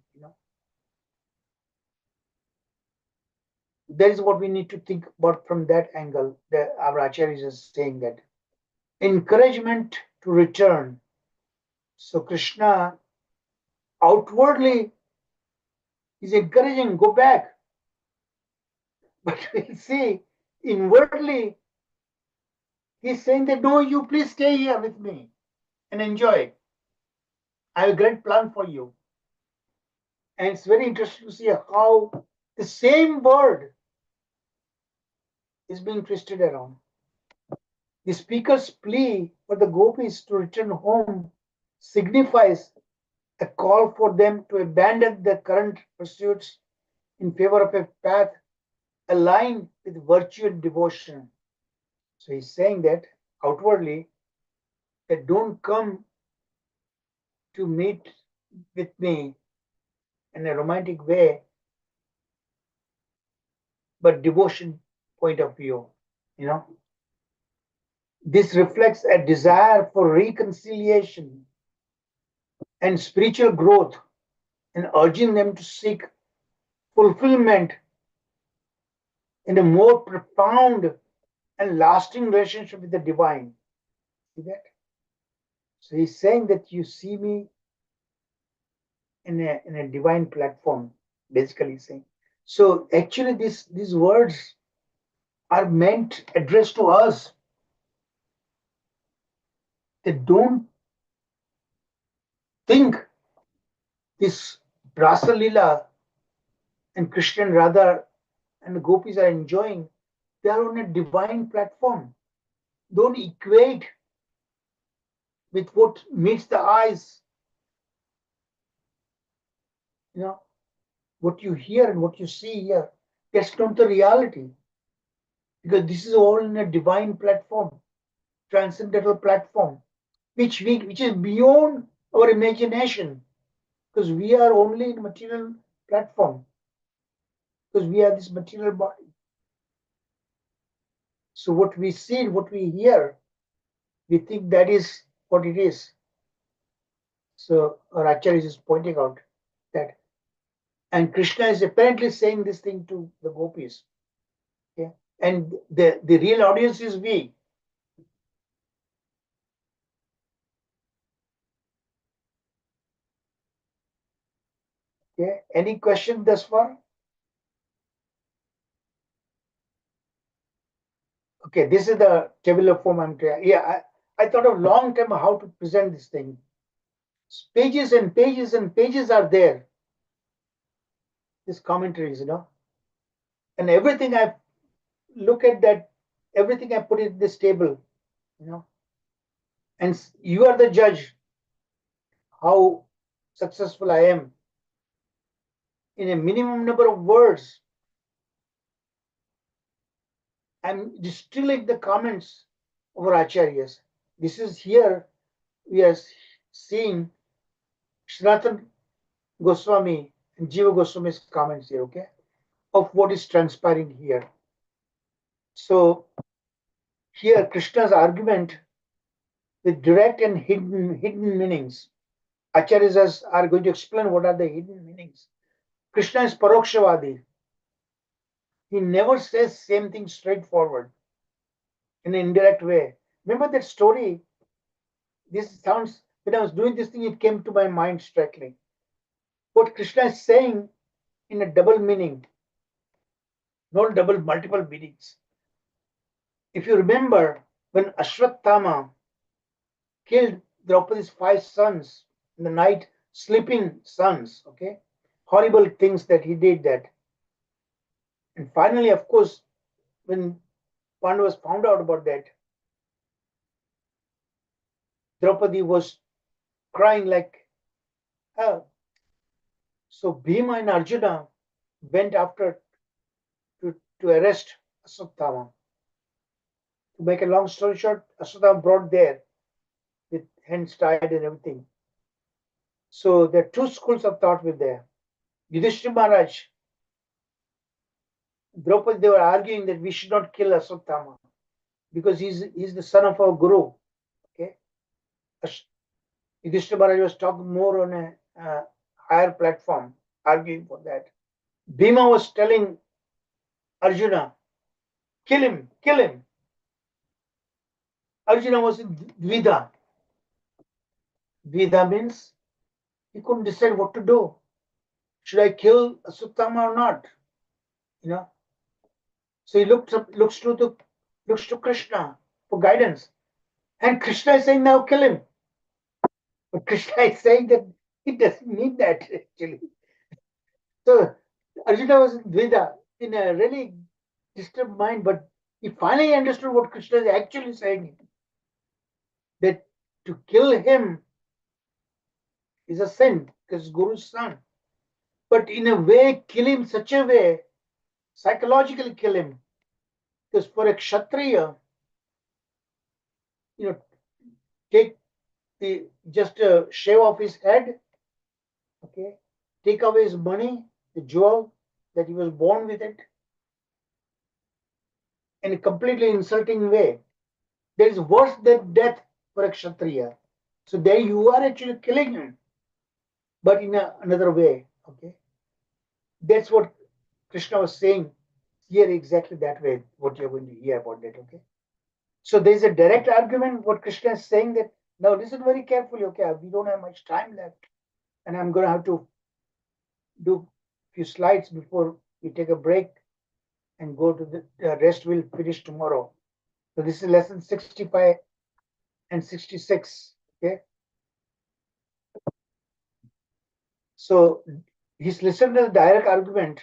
That is what we need to think about from that angle. Our Acharya is saying that encouragement to return. So Krishna outwardly is encouraging, go back. But we'll see inwardly, he's saying that no, you please stay here with me and enjoy. I have a great plan for you. And it's very interesting to see how the same word is being twisted around. The speaker's plea for the gopis to return home signifies a call for them to abandon their current pursuits in favor of a path aligned with virtue and devotion. So he's saying that outwardly, that don't come to meet with me in a romantic way, but devotion point of view, This reflects a desire for reconciliation and spiritual growth and urging them to seek fulfillment in a more profound and lasting relationship with the divine. See that? So he's saying that you see me in a divine platform, basically saying. So actually these words are meant addressed to us. They don't think this Rasa Lila and Krishna and Radha and the gopis are enjoying. They are on a divine platform. Don't equate with what meets the eyes. What you hear and what you see here, that's not the reality. Because this is all in a divine platform, transcendental platform, which is beyond our imagination. Because we are only in material platform. Because we are this material body. So what we see, what we hear, we think that is what it is. So our Acharya is pointing out that. And Krishna is apparently saying this thing to the gopis. Okay? And the real audience is we. Okay? Any question thus far? Okay, this is the tabular form I'm trying. Yeah, I thought of long time how to present this thing. Pages and pages and pages are there. These commentaries, And everything I look at that, everything I put in this table, And you are the judge how successful I am in a minimum number of words. I'm distilling the comments of our acharyas. This is here we are seeing Sanatana Goswami and Jiva Goswami's comments here, okay, of what is transpiring here. So here Krishna's argument with direct and hidden meanings. Acharyas are going to explain what are the hidden meanings. Krishna is Parokshavadi. He never says same thing straightforward in an indirect way. Remember that story? This sounds, when I was doing this thing, it came to my mind straightly. What Krishna is saying in a double meaning, not double, multiple meanings. If you remember, when Ashwatthama killed Draupadi's 5 sons in the night, sleeping sons, okay, horrible things that he did that. And finally, of course, when Pandavas found out about that, Draupadi was crying like hell. So Bhima and Arjuna went after to arrest Ashwatthama. To make a long story short, Ashwatthama brought there with hands tied and everything. So there are 2 schools of thought with there. Yudhishthira Maharaj, Draupadi, they were arguing that we should not kill Ashwatthama because he's the son of our guru. Okay, Yudhishthira Maharaj was talking more on a higher platform, arguing for that. Bhima was telling Arjuna, kill him, kill him. Arjuna was in Dvida. Dvida means he couldn't decide what to do. Should I kill Ashwatthama or not? You know. So he looks to Krishna for guidance. And Krishna is saying, now kill him. But Krishna is saying that he doesn't need that actually. So Arjuna was in Dvida, in a really disturbed mind, but he finally understood what Krishna is actually saying. That to kill him is a sin, because Guru's son. But in a way, kill him such a way, psychologically kill him. Because for a Kshatriya, take just shave off his head, okay, take away his money, the jewel that he was born with it, in a completely insulting way. There is worse than death for a Kshatriya. So there you are actually killing him, but in another way, okay. That's what Krishna was saying here, exactly that way, what you're going to hear about that, okay. So there's a direct argument, what Krishna is saying that, now listen very carefully, okay, we don't have much time left, and I'm going to have to do a few slides before we take a break and go to the rest will finish tomorrow. So this is lesson 65 and 66, okay. So he's listened to the direct argument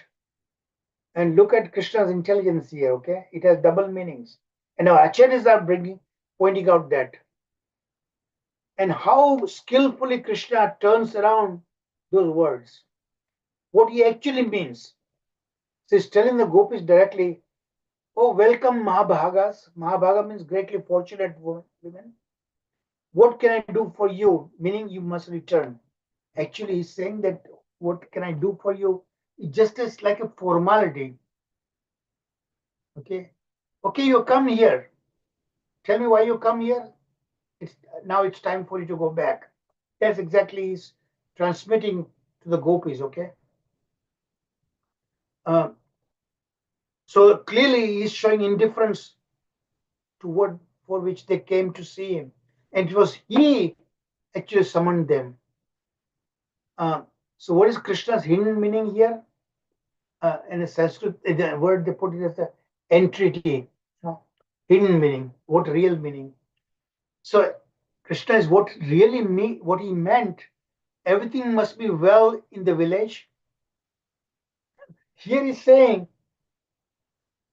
and look at Krishna's intelligence here, okay. It has double meanings. And now Acharyas are pointing out that. And how skillfully Krishna turns around those words. What he actually means. So he's telling the gopis directly, oh, welcome Mahabhagas. Mahabhaga means greatly fortunate women. What can I do for you? Meaning you must return. Actually, he's saying that what can I do for you? It just is like a formality. Okay. Okay, you come here. Tell me why you come here. Now it's time for you to go back. That's exactly he's transmitting to the gopis, okay? So clearly he's showing indifference to what for which they came to see him. And it was he actually summoned them. So what is Krishna's hidden meaning here? In a Sanskrit, the word they put it as the entreaty, hidden meaning, what real meaning. So Krishna is what really what he meant, everything must be well in the village. Here he's saying,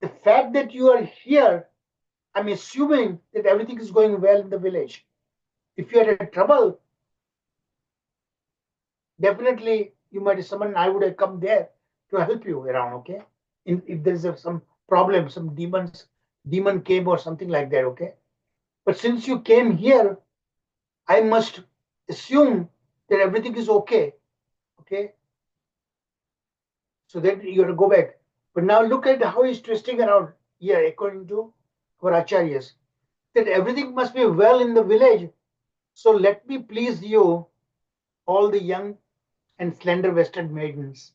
the fact that you are here, I'm assuming that everything is going well in the village. If you are in trouble, definitely you might have someone, I would have come there to help you around, okay? If there's some problem, some demon came or something like that, okay? But since you came here, I must assume that everything is okay. Okay. So then you have to go back. But now look at how he's twisting around here, according to our acharyas, that everything must be well in the village. So let me please you, all the young and slender-waisted maidens.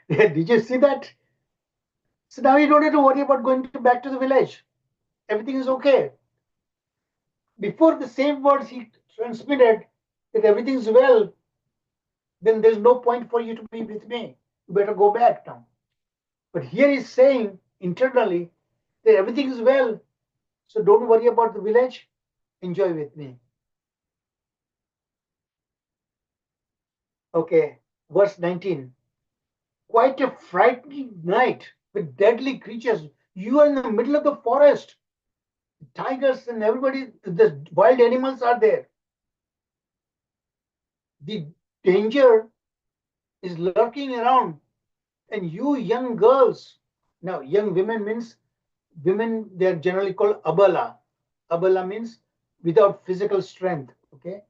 Did you see that? So now you don't have to worry about going back to the village. Everything is okay. Before the same words he transmitted that everything is well, then there's no point for you to be with me. You better go back now. But here he's saying internally that everything is well. So don't worry about the village. Enjoy with me. Okay, verse 19. Quite a frightening night with deadly creatures. You are in the middle of the forest. Tigers and everybody, the wild animals are there. The danger is lurking around. And you young girls, now young women means women, they are generally called abala. Abala means without physical strength. Okay.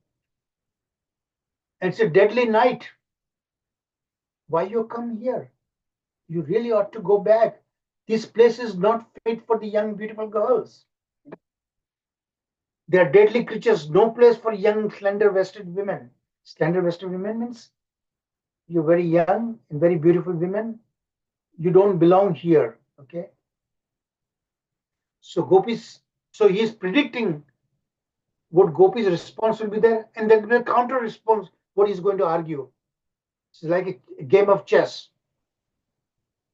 And it's a deadly night. Why you come here? You really ought to go back. This place is not fit for the young, beautiful girls. They are deadly creatures, no place for young, slender-waisted women. Slender-waisted women means you're very young and very beautiful women. You don't belong here. Okay. So Gopis, so he is predicting what Gopi's response will be there, and then the counter response, what he's going to argue. It's like a game of chess.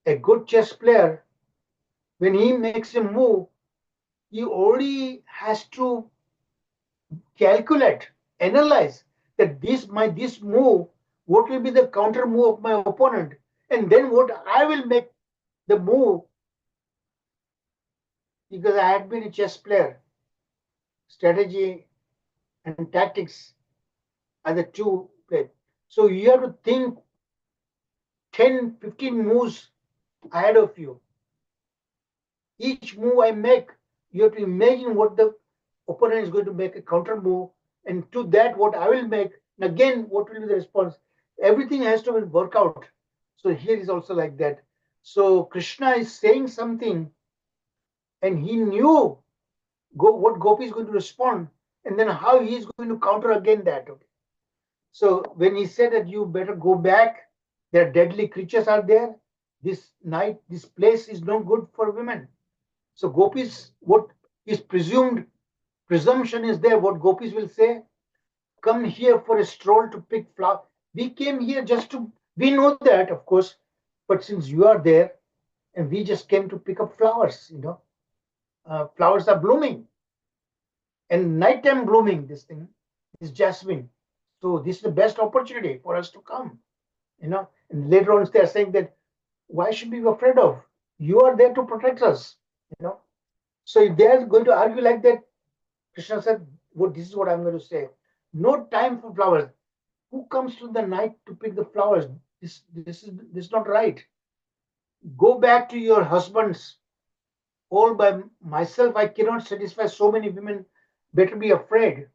A good chess player, when he makes a move, he already has to calculate, analyze that this move, what will be the counter move of my opponent, and then what I will make the move, because I had been a chess player. Strategy and tactics are the two played. So you have to think 10, 15 moves ahead of you. Each move I make, you have to imagine what the opponent is going to make a counter move, and to that what I will make, and again what will be the response. Everything has to work out. So here is also like that. So Krishna is saying something, and he knew what Gopi is going to respond, and then how he is going to counter again that. Okay. So when he said that you better go back, there are deadly creatures are there. This night, this place is no good for women. So Gopis, what is presumption is there, what Gopis will say, come here for a stroll to pick flowers. We came here just to, we know that, of course, but since you are there, and we just came to pick up flowers, flowers are blooming. And nighttime blooming, this thing is jasmine. So this is the best opportunity for us to come, And later on, they are saying that, why should we be afraid of? You are there to protect us, So if they are going to argue like that, Krishna said, this is what I'm going to say. No time for flowers. Who comes to the night to pick the flowers? This is not right. Go back to your husbands. All by myself, I cannot satisfy so many women. Better be afraid.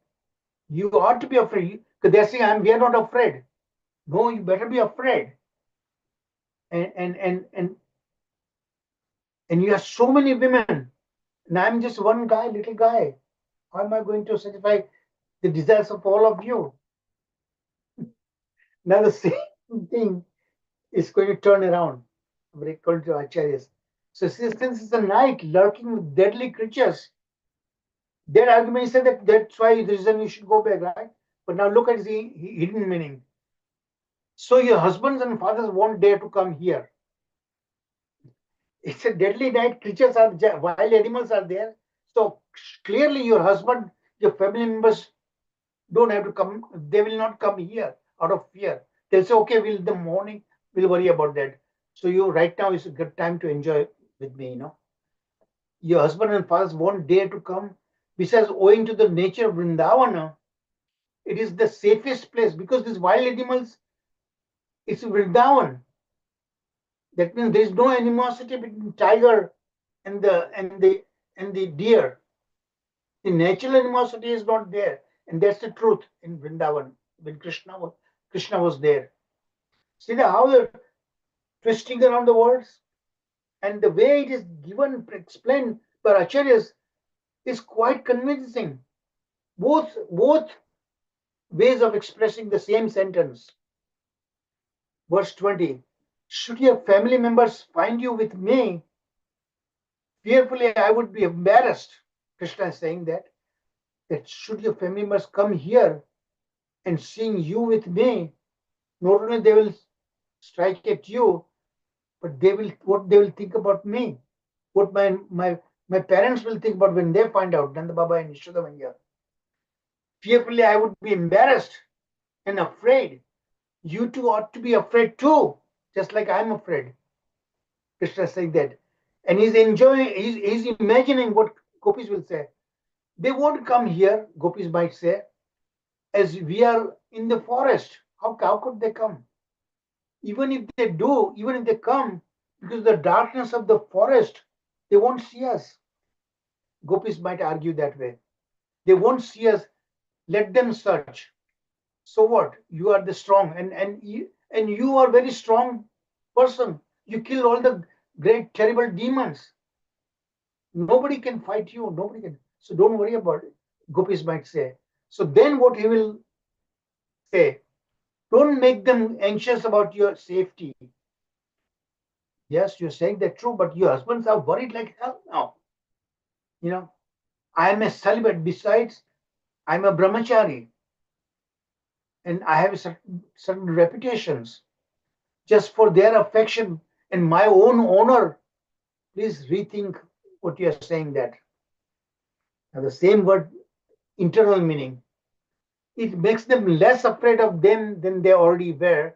You ought to be afraid. Because they're saying, we are not afraid. No, you better be afraid. And you have so many women. And I'm just one guy, little guy. How am I going to satisfy the desires of all of you? Now the same thing is going to turn around, according to Acharyas. So since it's a night lurking with deadly creatures, their argument said that that's why the reason you should go back, right? But now look at the hidden meaning. So your husbands and fathers won't dare to come here. It's a deadly night, creatures are, wild animals are there. So clearly your husband, your family members don't have to come, they will not come here out of fear. They'll say, okay, in the morning, we'll worry about that. So you right now is a good time to enjoy with me, Your husband and fathers won't dare to come. Besides, owing to the nature of Vrindavana, it is the safest place because these wild animals, it's Vrindavan. That means there is no animosity between tiger and the deer. The natural animosity is not there. And that's the truth in Vrindavan when Krishna was there. See how they're twisting around the words? And the way it is given, explained by Acharyas is quite convincing. Both ways of expressing the same sentence. Verse 20, should your family members find you with me, fearfully I would be embarrassed. Krishna is saying that should your family members come here and seeing you with me, not only they will strike at you, but what they will think about me, what my parents will think about when they find out, Nanda Baba and Yashoda Maiya. Fearfully I would be embarrassed and afraid. You too ought to be afraid too, just like I'm afraid. Krishna is saying that. And he's enjoying, he's imagining what gopis will say. They won't come here, gopis might say, as we are in the forest. How could they come? Even if they do, even if they come, because of the darkness of the forest, they won't see us. Gopis might argue that way. They won't see us. Let them search. So what? You are the strong, and you are very strong person. You kill all the great terrible demons. Nobody can fight you. Nobody can. So don't worry about it. Gopis might say. So then what he will say? Don't make them anxious about your safety. Yes, you're saying that true, but your husbands are worried like hell now. You know, I am a celibate. Besides, I'm a brahmachari. And I have certain reputations. Just for their affection and my own honor, please rethink what you are saying that. Now the same word, internal meaning. It makes them less afraid of them than they already were.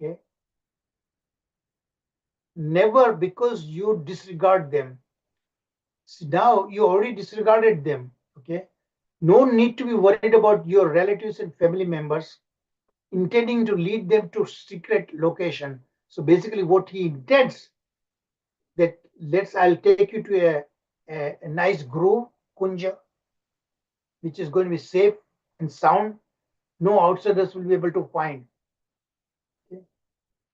Okay. Never because you disregard them. So now you already disregarded them. Okay. No need to be worried about your relatives and family members, intending to lead them to secret location. So basically what he intends that I'll take you to a nice grove, kunja, which is going to be safe and sound. No outsiders will be able to find. Okay.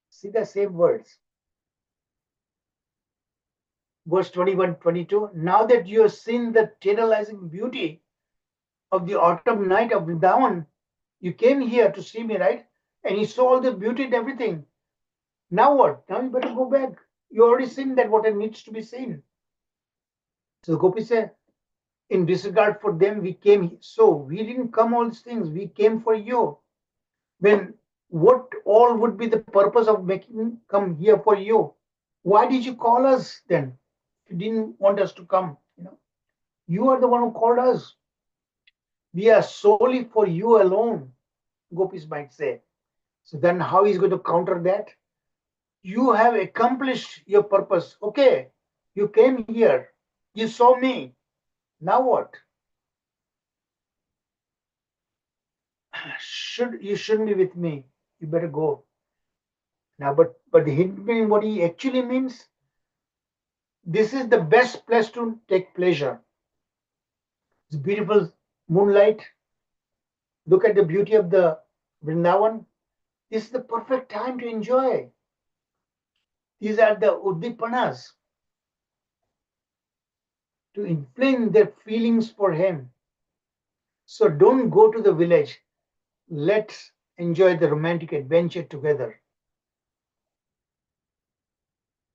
See the same words. Verse 21, 22. Now that you have seen the tantalizing beauty of the autumn night of Vrindavan, you came here to see me, right? And you saw all the beauty and everything. Now what? Now you better go back. You already seen that what needs to be seen. So Gopi said, in disregard for them, we came. So we didn't come all these things. We came for you. When what all would be the purpose of making come here for you? Why did you call us then? You didn't want us to come. You are the one who called us. We are solely for you alone, Gopis might say. So then how is going to counter that? You have accomplished your purpose. Okay, you came here. You saw me. Now what? You shouldn't be with me. You better go. Now, but the hint meaning what he actually means, this is the best place to take pleasure. It's beautiful moonlight. Look at the beauty of the Vrindavan. This is the perfect time to enjoy. These are the Uddipanas to inflame their feelings for him. So don't go to the village. Let's enjoy the romantic adventure together.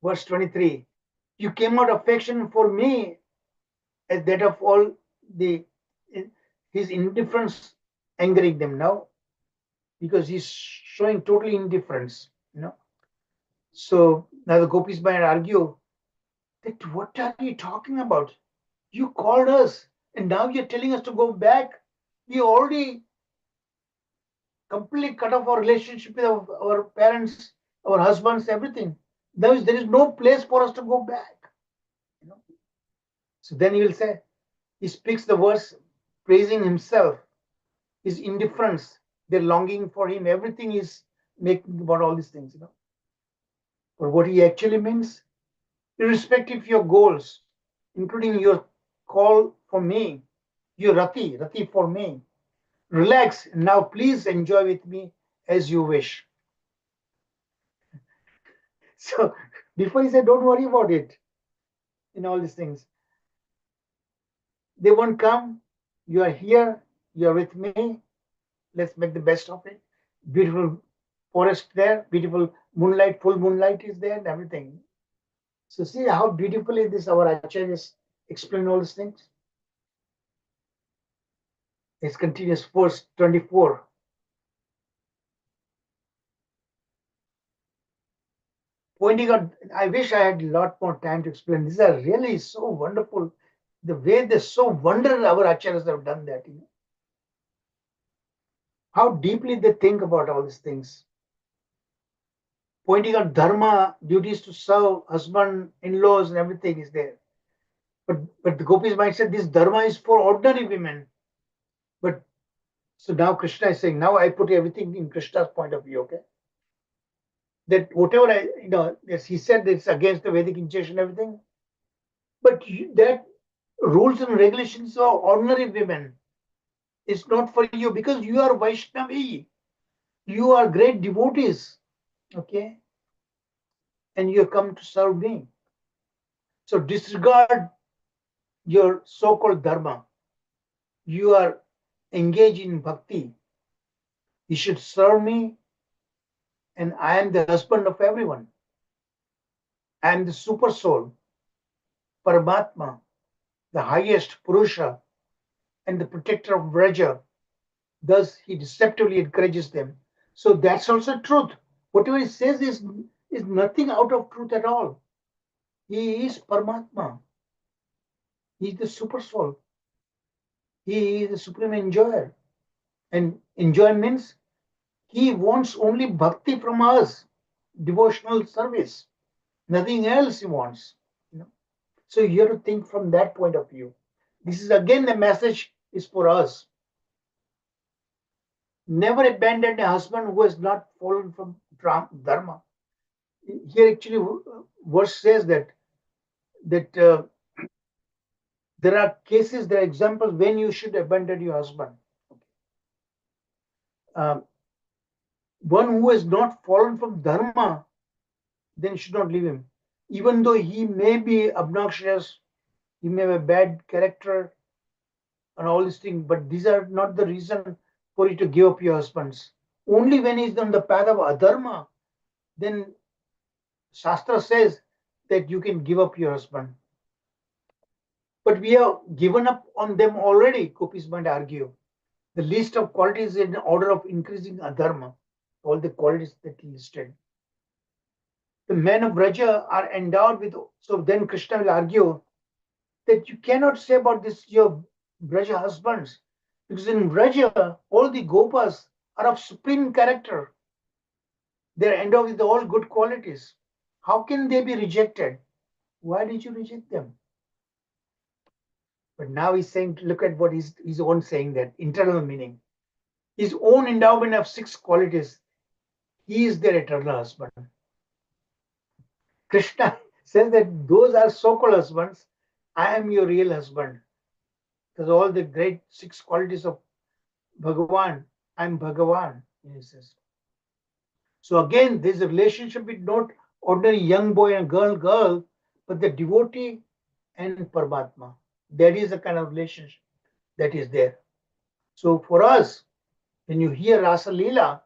Verse 23. You came out affection for me as that of all his indifference angering them now, because he's showing total indifference. So now the gopis might argue that what are you talking about? You called us and now you're telling us to go back. We already completely cut off our relationship with our parents, our husbands, everything. There is no place for us to go back. So then he will say, he speaks the verse praising himself, his indifference, their longing for him, everything is making about all these things. But what he actually means, irrespective of your goals, including your call for me, You're Rati for me. Relax. Now please enjoy with me as you wish. So before he said, don't worry about it. In all these things. They won't come. You are here. You're with me. Let's make the best of it. Beautiful forest there. Beautiful moonlight, full moonlight is there and everything. So see how beautifully this our acharyas explain all these things. It's continuous verse 24. Pointing out, I wish I had a lot more time to explain. These are really so wonderful. The way they so wonder our acharyas have done that. You know? How deeply they think about all these things. Pointing out dharma, duties to serve, husband, in-laws, and everything is there. But the gopis might say this dharma is for ordinary women. But so now Krishna is saying, now I put everything in Krishna's point of view, okay? That whatever as he said, it's against the Vedic initiation and everything. But that rules and regulations for ordinary women. It's not for you because you are Vaishnavi. You are great devotees, okay? And you have come to serve me. So disregard your so-called dharma. You are engaged in bhakti. You should serve me, and I am the husband of everyone. I am the super soul, Paramatma, the highest Purusha, and the protector of Vraja. Thus, he deceptively encourages them. So that's also truth. Whatever he says is nothing out of truth at all. He is Paramatma. He is the super soul. He is the supreme enjoyer. And enjoy means he wants only bhakti from us, devotional service. Nothing else he wants. So you have to think from that point of view. This is again the message is for us. Never abandon a husband who has not fallen from dharma. Here actually verse says that there are cases, there are examples when you should abandon your husband. One who has not fallen from dharma, then you should not leave him. Even though he may be obnoxious, he may have a bad character and all these things, but these are not the reason for you to give up your husbands. Only when he's on the path of adharma, then Shastra says that you can give up your husband. But we have given up on them already, Gopis might argue. The list of qualities in order of increasing adharma, all the qualities that he listed. The men of Vraja are endowed with, so then Krishna will argue that you cannot say about this your Vraja husbands, because in Vraja, all the Gopas are of supreme character. They're endowed with all good qualities. How can they be rejected? Why did you reject them? But now he's saying, look at what his own saying, that internal meaning. His own endowment of 6 qualities. He is their eternal husband. Krishna says that those are so-called husbands. I am your real husband. Because all the great 6 qualities of Bhagavan, I am Bhagavan, he says. So again, there's a relationship with not ordinary young boy and girl, but the devotee and Paramatma. That is the kind of relationship that is there. So for us, when you hear Rasa Leela,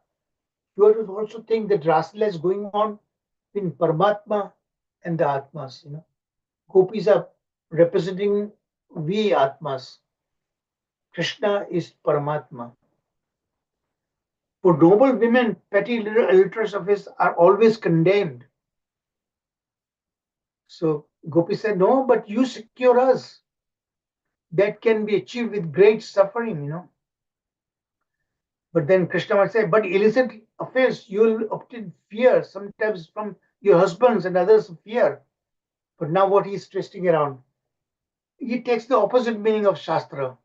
you have to also think that Rasa Leela is going on in Paramatma and the Atmas. Gopis are representing we Atmas. Krishna is Paramatma. For noble women, petty little adulterous affairs are always condemned. So Gopi said, no, but you secure us. That can be achieved with great suffering, But then Krishna might say, but illicit affairs, you will obtain fear, sometimes from your husbands and others fear. But now what he's twisting around, he takes the opposite meaning of Shastra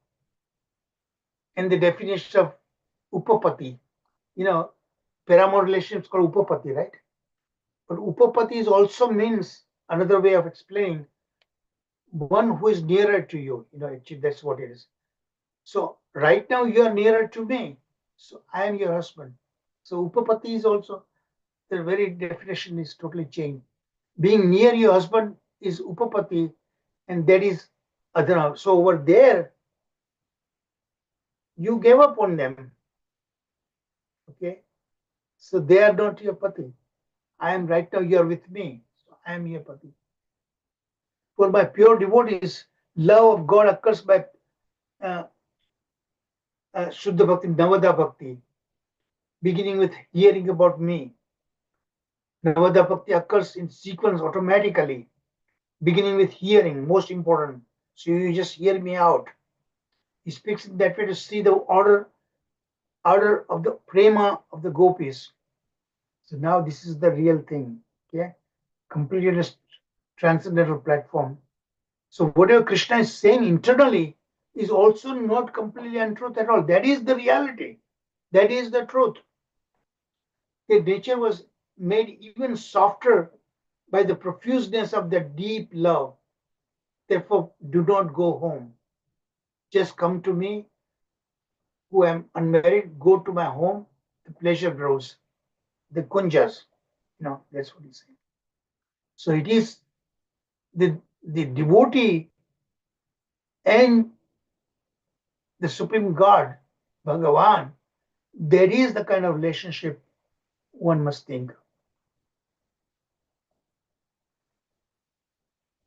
and the definition of Upapati. Paramour relationship is called Upapati, right? But Upapati is also means another way of explaining one who is nearer to you. Actually, that's what it is. So right now you are nearer to me. So I am your husband. So Upapati is also, the very definition is totally changed. Being near your husband is Upapati, and that is Adhana. So over there, you gave up on them. Okay. So they are not your Pati. I am right now, you are with me. So I am your Pati. For my pure devotees, love of God occurs by uh, Shuddha Bhakti, Navada Bhakti, beginning with hearing about me. Navada Bhakti occurs in sequence automatically, beginning with hearing, most important. So you just hear me out. He speaks in that way to see the order of the prema of the gopis. So now this is the real thing. Okay, completely transcendental platform. So whatever Krishna is saying internally is also not completely untruth at all. That is the reality. That is the truth. The nature was made even softer by the profuseness of the deep love. Therefore, do not go home. Just come to me, who am unmarried, go to my home, the pleasure grows. The kunjas, that's what he's saying. So it is the devotee and the Supreme God, Bhagavan, there is the kind of relationship one must think.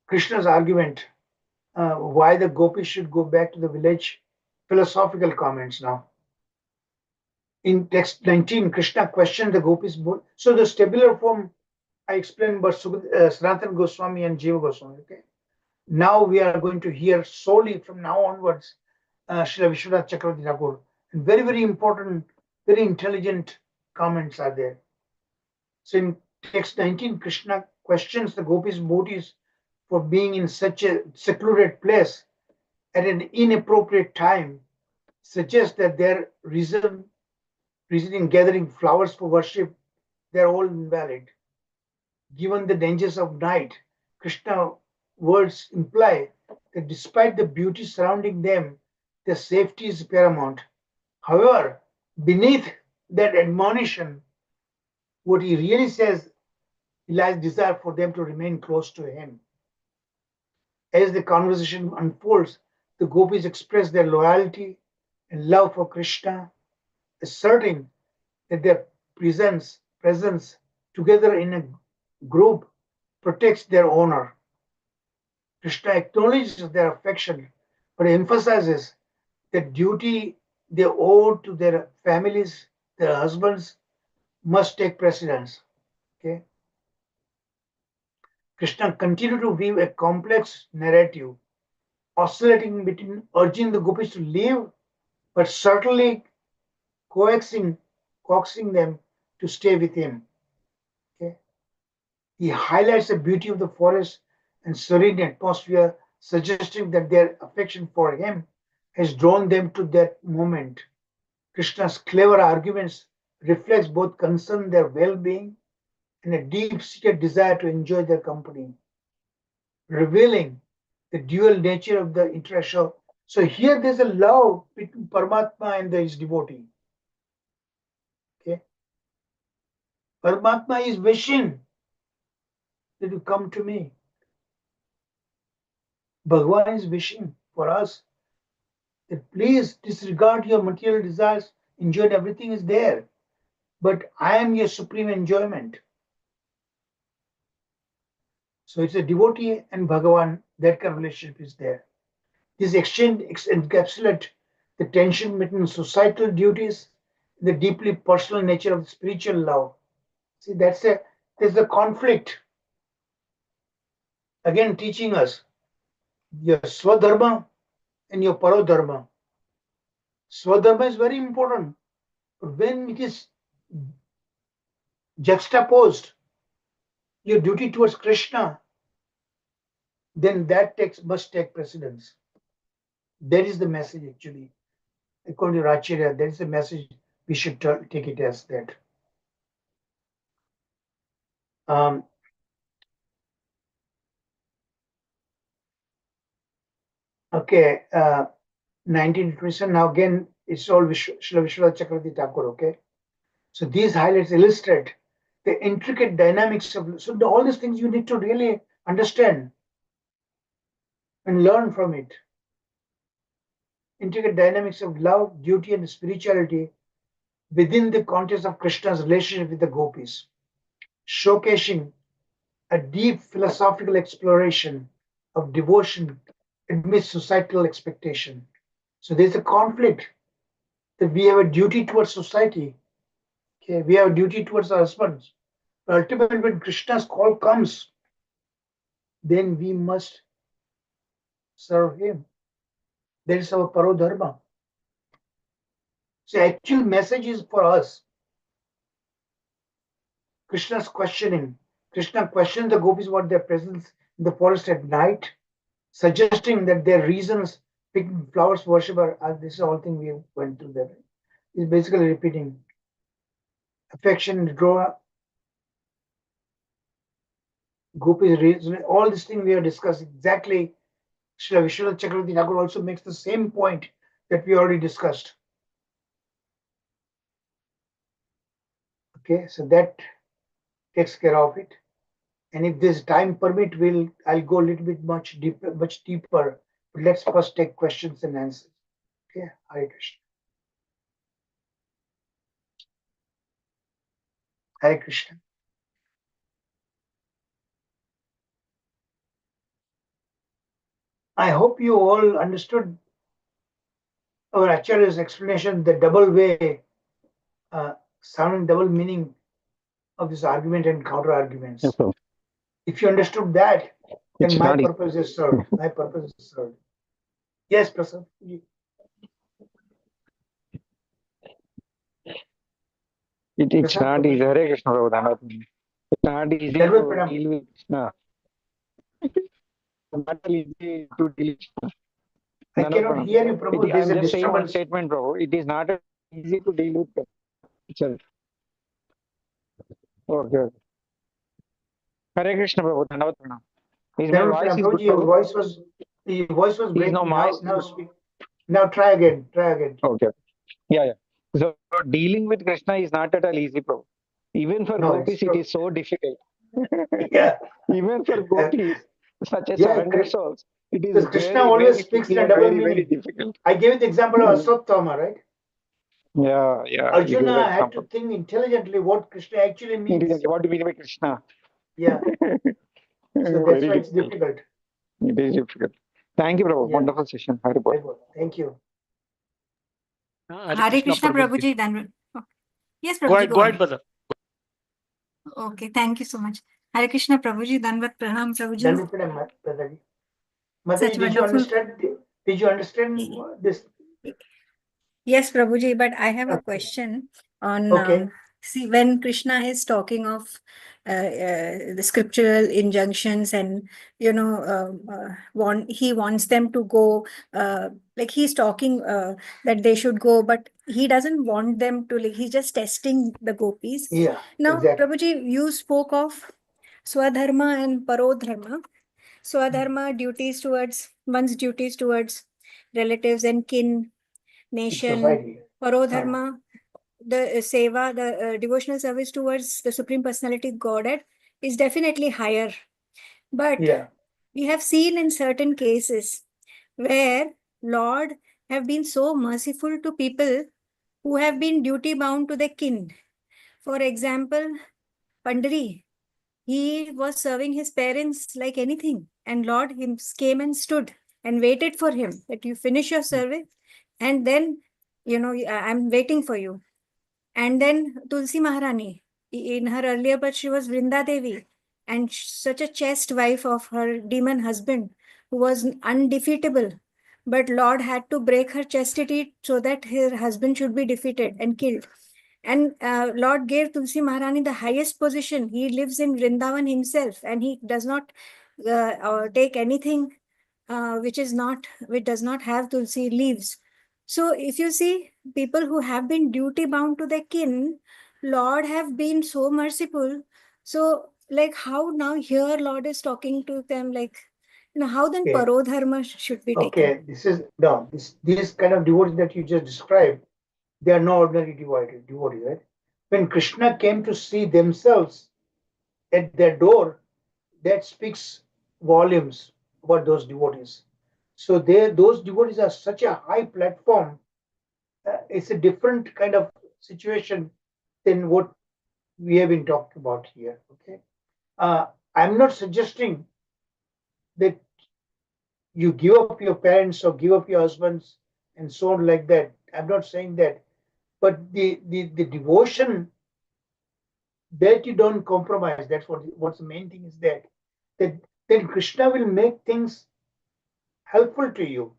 Krishna's argument, why the gopis should go back to the village, philosophical comments now. In text 19, Krishna questioned the gopis. So the stabular form, I explained about Sanatana Goswami and Jiva Goswami. Okay. Now we are going to hear solely from now onwards Srila Vishwanath Chakravarti Thakur. And very, very important, very intelligent comments are there. So in text 19, Krishna questions the gopis' motives for being in such a secluded place at an inappropriate time, suggests that their reason in gathering flowers for worship, they're all invalid. Given the dangers of night, Krishna's words imply that despite the beauty surrounding them, their safety is paramount. However, beneath that admonition, what he really says lies desire for them to remain close to him. As the conversation unfolds, the gopis express their loyalty and love for Krishna, asserting that their presence together in a group protects their honor. Krishna acknowledges their affection, but emphasizes the duty they owe to their families, their husbands, must take precedence. Okay. Krishna continued to weave a complex narrative, oscillating between urging the gopis to leave, but certainly coaxing them to stay with him. Okay. He highlights the beauty of the forest and serene atmosphere, suggesting that their affection for him has drawn them to that moment. Krishna's clever arguments reflects both concern their well-being and a deep-seated desire to enjoy their company, revealing the dual nature of the interaction. So here there's a love between Paramatma and his devotee. Okay, Paramatma is wishing that you come to me. Bhagavan is wishing for us that please disregard your material desires, enjoy everything is there, but I am your supreme enjoyment. So it's a devotee and Bhagavan, that kind of relationship is there. This exchange encapsulates the tension between societal duties and the deeply personal nature of spiritual love. See, there's a conflict. Again, teaching us your Swadharma and your Parodharma. Swadharma is very important. But when it is juxtaposed, your duty towards Krishna, then that must take precedence. That is the message actually. According to Racharya, that is the message we should take it as that. Okay. 19 to 27. Now again, it's all Srila Vishwanath Chakravarti Thakur, okay? So these highlights illustrate the intricate dynamics of, so all these things you need to really understand and learn from it. Intricate dynamics of love, duty, and spirituality within the context of Krishna's relationship with the gopis, showcasing a deep philosophical exploration of devotion amidst societal expectation. So there's a conflict that we have a duty towards society. Okay, we have a duty towards our husbands. But ultimately, when Krishna's call comes, then we must serve him. That is our parodharma. So actual message is for us. Krishna's questioning. Krishna questions the gopis about their presence in the forest at night, suggesting that their reasons picking flowers for worship are this is all thing we went through there. He's basically repeating. Affection, draw, gopis reason, all these things we have discussed exactly. Srila Vishwanath Chakravarti Thakur also makes the same point that we already discussed. Okay, so that takes care of it. And if this time permit, I'll go a little bit much deeper. But let's first take questions and answers. Okay, Hare Krishna. Hare Krishna. I hope you all understood our Acharya's explanation, the double way, sounding double meaning of this argument and counter arguments. Yes, sir. If you understood that, then It's my not easy. purpose is served. My purpose is served. Yes, Prasad. It's Prasad, not easy. Hare Krishna, Prabhu. It's not easy to Dandavat Pranam. deal with Krishna. Not easy to deal with Krishna. I Dandavat cannot Pranam. hear you, Prabhu. There's I'm a just saying one disturbance. statement, Prabhu. It is not easy to deal with Krishna. Okay. Okay. Hare Krishna, Prabhu. Dandavat Pranam. Is my Dandavat voice Pranam. is good, Prabhuji, your Prabhu? voice was Is breaking. no voice? Now speak. Now try again. Try again. Okay. Yeah, yeah. So dealing with Krishna is not at all easy, Prabhu. Even for No, it's gopis, it true. is so difficult. Yeah. Even for gopis, such as Yeah, surrender souls, it is because Krishna very, always very speaks tricky in a and double very, very meaning. difficult. I gave you the example of Aswatthama, right? Yeah, yeah. It is Arjuna an had to example. think intelligently what Krishna actually means. What do you mean by Krishna? Yeah. So that's Very why it's difficult. difficult. It is difficult. Thank you, Prabhu. Yeah. Wonderful session. Hari Bol. Very good. Thank you. Hare Krishna Prabhuji. Then, yes, Go Prabhuji, ahead, go go ahead, ahead. brother. Okay, thank you so much. Hare Krishna Prabhuji, Dandavat Pranam Prabhuji. Dandavat Pranam, Brother. Mataji, Such did you wonderful. understand? Did you understand this? Yes, Prabhuji, but I have a Okay. question on Okay. see when Krishna is talking of the scriptural injunctions and he wants them to go like he's talking that they should go, but he doesn't want them to, like he's just testing the gopis. Yeah. Now, Exactly. Prabhuji, you spoke of Swadharma and Parodharma. Swadharma, one's duties towards relatives and kin, nation. Society. Parodharma, the seva, the devotional service towards the Supreme Personality Godhead is definitely higher. But Yeah. we have seen in certain cases where Lord have been so merciful to people who have been duty bound to their kin. For example, Pandari, he was serving his parents like anything, and Lord came and stood and waited for him that you finish your service, and then I'm waiting for you. And then Tulsi Maharani, in her earlier birth, she was Vrinda Devi, and such a chaste wife of her demon husband who was undefeatable. But Lord had to break her chastity so that her husband should be defeated and killed. And Lord gave Tulsi Maharani the highest position. He lives in Vrindavan himself, and he does not take anything which does not have Tulsi leaves. So if you see people who have been duty bound to their kin, Lord have been so merciful. So like how now here Lord is talking to them like Now, how then Okay. parodharma should be taken? Okay, these kind of devotees that you just described, they are no ordinary devotees, right? When Krishna came to see themselves at their door, that speaks volumes about those devotees. So those devotees are such a high platform. It's a different kind of situation than what we have been talking about here. Okay, I'm not suggesting that you give up your parents or give up your husbands and so on like that. I'm not saying that, but the devotion that you don't compromise. That's what's the main thing is that then Krishna will make things helpful to you.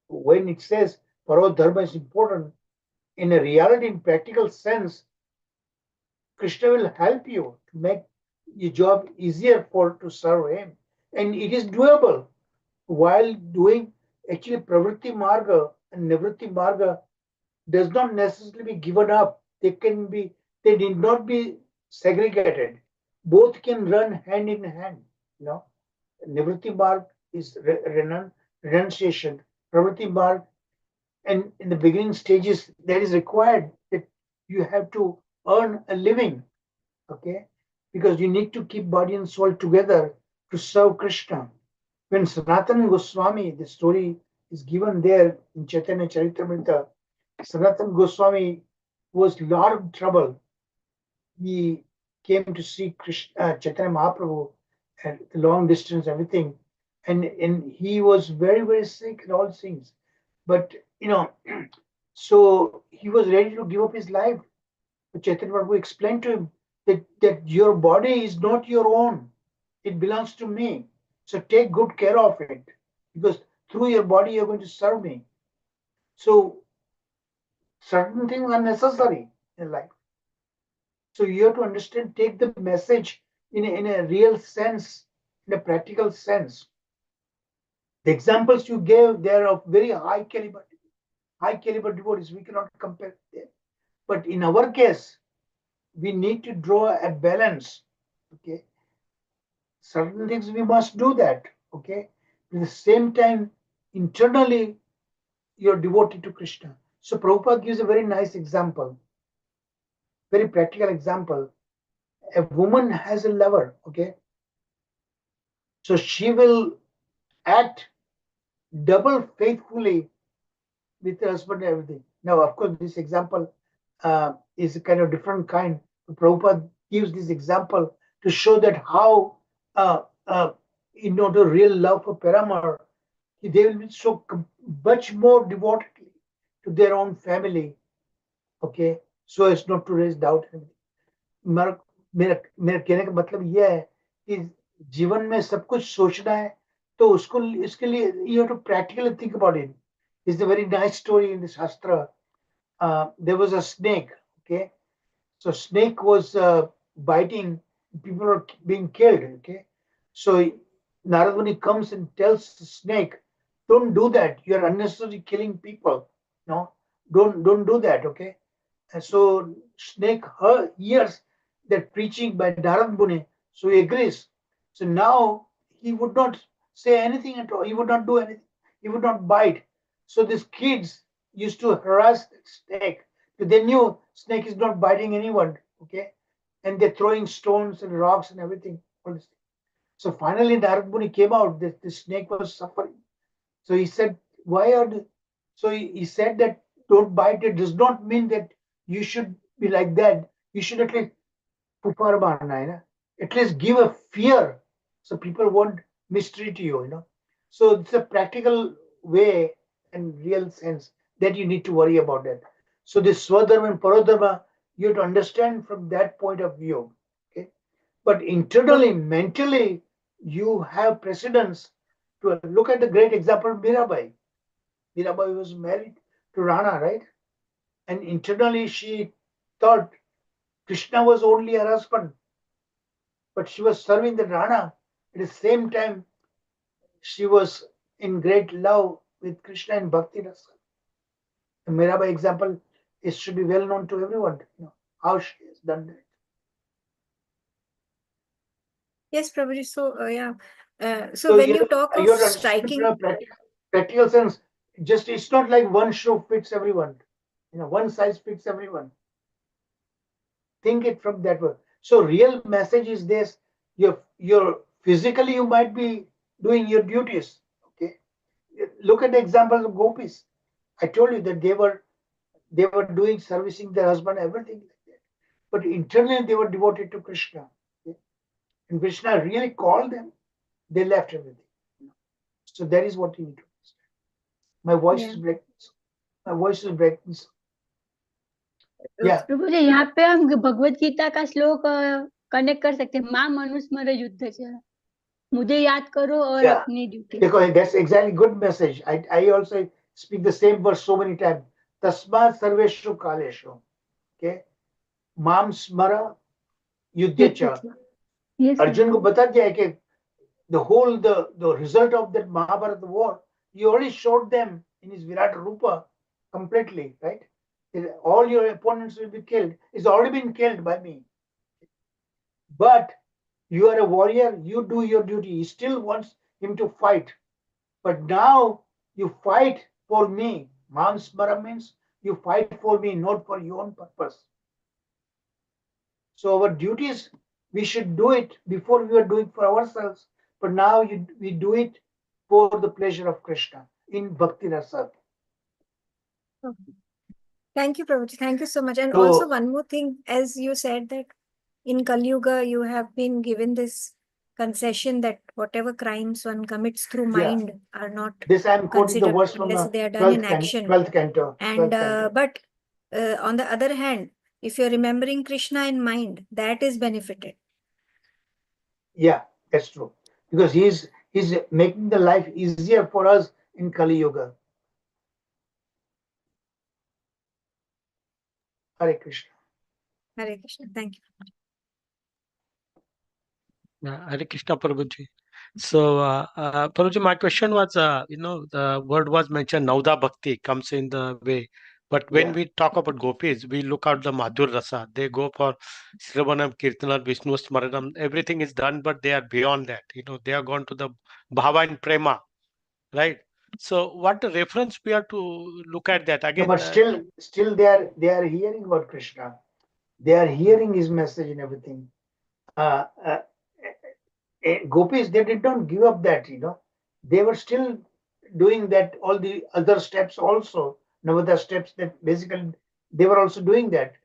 When it says parodharma is important, in a reality, in practical sense, Krishna will help you to make your job easier to serve him. And it is doable while doing actually pravritti marga and nivritti marga does not necessarily be given up. They need not be segregated. Both can run hand in hand. Nivritti marg is renunciation. Pravritti marg, and in the beginning stages, that is required that you have to earn a living, okay? Because you need to keep body and soul together to serve Krishna. When Sanatana Goswami, the story is given there in Chaitanya Charitamrita, Sanatana Goswami was in a lot of trouble. He came to see Krishna, Chaitanya Mahaprabhu at the long distance, everything. And he was very, very sick and all things. But, so he was ready to give up his life. But Chaitanya Prabhu explained to him that your body is not your own. It belongs to me. So take good care of it, because through your body you're going to serve me. So certain things are necessary in life. So you have to understand, take the message in a real sense, in a practical sense. The examples you gave, they are of very high caliber devotees. We cannot compare them. But in our case, we need to draw a balance. Okay. Certain things we must do that. Okay. At the same time, internally, you're devoted to Krishna. So Prabhupada gives a very nice example, very practical example. A woman has a lover. Okay. So she will act double faithfully with her husband and everything. Now, of course, this example is a kind of different kind. Prabhupada gives this example to show that how, in order real love for Paramar, they will be so much more devotedly to their own family, okay, so as not to raise doubt. मेरा कहने का मतलब यह है कि जीवन में सब कुछ सोचना है, तो उसको इसके लिए you have to practically think about it. It's a very nice story in the Shastra. There was a snake, okay? So snake was biting, people are being killed, okay? So Narad Muni comes and tells the snake, don't do that. You're unnecessarily killing people. No, don't do that, okay? And so snake hears that preaching by Narad Muni, so he agrees. So now he would not say anything at all. He would not do anything. He would not bite. So these kids used to harass the snake. They knew snake is not biting anyone, okay? And they're throwing stones and rocks and everything. So finally, Narad Muni came out. The snake was suffering. So he said, "Why are the?" So he said that don't bite. It does not mean that you should be like that. You should at least at least give a fear, so people won't mistreat you. So it's a practical way and real sense that you need to worry about that. So this Swadharma and Parodharma, you have to understand from that point of view. Okay, but internally, mentally, you have precedence to look at the great example of Mirabai. Mirabai was married to Rana, right? And internally, she thought Krishna was only her husband, but she was serving the Rana. At the same time, she was in great love with Krishna and Bhakti Rasa. The Mirabai example should be well known to everyone, how she has done that. Yes, Prabhuji. So, So when you you talk have of to striking, understand in a practical sense, just it's not like one shoe fits everyone. One size fits everyone. Think it from that way. So real message is this: you're physically you might be doing your duties. Okay, look at the examples of gopis. I told you that they were doing servicing their husband, everything like that. But internally they were devoted to Krishna. Okay? And Krishna really called them. They left everything. So that is what you need to understand. My voice is breaking. My voice is breaking. Yeah. प्रभु जी यहाँ पे हम भगवत गीता का श्लोक connect कर सकते हैं, मां मनुस्मर युद्ध च, मुझे याद करो और Yeah. अपनी duty. Because that's exactly good message. I also speak the same verse so many times. Tasmat sarveshu kaleshu. Okay. Mam smara yuddhacha. Yes, Arjun को बता दिया है कि the result of that Mahabharata war, he already showed them in his Virat Rupa completely, right? All your opponents will be killed. It's already been killed by me. But you are a warrior, you do your duty. He still wants him to fight. But now you fight for me. Mansmara means you fight for me, not for your own purpose. So our duties, we should do it before we were doing for ourselves. But now we do it for the pleasure of Krishna in Bhakti Rasa. Thank you, Prabhuji. Thank you so much. And So- also one more thing, as you said that in Kali Yuga, you have been given this concession that whatever crimes one commits through Yeah. mind are not This I'm quoting the considered verse from unless the they are done in 12th action. 12th canto. And 12th canto. but on the other hand, if you're remembering Krishna in mind, that is benefited. Yeah, that's true. Because he's making the life easier for us in Kali Yuga. Hare Krishna. Hare Krishna. Thank you. Hare Krishna, Prabhuji. So, Prabhuji, my question was, the word was mentioned, Nauda Bhakti comes in the way. But when Yeah. we talk about gopis, we look at the Madhur Rasa. They go for Sravanam, Kirtanam, Vishnu Smaranam. Everything is done, but they are beyond that. They are gone to the Bhava and Prema, right? So, what reference we have to look at that Yeah, again? but still they are hearing about Krishna. They are hearing his message and everything. Gopis, they did not give up that, They were still doing that, all the other steps also, Navada steps that basically they were also doing that.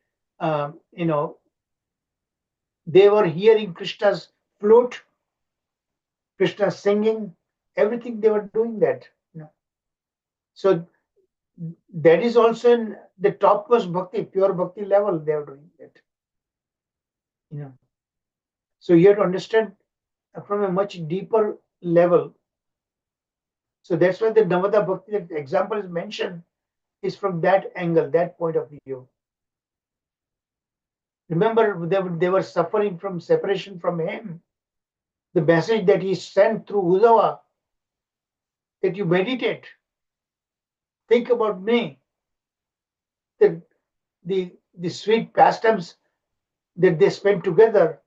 They were hearing Krishna's flute, Krishna's singing, everything they were doing that. So that is also in the topmost bhakti, pure bhakti level, they are doing that. So you have to understand from a much deeper level. So that's why the Navada Bhakti that example is mentioned is from that angle, that point of view. Remember, they were suffering from separation from him. The message that he sent through Uddhava, that you meditate, think about me, the sweet pastimes that they spent together.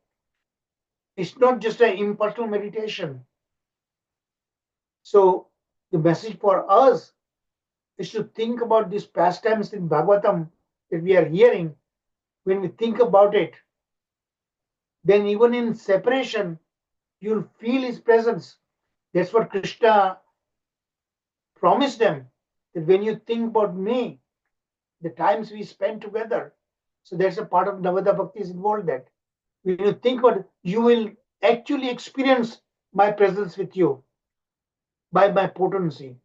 It's not just an impersonal meditation. So the message for us is to think about these pastimes in Bhagavatam that we are hearing. When we think about it, then even in separation, you'll feel his presence. That's what Krishna promised them, that when you think about me, the times we spend together. So that's a part of Navada Bhakti is involved that. When you think about it, you will actually experience my presence with you by my potency,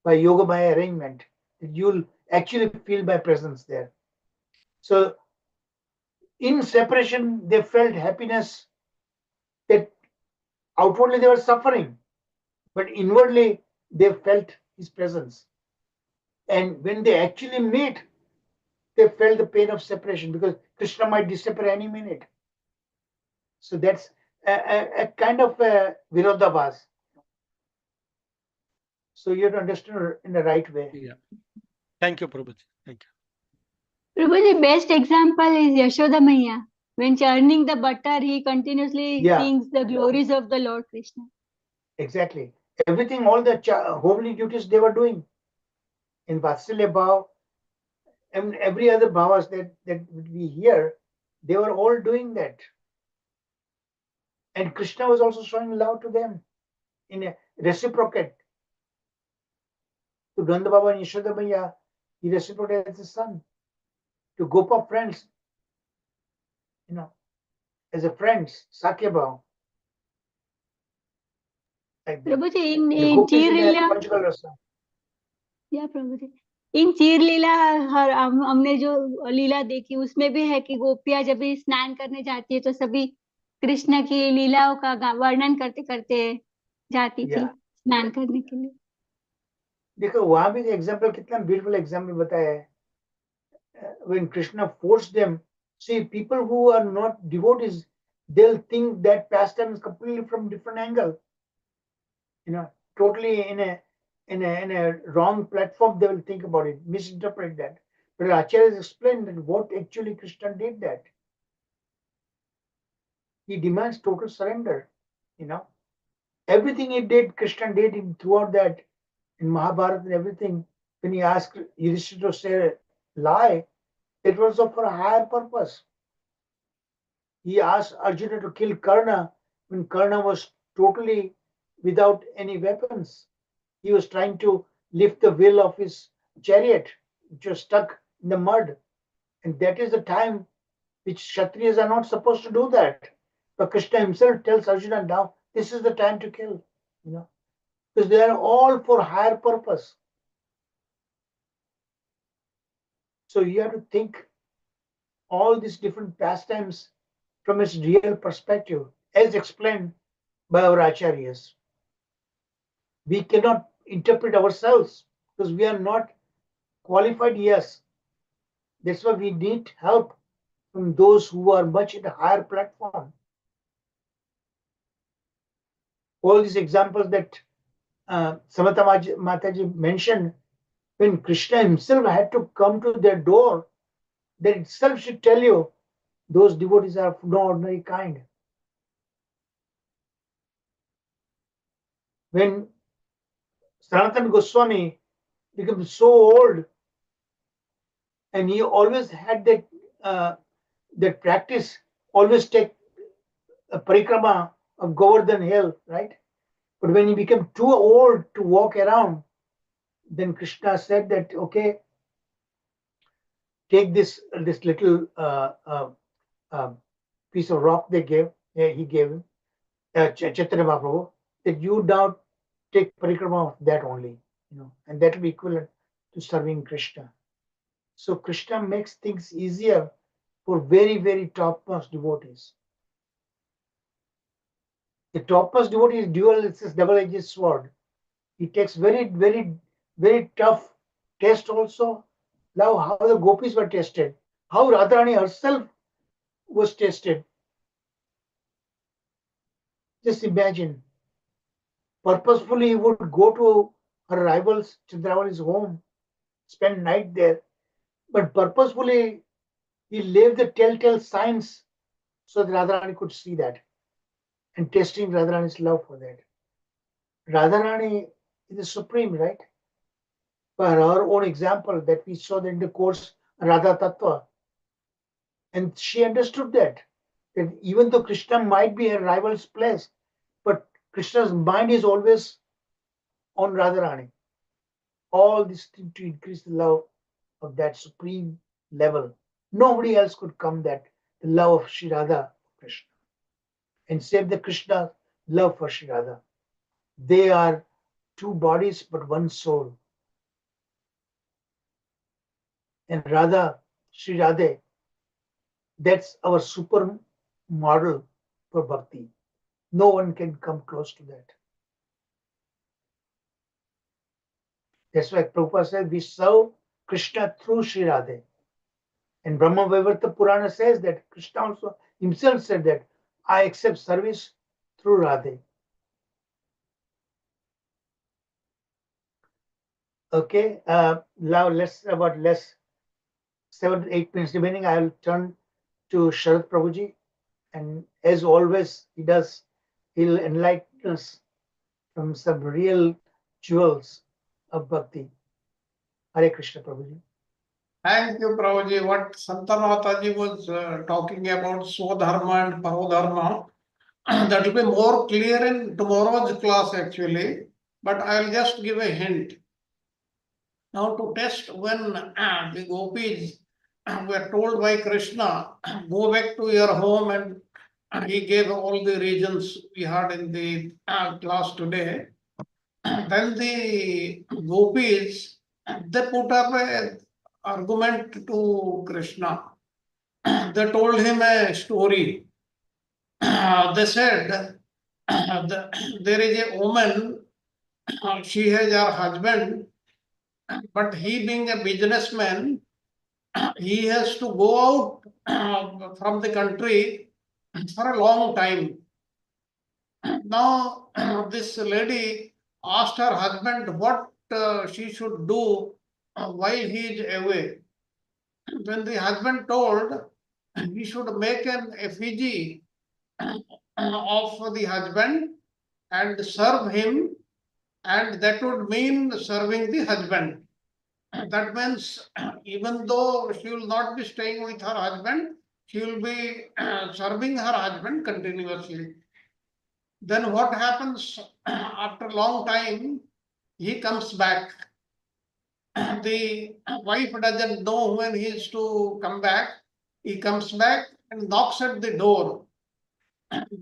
by Yogamaya arrangement. You'll actually feel my presence there. So in separation, they felt happiness, that outwardly they were suffering, but inwardly they felt his presence. And when they actually meet, they felt the pain of separation because Krishna might disappear any minute. So that's a kind of a virodhabhas. So you have to understand in the right way. Yeah. Thank you, Prabhuji. Thank you. Prabhuji, best example is Yashoda Maiya. When churning the butter, he continuously Yeah. sings the glories of the Lord Krishna. Exactly. Everything, all the homely duties they were doing in Vatsalya Bhav and every other bhavas that we hear, they were all doing that. And Krishna was also showing love to them in a reciprocate. To Nanda Baba and Yashoda Maya, he reciprocated as a son. To Gopa friends, as a friends, Sakya Bhav. Like that. Prabhuji And in Gopis चीर in a Leela conjugal rasa. या प्रभुजी इन चीर लीला हमने जो लीला देखी उसमें भी है कि गोपियां जब भी स्नान करने जाती है तो सभी कृष्ण की लीलाओं का वर्णन करते करते जाती थी Yeah. स्नान करने के लिए देखो वहां भी एग्जाम्पल कितना ब्यूटीफुल एग्जाम्पल बताया है. When Krishna forced them, see, people who are not devotees, they'll think that pastime is completely from different angle. Totally in a wrong platform, they will think about it, misinterpret that. But Acharya explained that what actually Krishna did that. He demands total surrender. Everything he did, Krishna did throughout that in Mahabharata and everything. When he asked Yudhishthira to say lie, it was for a higher purpose. He asked Arjuna to kill Karna when Karna was totally without any weapons. He was trying to lift the wheel of his chariot, which was stuck in the mud. And that is the time which Kshatriyas are not supposed to do that. But Krishna himself tells Arjuna, now this is the time to kill, because they are all for higher purpose. So you have to think all these different pastimes from its real perspective, as explained by our acharyas. We cannot interpret ourselves because we are not qualified. Yes, that's why we need help from those who are much in a higher platform. All these examples that Samata Mataji mentioned, when Krishna himself had to come to their door, that itself should tell you those devotees are of no ordinary kind. When Sanatana Goswami became so old, and he always had that practice, always take a parikrama of Govardhan Hill, right? But when he became too old to walk around, then Krishna said that, okay, take this little piece of rock he gave him, Chaitanya Mahaprabhu, that you now take parikrama of that only, and that will be equivalent to serving Krishna. So Krishna makes things easier for very, very topmost devotees. The topmost devotee is dual, it's a double-edged sword. He takes very, very, very tough test also. Now, how the gopis were tested, how Radharani herself was tested. Just imagine. Purposefully, he would go to her rival's Chandravali's home, spend night there, but purposefully he left the telltale signs so that Radharani could see that, and testing Radharani's love for that. Radharani is the supreme, right? By her own example that we saw in the course Radha Tattva. And she understood that even though Krishna might be a rival's place, but Krishna's mind is always on Radharani. All this thing to increase the love of that supreme level. Nobody else could come that the love of Shri Radha Krishna. And save the Krishna love for Shri Radha. They are two bodies but one soul. And Radha, Shri Radhe, that's our super model for bhakti. No one can come close to that. That's why Prabhupada said we serve Krishna through Shri Radhe. And Brahma Vaivarta Purana says that Krishna also himself said that I accept service through Radhe. Okay, now let's about less 7 to 8 minutes remaining. I'll turn to Sharad Prabhuji, and as always, he'll enlighten us from some real jewels of bhakti. Hare Krishna, Prabhuji. Thank you, Prabhuji. What Santanataji was talking about Swadharma and Parodharma, that will be more clear in tomorrow's class actually, but I'll just give a hint. Now to test when the gopis were told by Krishna, go back to your home, and he gave all the reasons we had in the class today. Then the gopis, they put up an argument to Krishna. They told him a story. They said, there is a woman, she has her husband, but he being a businessman, he has to go out from the country for a long time. Now, this lady asked her husband what she should do while he is away. When the husband told, he should make an effigy of the husband and serve him, and that would mean serving the husband. That means even though she will not be staying with her husband, she will be serving her husband continuously. Then what happens after a long time? He comes back. The wife doesn't know when he is to come back. He comes back and knocks at the door.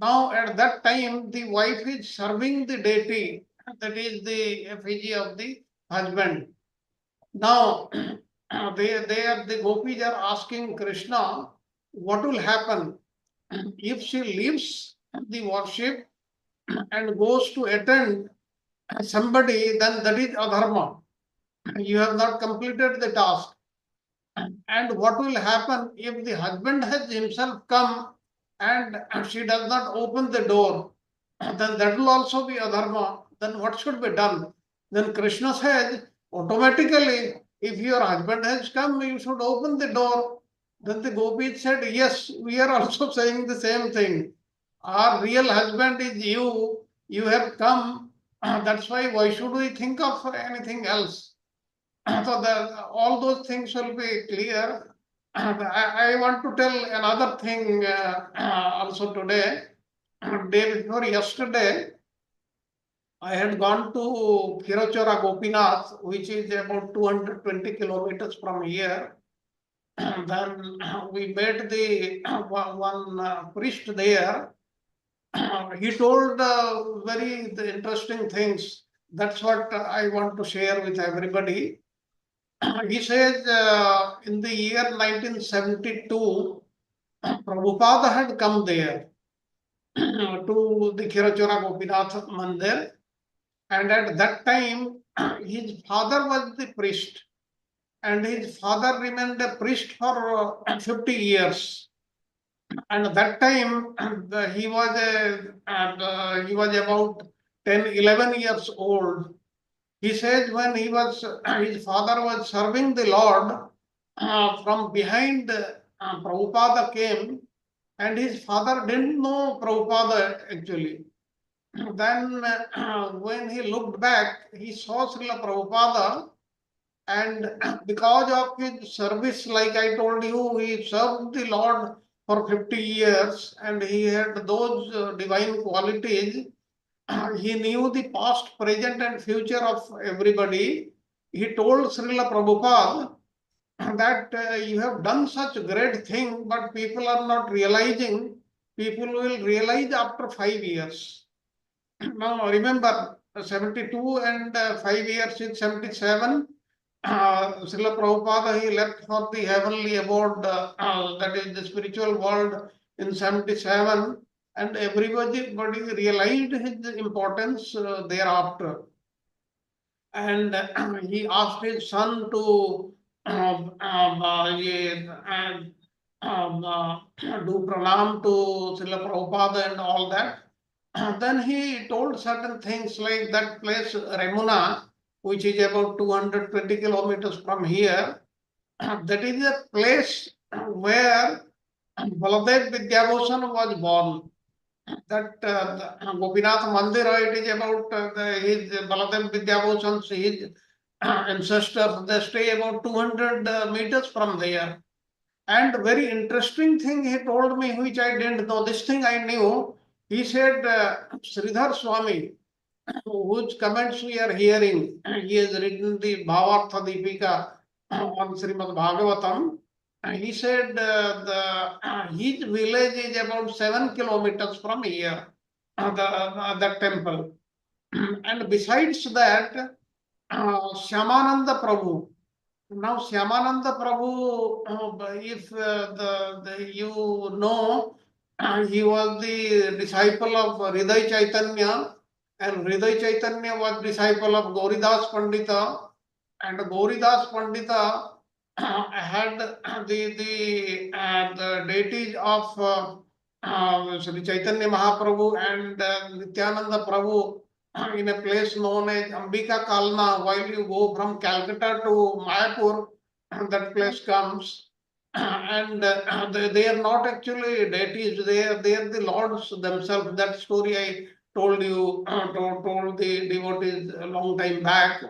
Now at that time, the wife is serving the deity, that is the effigy of the husband. Now, the gopis are asking Krishna, what will happen if she leaves the worship and goes to attend somebody? Then that is adharma. You have not completed the task. And what will happen if the husband has himself come and she does not open the door? Then that will also be adharma. Then what should be done? Then Krishna says, automatically, if your husband has come, you should open the door. Then the gopis said, yes, we are also saying the same thing. Our real husband is you. You have come. That's why should we think of anything else? So all those things will be clear. I want to tell another thing also today. Day before yesterday, I had gone to Khirochora Gopinath, which is about 220 kilometers from here. Then we met the one priest there. He told very interesting things. That's what I want to share with everybody. He says in the year 1972, Prabhupada had come there to the Khirochora Gopinath Mandir. And at that time, his father was the priest. And his father remained a priest for 50 years. And at that time, he was about 10, 11 years old. He says when his father was serving the Lord, from behind Prabhupada came, and his father didn't know Prabhupada actually. Then when he looked back, he saw Srila Prabhupada, and because of his service, like I told you, he served the Lord for 50 years, and he had those divine qualities. He knew the past, present, and future of everybody. He told Srila Prabhupada that you have done such a great thing, but people are not realizing. People will realize after 5 years. Now remember, 72 and 5 years is 77. Srila Prabhupada, he left for the heavenly abode, that is the spiritual world, in 77. And everybody realized his importance thereafter. And he asked his son to do pranam to Srila Prabhupada and all that. Then he told certain things like that place, Remuna, which is about 220 kilometers from here. That is a place where Baladev Vidyabhushan was born. that the Gopinath Mandira, it is about his Baladev Vidyabhushan's, his ancestors, they stay about 200 meters from there. And very interesting thing he told me, which I didn't know, this thing I knew. He said, Sridhar Swami, whose comments we are hearing, he has written the Bhavartha Deepika on Srimad Bhagavatam. He said his village is about 7 kilometers from here, the temple. And besides that, Shyamananda Prabhu. Now, Shyamananda Prabhu, if you know, he was the disciple of Hriday Chaitanya, and Hriday Chaitanya was disciple of Gauridas Pandita, and Gauridas Pandita had the deities of Sri Chaitanya Mahaprabhu and Nityananda Prabhu in a place known as Ambika Kalna. While you go from Calcutta to Mayapur, that place comes. And they are not actually deities, they are the lords themselves. That story I told you, told the devotees a long time back.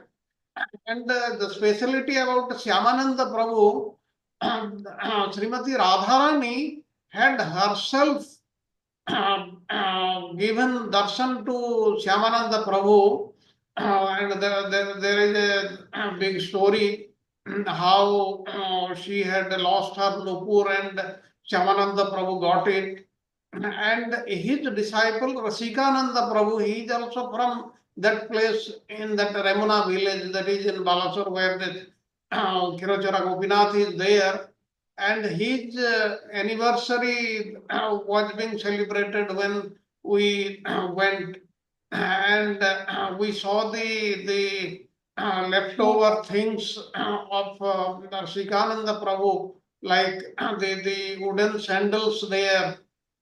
And the speciality about Shyamananda Prabhu, Srimati Radharani had herself given darshan to Shyamananda Prabhu, and there is a big story how she had lost her nupur and Shyamananda Prabhu got it. And his disciple Rasikananda Prabhu, he is also from that place in that Ramuna village that is in Balasore, where the Kirochara Gopinath is there. And his anniversary was being celebrated when we went, and we saw the leftover things of Srikananda Prabhu, like the wooden sandals there,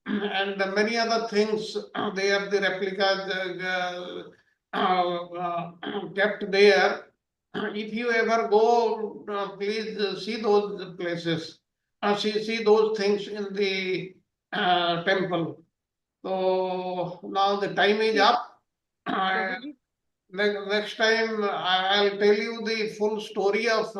and many other things. They are the replicas kept there. If you ever go, please see those places. See those things in the temple. So now the time is up. Next time I'll tell you the full story of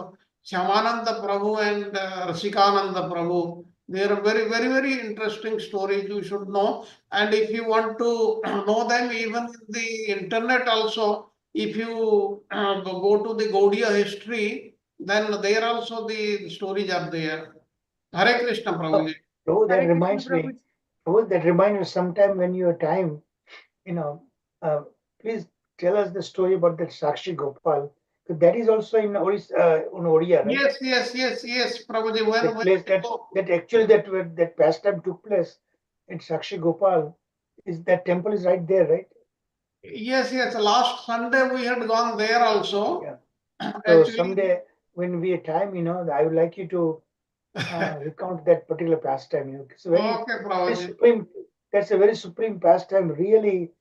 Shyamananda Prabhu and Rasikananda Prabhu. They are very interesting stories you should know. And if you want to know them, even in the internet also, if you go to the Gaudiya history, then there also the stories are there. Hare Krishna Prabhuji. Oh, that reminds me. Oh, that reminds me sometime when you have time, please tell us the story about that Sakshi Gopal. That is also in Odia, right? Yes, Prabhuji. That place that actually that pastime took place in Sakshi Gopal, is that temple is right there, right? Yes. Last Sunday we had gone there also. Yeah. So someday when we have time, I would like you to recount that particular pastime. It's very supreme. That's a very supreme pastime. Really,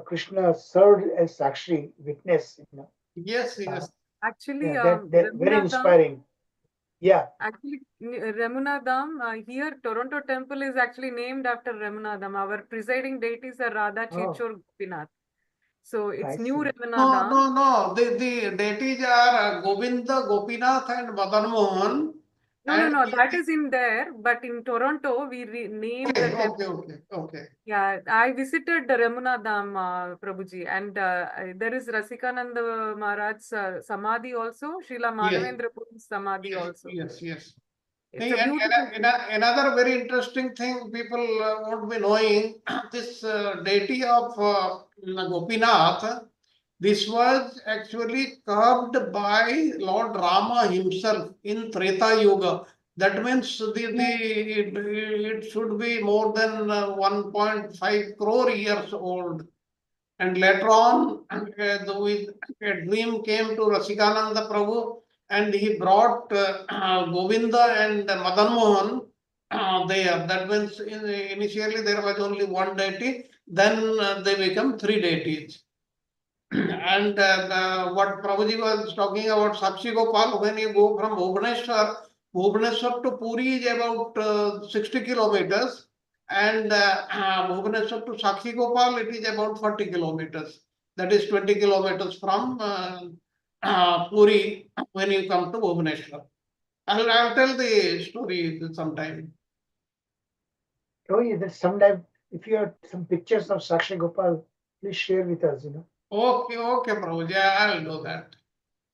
Krishna served as Sakshi, witness. Yes. Actually, that very inspiring. Yeah. Actually, Ramunadam, here Toronto Temple is actually named after Ramunadam. Our presiding deities are Radha, Chichur, Gopinath. So it's new Ramunadam. No. The deities are Govinda, Gopinath, and Madan Mohan. No. That is in there, but in Toronto we named the temple. Okay. Yeah, I visited the Ramunadam, Prabhuji, and there is Rasikananda Maharaj's Samadhi also, Srila Madhavendra Puri's Samadhi also. Yes. It's a beautiful another very interesting thing people won't be knowing, this deity of Gopinath, this was actually carved by Lord Rama himself in Treta Yuga. That means it should be more than 1.5 crore years old. And later on, a dream came to Rasikananda Prabhu, and he brought Govinda and Madan Mohan there. That means initially there was only one deity, then they become three deities. And what Prabhuji was talking about Sakshi Gopal, when you go from Bhubaneswar to Puri is about 60 kilometers. And Bhubaneswar to Sakshi Gopal, it is about 40 kilometers. That is 20 kilometers from Puri when you come to Bhubaneswar. I'll tell the story sometime. Oh, yeah, that sometime, if you have some pictures of Sakshi Gopal, please share with us, Okay, Prabhuji, I'll do that.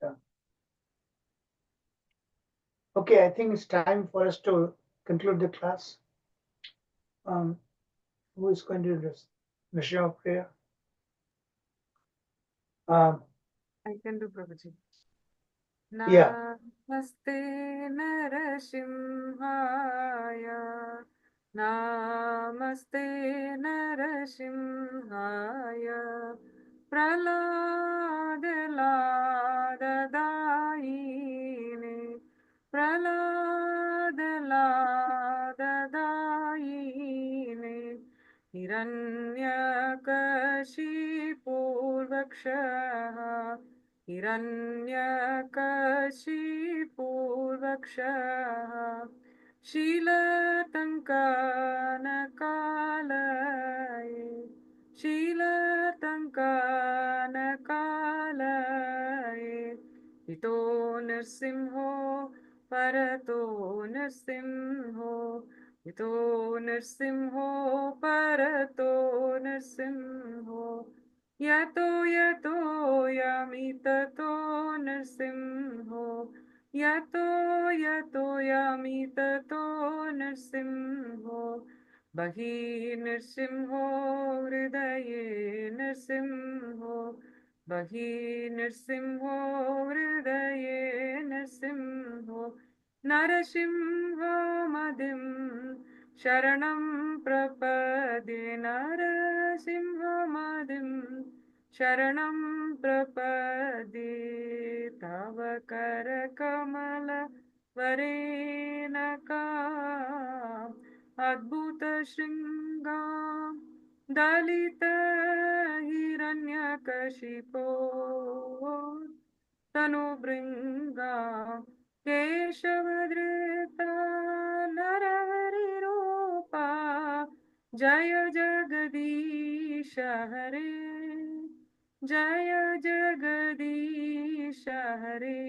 Yeah. Okay, I think it's time for us to conclude the class. Who is going to do this? Mission of prayer? I can do, Prabhuji. Yeah. Namaste Narasimhaya. Namaste Narasimhaya. Prahlad Ladadaine. Prahlad Ladadaine. Hiranyakashipurvakshaha. Hiranyakashipurvakshaha. Shilatankanakalaye. Shilatankanakalaye. Ito nirsimho parato nirsimho. Ito nirsimho parato nirsimho. Yato yato yamitato nirsimho. Yato yato yamitato nirsimho. Bahi nirsimho hridaye nirsimho. Bahi nirsimho hridaye nirsimho. Narasimho madim sharanam prapade. Narasimho madim sharanam prapade. Tava kara kamala varenaka adbhuta shringam dalita hiranyakashipo tanu bringa keshavadrita narahari rupa jaya jagadisha hare jaya jagadisha hare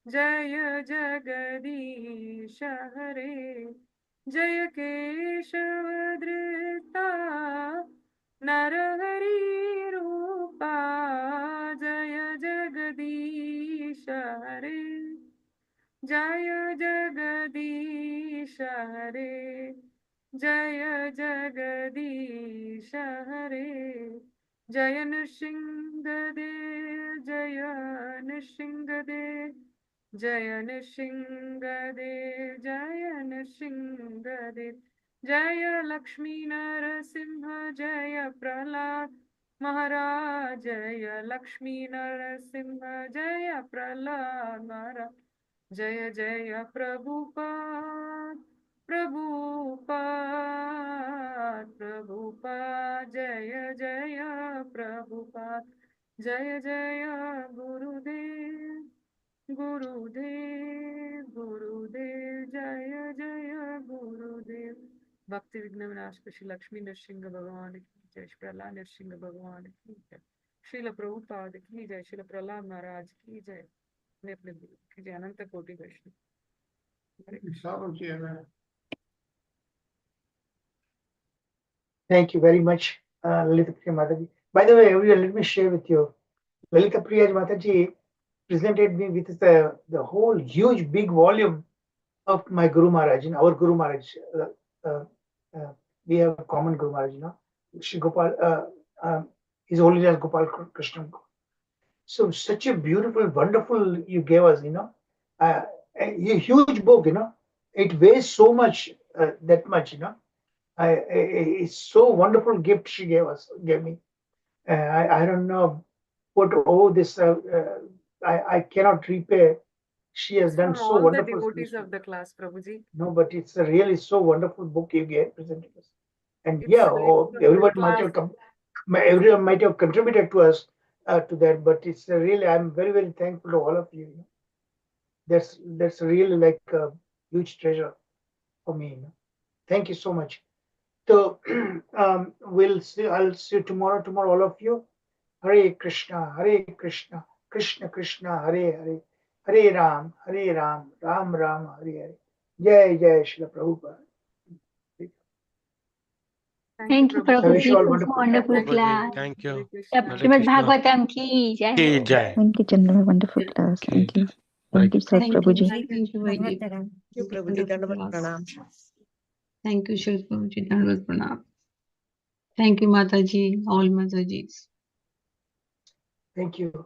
jaya jagadisha hare jaya keshavadrita narahari rupa jaya jagadisha hare jaya jagadisha hare jaya jagadisha hare jaya nrsingadev jaya nrsingadev jaya nrsingadev jaya nrsingadev jaya lakshmi narasimha jaya prahlad Maharaj jaya lakshmi narasimha jaya prahlad Maharaj jaya jaya prabhupada prabhupada prabhupada jaya jaya prabhupada jaya jaya gurudev gurudev gurudev jaya jaya gurudev भक्ति विघ्न विनाश श्री लक्ष्मी नरसिंह भगवान की जय श्री प्रहलाद नरसिंह भगवान की जय श्रील प्रभुपाद की जय श्रील प्रहलाद महाराज की जय अपने अपने गुरु की जय अनंत कोटि वैष्णव हरे Krishna Thank you very much, Lalita Priya Mataji. By the way, everyone, let me share with you. Lalita Priya Mataji presented me with the whole huge big volume of my Guru Maharaj, our Guru Maharaj. We have a common Guru Maharaj, Shri Gopal, His Holiness Gopal Krishna. So such a beautiful, wonderful you gave us, a huge book, it weighs so much, that much, it's so wonderful gift she gave me. I don't know what this. I cannot repay. She has done from so all wonderful. the devotees of the class, Prabhuji. No, but it's a really so wonderful book you presented us. And It's yeah, like everyone the might have class. everyone might have contributed to us to that, but it's really, I'm very, very thankful to all of you. That's really like a huge treasure for me. Thank you so much. So we'll see. I'll see you tomorrow. Tomorrow, all of you. Hare Krishna, Krishna Krishna, Hare Hare, Hare Ram, Ram Ram, Hare Hare. Jai Jai Srila Prabhupada. Thank you, I Prabhuji, wish you all for wonderful. wonderful Prabhuji, class. thank you. Hare Krishna. Hare Srimad Krishna. Bhagavatam ki jai. Ki jai. Thank you, Chandra. Wonderful Ki class. jai. Thank you. Right. Thank you, Sir Thank you. Prabhuji. Thank you very much. Bhagavatam. Wonderful Dandavat class. pranam. Thank you, Shri Prabhuji. Dandavat pranam. Thank you, Mataji, all Matajis. Thank you.